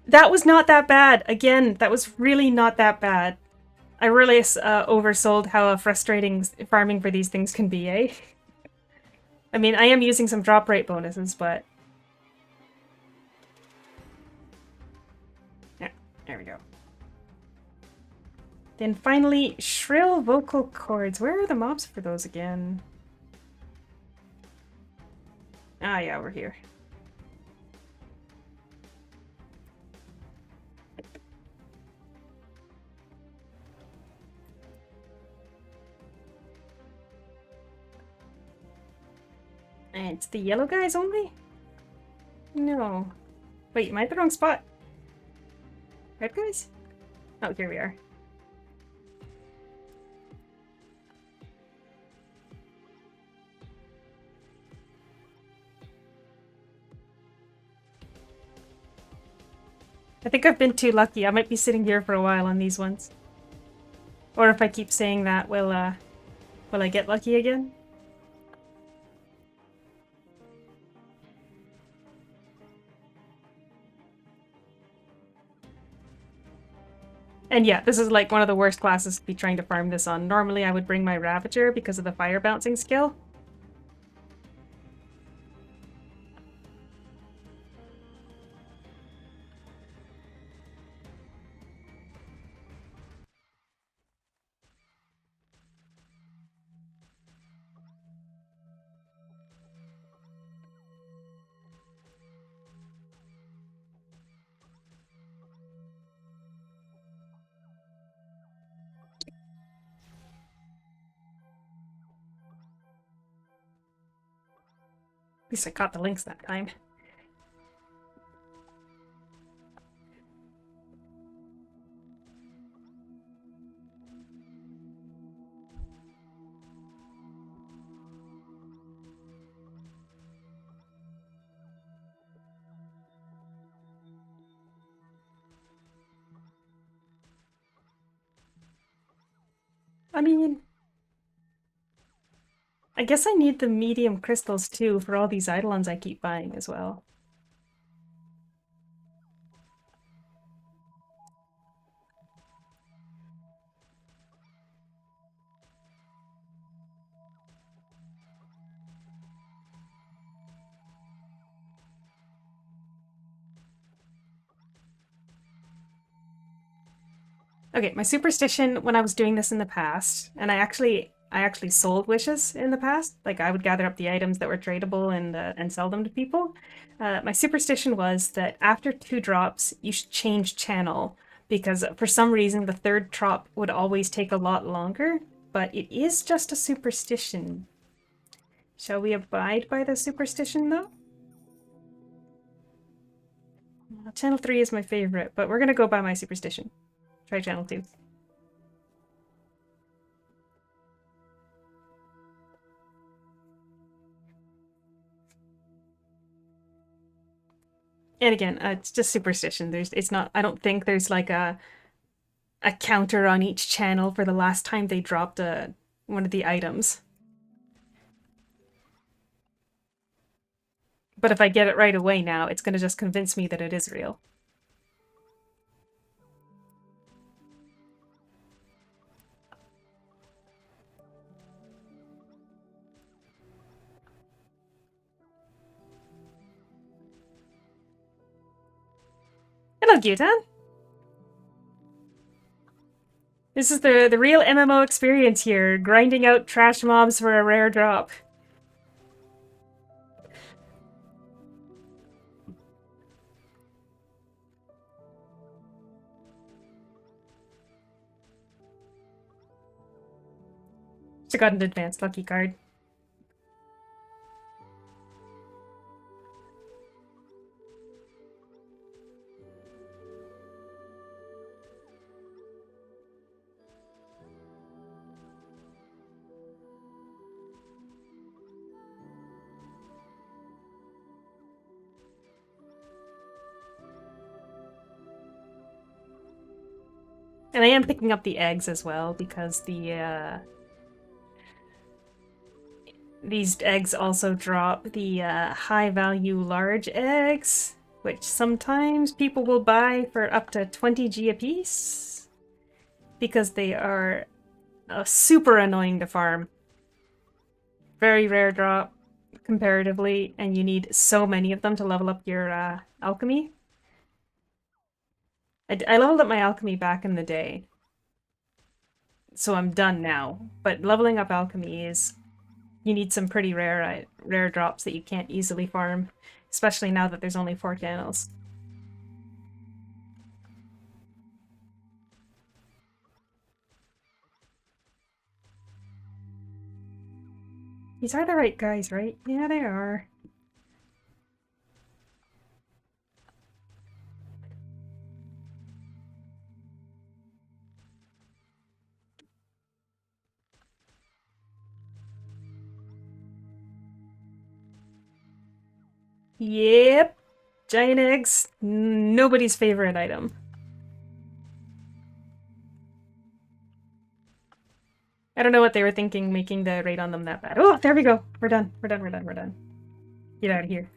That was not that bad. Again, that was really not that bad. I really oversold how frustrating farming for these things can be, eh? I mean, I am using some drop rate bonuses, but... Yeah, there we go. Then finally, shrill vocal cords. Where are the mobs for those again? Ah, yeah, we're here. And it's the yellow guys only? No. Wait, am I at the wrong spot? Red guys? Oh, here we are. I think I've been too lucky. I might be sitting here for a while on these ones. Or if I keep saying that, will I get lucky again? And yeah, this is like one of the worst classes to be trying to farm this on. Normally I would bring my Ravager because of the fire bouncing skill. At least I caught the links that time. I mean, I guess I need the medium crystals too for all these Eidolons I keep buying as well. Okay, my superstition when I was doing this in the past, and I actually sold wishes in the past. Like I would gather up the items that were tradable and sell them to people. My superstition was that after 2 drops, you should change channel because for some reason the third drop would always take a lot longer. But it is just a superstition. Shall we abide by the superstition though? Channel 3 is my favorite, but we're gonna go by my superstition. Try channel 2. And again, it's just superstition. It's not. I don't think there's like a counter on each channel for the last time they dropped one of the items. But if I get it right away now, it's gonna just convince me that it is real. Hello, Gyutan. This is the real MMO experience here, grinding out trash mobs for a rare drop. She got an advanced lucky card. And I am picking up the eggs as well because these eggs also drop the high value large eggs, which sometimes people will buy for up to 20 G a piece because they are super annoying to farm. Very rare drop comparatively, and you need so many of them to level up your alchemy. I leveled up my alchemy back in the day, so I'm done now. But leveling up alchemy is you need some pretty rare drops that you can't easily farm, especially now that there's only 4 channels. These are the right guys, right? Yeah, they are. Yep. Giant eggs, nobody's favorite item. I don't know what they were thinking making the raid on them that bad. Oh, there we go. We're done. We're done. We're done. We're done. Get out of here.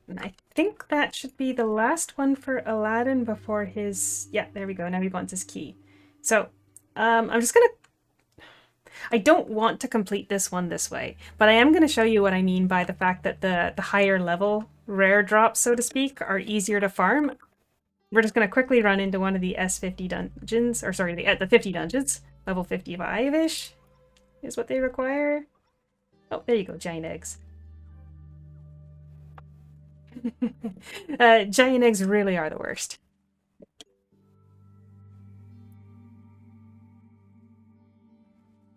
And I think that should be the last one for Aladdin before his... Yeah, there we go. Now he wants his key. So, I'm just gonna... I don't want to complete this one this way, but I am going to show you what I mean by the fact that the higher level rare drops, so to speak, are easier to farm. We're just going to quickly run into one of the S50 dungeons, or sorry, the 50 dungeons. Level 55-ish is what they require. Oh, there you go, giant eggs. Giant eggs really are the worst.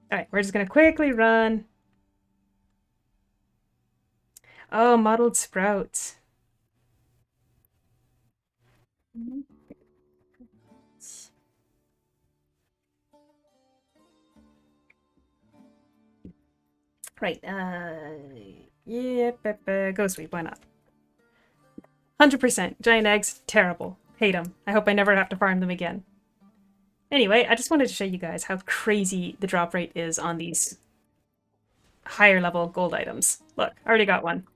Alright, we're just gonna quickly run. Oh, mottled sprouts. Right, yeah, go sweep, why not? 100%. Giant eggs, terrible. Hate them. I hope I never have to farm them again. Anyway, I just wanted to show you guys how crazy the drop rate is on these higher level gold items. Look, I already got one.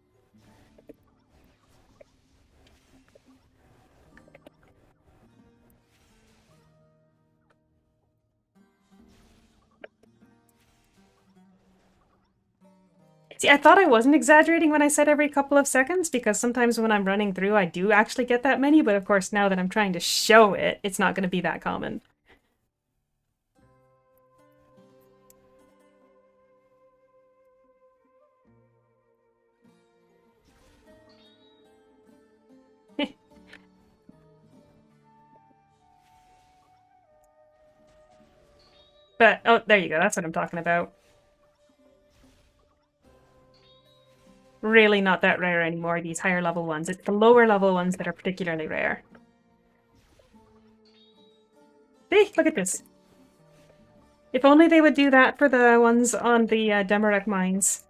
See, I thought I wasn't exaggerating when I said every couple of seconds, because sometimes when I'm running through, I do actually get that many, but of course, now that I'm trying to show it, it's not going to be that common. But, oh, there you go, that's what I'm talking about. Really not that rare anymore, these higher level ones. It's the lower level ones that are particularly rare. See, look at this. If only they would do that for the ones on the Demarek mines.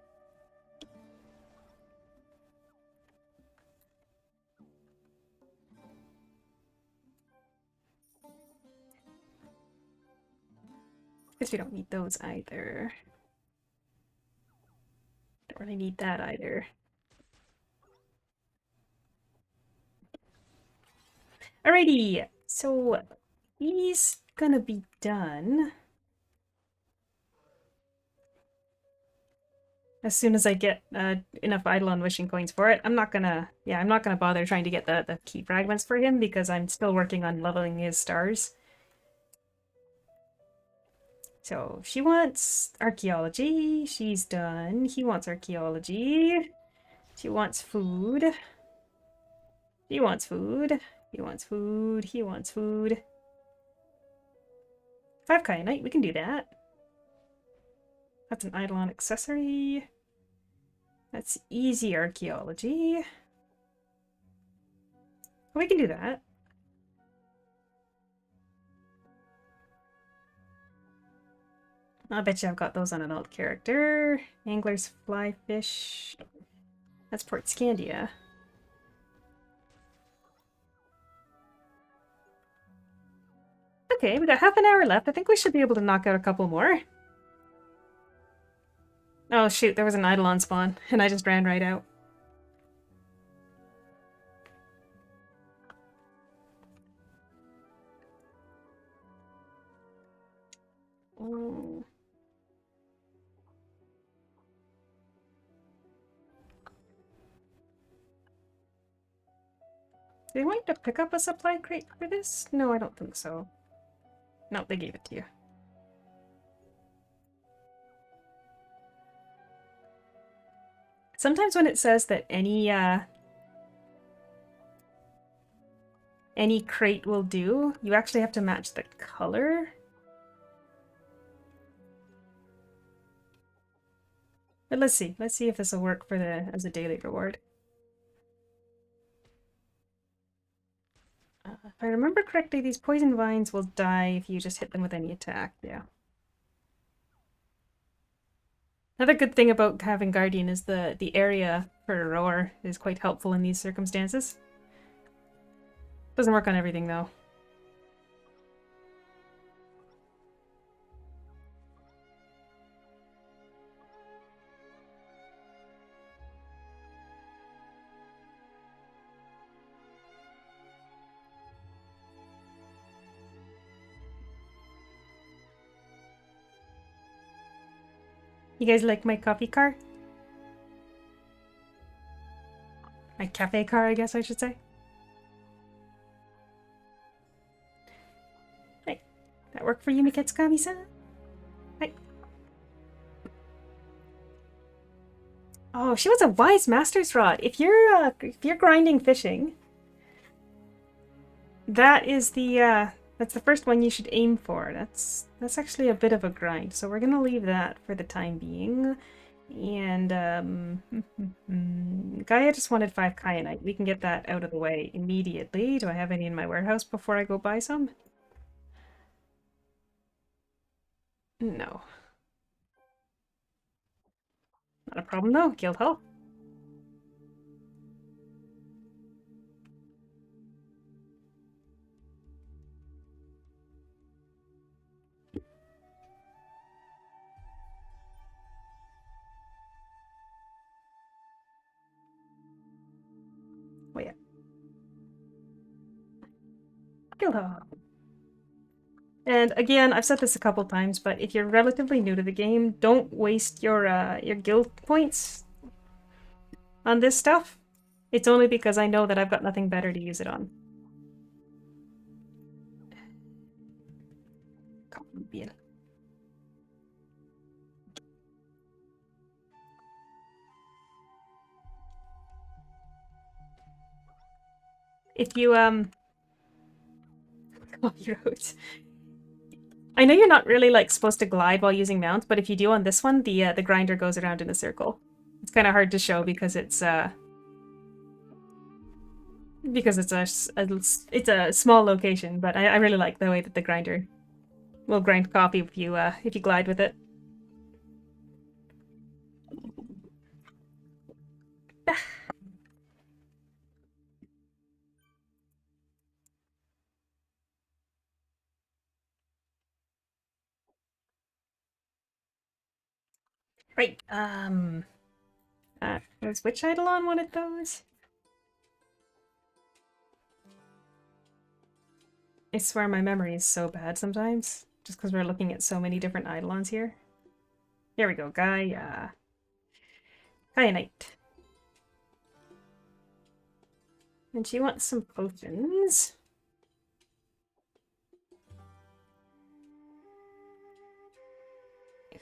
Guess we don't need those either. Don't really need that either. Alrighty, so he's gonna be done as soon as I get enough Eidolon wishing coins for it. I'm not gonna bother trying to get the key fragments for him because I'm still working on leveling his stars. So she wants archaeology. She's done. He wants archaeology. She wants food. He wants food. He wants food. He wants food. 5 kyanite, we can do that. That's an Eidolon accessory. That's easy archaeology. We can do that. I bet you I've got those on an alt character. Angler's fly fish. That's Port Scandia. Okay, we got half an hour left. I think we should be able to knock out a couple more. Oh shoot, there was an Eidolon spawn, and I just ran right out. Oh. Do they want you to pick up a supply crate for this? No, I don't think so. No, they gave it to you. Sometimes when it says that any crate will do, you actually have to match the color. But let's see. Let's see if this will work for as a daily reward. If I remember correctly, these poison vines will die if you just hit them with any attack. Yeah. Another good thing about having Guardian is the area for Roar is quite helpful in these circumstances. Doesn't work on everything though. You guys like my coffee car? My cafe car, I guess I should say. Hey, that work for you, Miketsukami-san? Hey. Oh, she was a wise master's rod. If you're grinding fishing, that is that's the first one you should aim for. That's actually a bit of a grind, so we're gonna leave that for the time being. And, Gaia just wanted 5 kyanite. We can get that out of the way immediately. Do I have any in my warehouse before I go buy some? No. Not a problem though. Guild Hall. Oh yeah. Guild Hall. And again, I've said this a couple times, but if you're relatively new to the game, don't waste your guild points on this stuff. It's only because I know that I've got nothing better to use it on. If you roads. I know you're not really like supposed to glide while using mounts, but if you do on this one, the grinder goes around in a circle. It's kind of hard to show because it's a small location, but I really like the way that the grinder will grind coffee if you glide with it. Right. Was which Eidolon wanted those? I swear my memory is so bad sometimes, just because we're looking at so many different Eidolons here. Here we go, Gaia. Kyanite. And she wants some potions.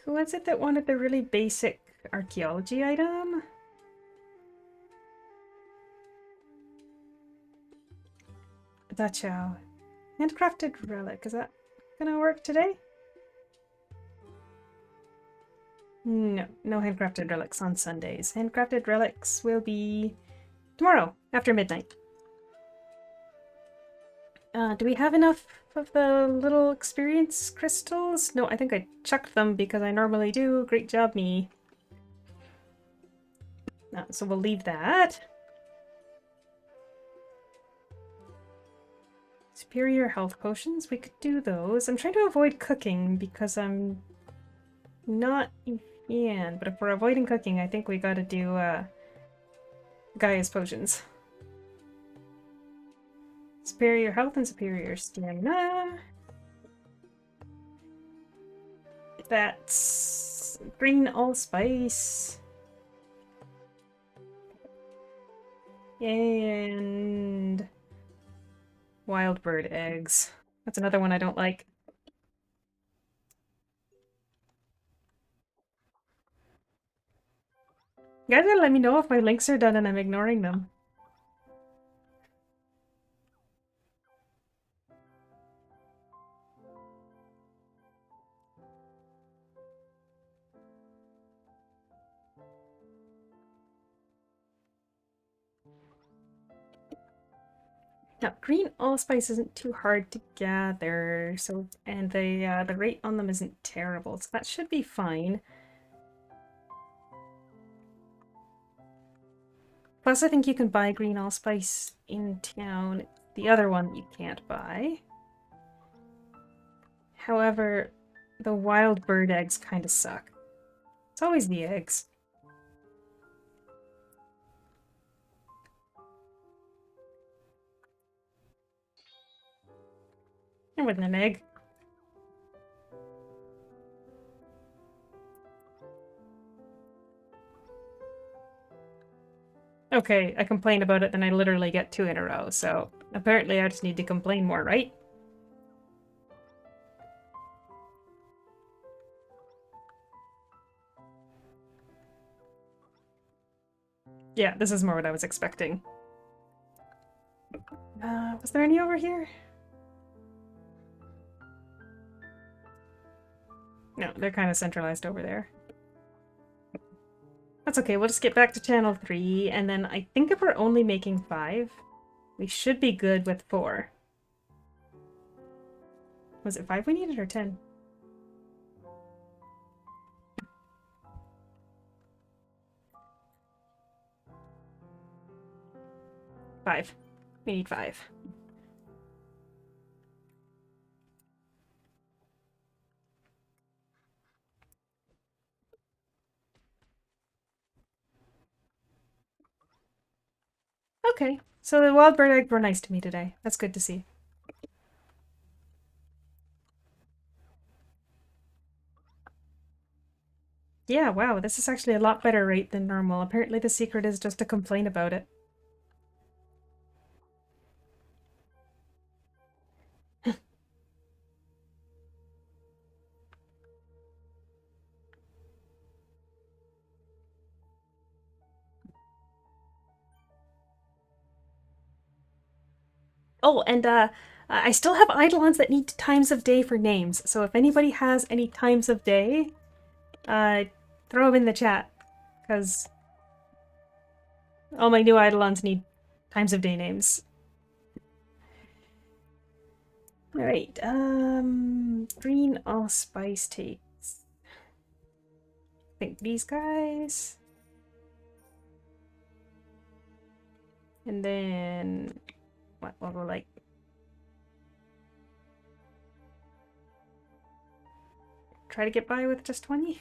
Who was it that wanted the really basic archaeology item? Dachow. Handcrafted relic. Is that gonna work today? No, no handcrafted relics on Sundays. Handcrafted relics will be tomorrow, after midnight. Do we have enough of the little experience crystals? No, I think I chucked them because I normally do. Great job, me. So we'll leave that. Superior health potions, we could do those. I'm trying to avoid cooking because I'm not a fan, but if we're avoiding cooking, I think we gotta do Gaia's potions. Superior health and superior stamina. That's green allspice. And wild bird eggs. That's another one I don't like. You guys gotta let me know if my links are done and I'm ignoring them. Now, green allspice isn't too hard to gather, so and the rate on them isn't terrible, so that should be fine. Plus, I think you can buy green allspice in town. The other one you can't buy. However, the wild bird eggs kind of suck. It's always the eggs. There wasn't an egg. Okay, I complain about it, then I literally get 2 in a row, so apparently I just need to complain more, right? Yeah, this is more what I was expecting. Was there any over here? No, they're kind of centralized over there. That's okay, we'll just get back to channel 3, and then I think if we're only making 5, we should be good with 4. Was it 5 we needed, or 10? Five. We need 5. Okay, so the wild bird eggs were nice to me today. That's good to see. Yeah, wow, this is actually a lot better rate than normal. Apparently the secret is just to complain about it. Oh, and I still have Eidolons that need times of day for names, so if anybody has any times of day, throw them in the chat, because all my new Eidolons need times of day names. Alright, green allspice takes. I think these guys. And then what will go like try to get by with just 20?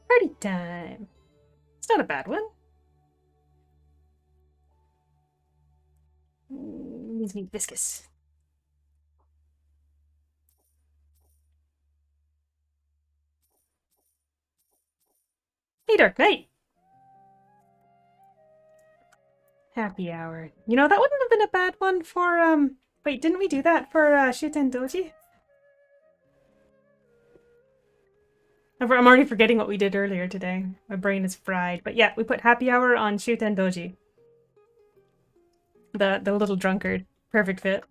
Party time. It's not a bad one. These need viscous. Hey, Dark Knight. Happy hour. You know, that wouldn't have been a bad one for, wait, didn't we do that for, Shuten Doji? I'm already forgetting what we did earlier today. My brain is fried. But yeah, we put happy hour on Shuten Doji. The little drunkard. Perfect fit.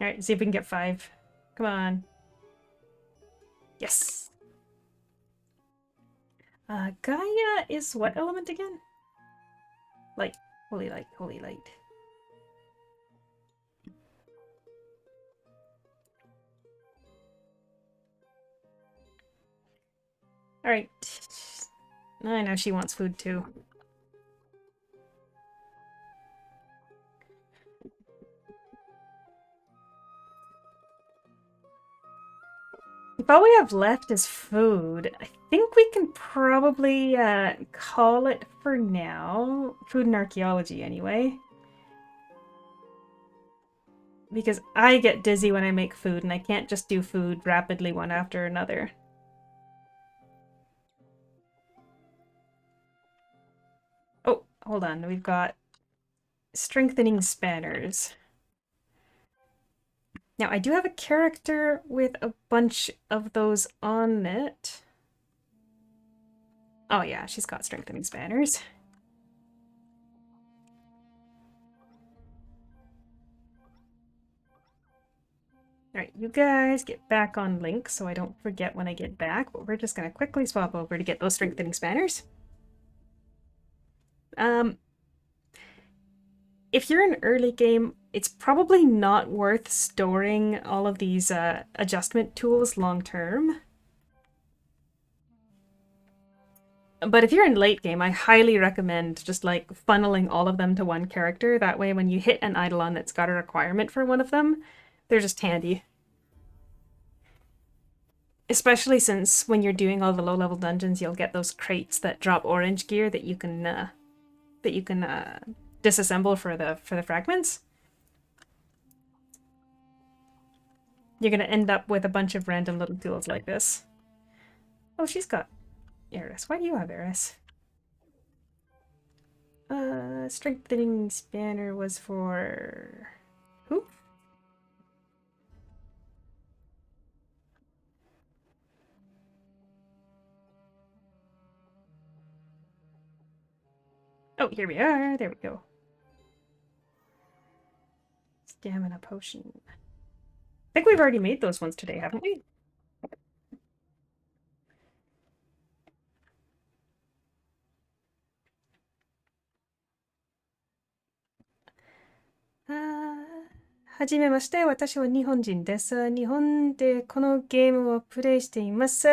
Alright, see if we can get 5. Come on. Yes! Gaia is what element again? Light. Holy light, holy light. Alright. I know she wants food too. If all we have left is food, I think we can probably call it for now. Food and archaeology, anyway. Because I get dizzy when I make food, and I can't just do food rapidly one after another. Oh, hold on. We've got strengthening spanners. Now, I do have a character with a bunch of those on it. Oh yeah, she's got strengthening spanners. Alright, you guys get back on Link so I don't forget when I get back, but we're just going to quickly swap over to get those strengthening spanners. If you're in early game, it's probably not worth storing all of these adjustment tools long term. But if you're in late game, I highly recommend just like funneling all of them to one character. That way when you hit an Eidolon that's got a requirement for one of them, they're just handy. Especially since when you're doing all the low-level dungeons, you'll get those crates that drop orange gear that you can disassemble for the fragments. You're gonna end up with a bunch of random little tools like this. Oh, she's got Eris. Why do you have Eris? Strengthening spanner was for who? here we are. There we go. Stamina potion. I think we've already made those ones today, haven't we? Ah, はじめまして。私は日本人です。日本でこのゲームをプレイしています。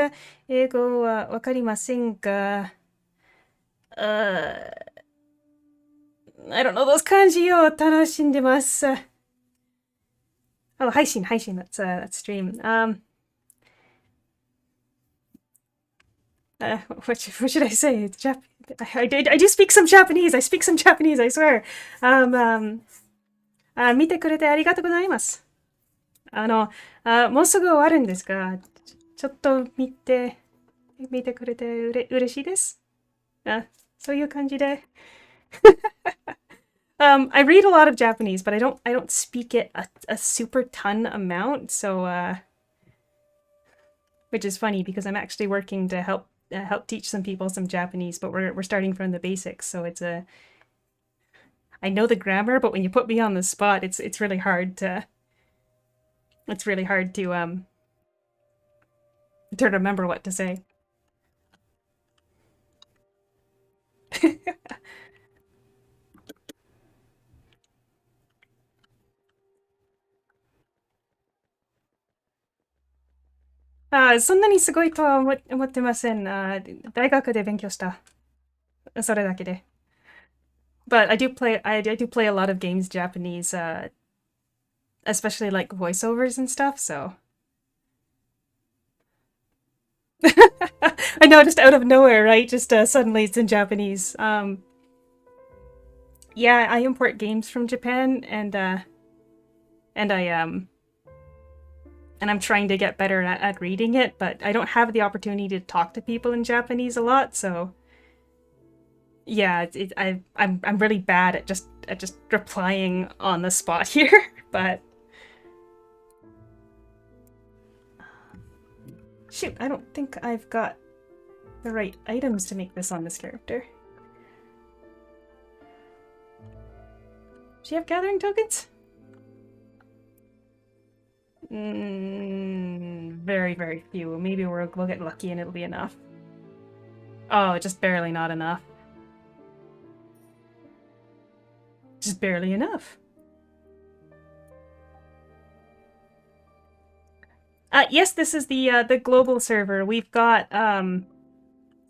英語はわかりませんが、I don't know those 漢字を楽しんでます。Oh, 配信. That's stream. What should I say? I do speak some Japanese. I speak some Japanese, I swear. 見てくれてありがとうございます。もうすぐ終わるんですが、ちょっと見てくれて嬉しいです。そういう感じで。I read a lot of Japanese, but I don't speak it a super ton amount. So, which is funny because I'm actually working to help teach some people some Japanese, but we're starting from the basics. So I know the grammar, but when you put me on the spot, it's really hard to remember what to say. そんなにすごいとは思ってません。大学で勉強した。それだけで。But I do play a lot of games Japanese, especially like voiceovers and stuff, so. I know, just out of nowhere, right? Just suddenly it's in Japanese. Yeah, I import games from Japan, and I'm trying to get better at reading it, but I don't have the opportunity to talk to people in Japanese a lot, so yeah, I'm really bad at just replying on the spot here, but shoot, I don't think I've got the right items to make this on this character. Do you have gathering tokens? Very, very few. Maybe we'll get lucky and it'll be enough. Oh, just barely not enough. Just barely enough. Yes, this is the global server. We've got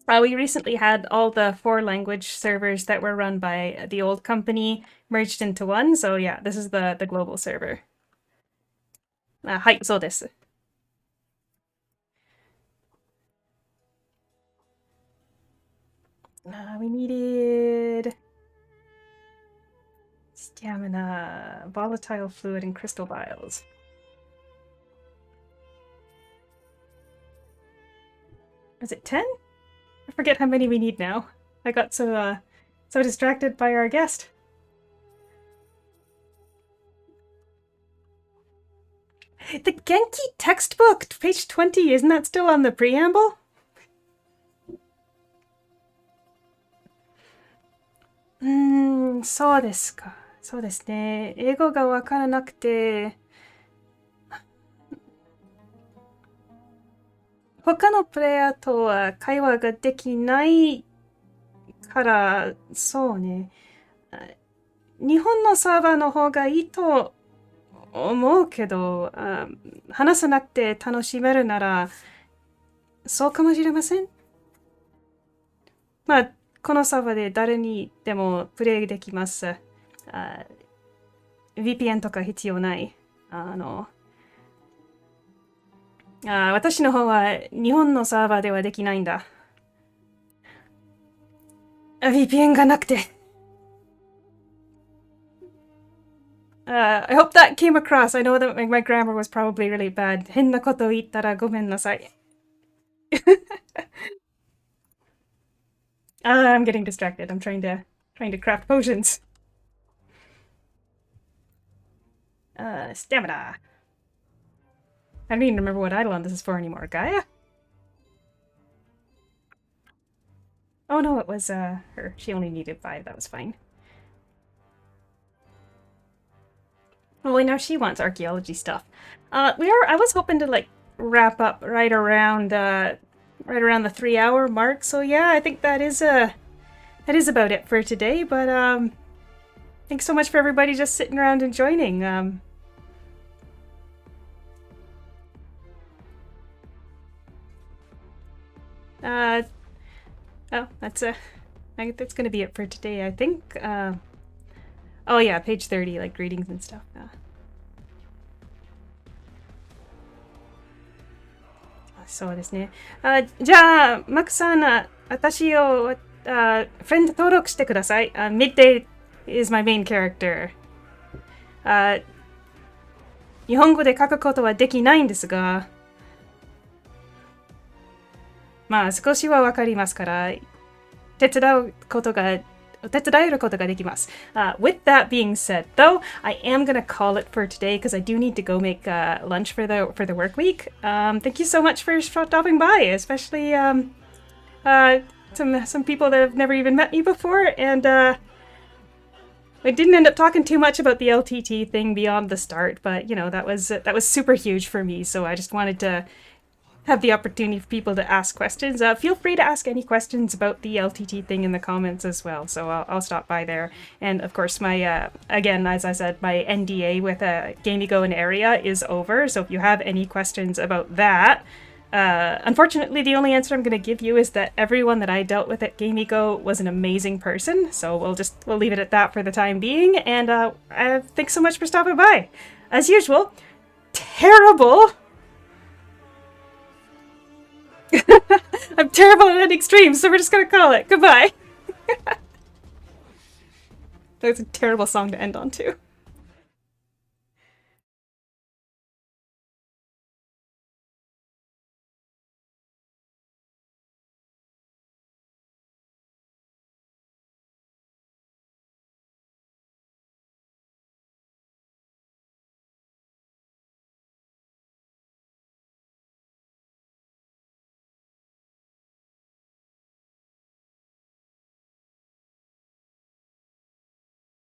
we recently had all the 4 language servers that were run by the old company merged into one. So yeah, this is the global server. はい、そうです。We needed stamina, volatile fluid, and crystal vials. Is it 10? I forget how many we need now. I got so distracted by our guest. The Genki textbook, page 20, isn't that still on the preamble? Mm, そうですか。そうですね。英語がわからなくて、他のプレイヤーとは会話ができないから、そうね。日本のサーバーの方がいいと思うけど、話さなくて楽しめるなら、そうかもしれません。まあ、このサーバーで誰にでもプレイできます。VPN とか必要ない。私の方は日本のサーバーではできないんだ。VPN がなくて。I hope that came across. I know that my grammar was probably really bad. 変なこと言ったらごめんなさい。I'm getting distracted. I'm trying to craft potions. Stamina. I don't even remember what Eidolon this is for anymore. Gaia? Oh no, it was her. She only needed 5. That was fine. Oh, wait, now she wants archaeology stuff. I was hoping to like wrap up right around the 3-hour mark. So yeah, I think that is about it for today. But thanks so much for everybody just sitting around and joining. Uh, oh, that's gonna be it for today, I think. Oh yeah, page 30, like greetings and stuff. Yeah. そうですね。じゃあ、マックさん、私を、フレンド登録してください。Midday is my main character. 日本語で書くことはできないんですが、まあ少しはわかりますから、手伝うことができます。With that being said, though, I am gonna call it for today because I do need to go make lunch for the work week. Thank you so much for stopping by, especially some people that have never even met me before, and I didn't end up talking too much about the LTT thing beyond the start, but you know that was super huge for me. So I just wanted to have the opportunity for people to ask questions. Feel free to ask any questions about the LTT thing in the comments as well. So I'll stop by there. And of course, my again, as I said, my NDA with Gamego and Area is over. So if you have any questions about that, unfortunately, the only answer I'm going to give you is that everyone that I dealt with at Gamego was an amazing person. So we'll leave it at that for the time being. And thanks so much for stopping by. As usual, terrible. I'm terrible at ending streams, so we're just gonna call it. Goodbye. That's a terrible song to end on, too.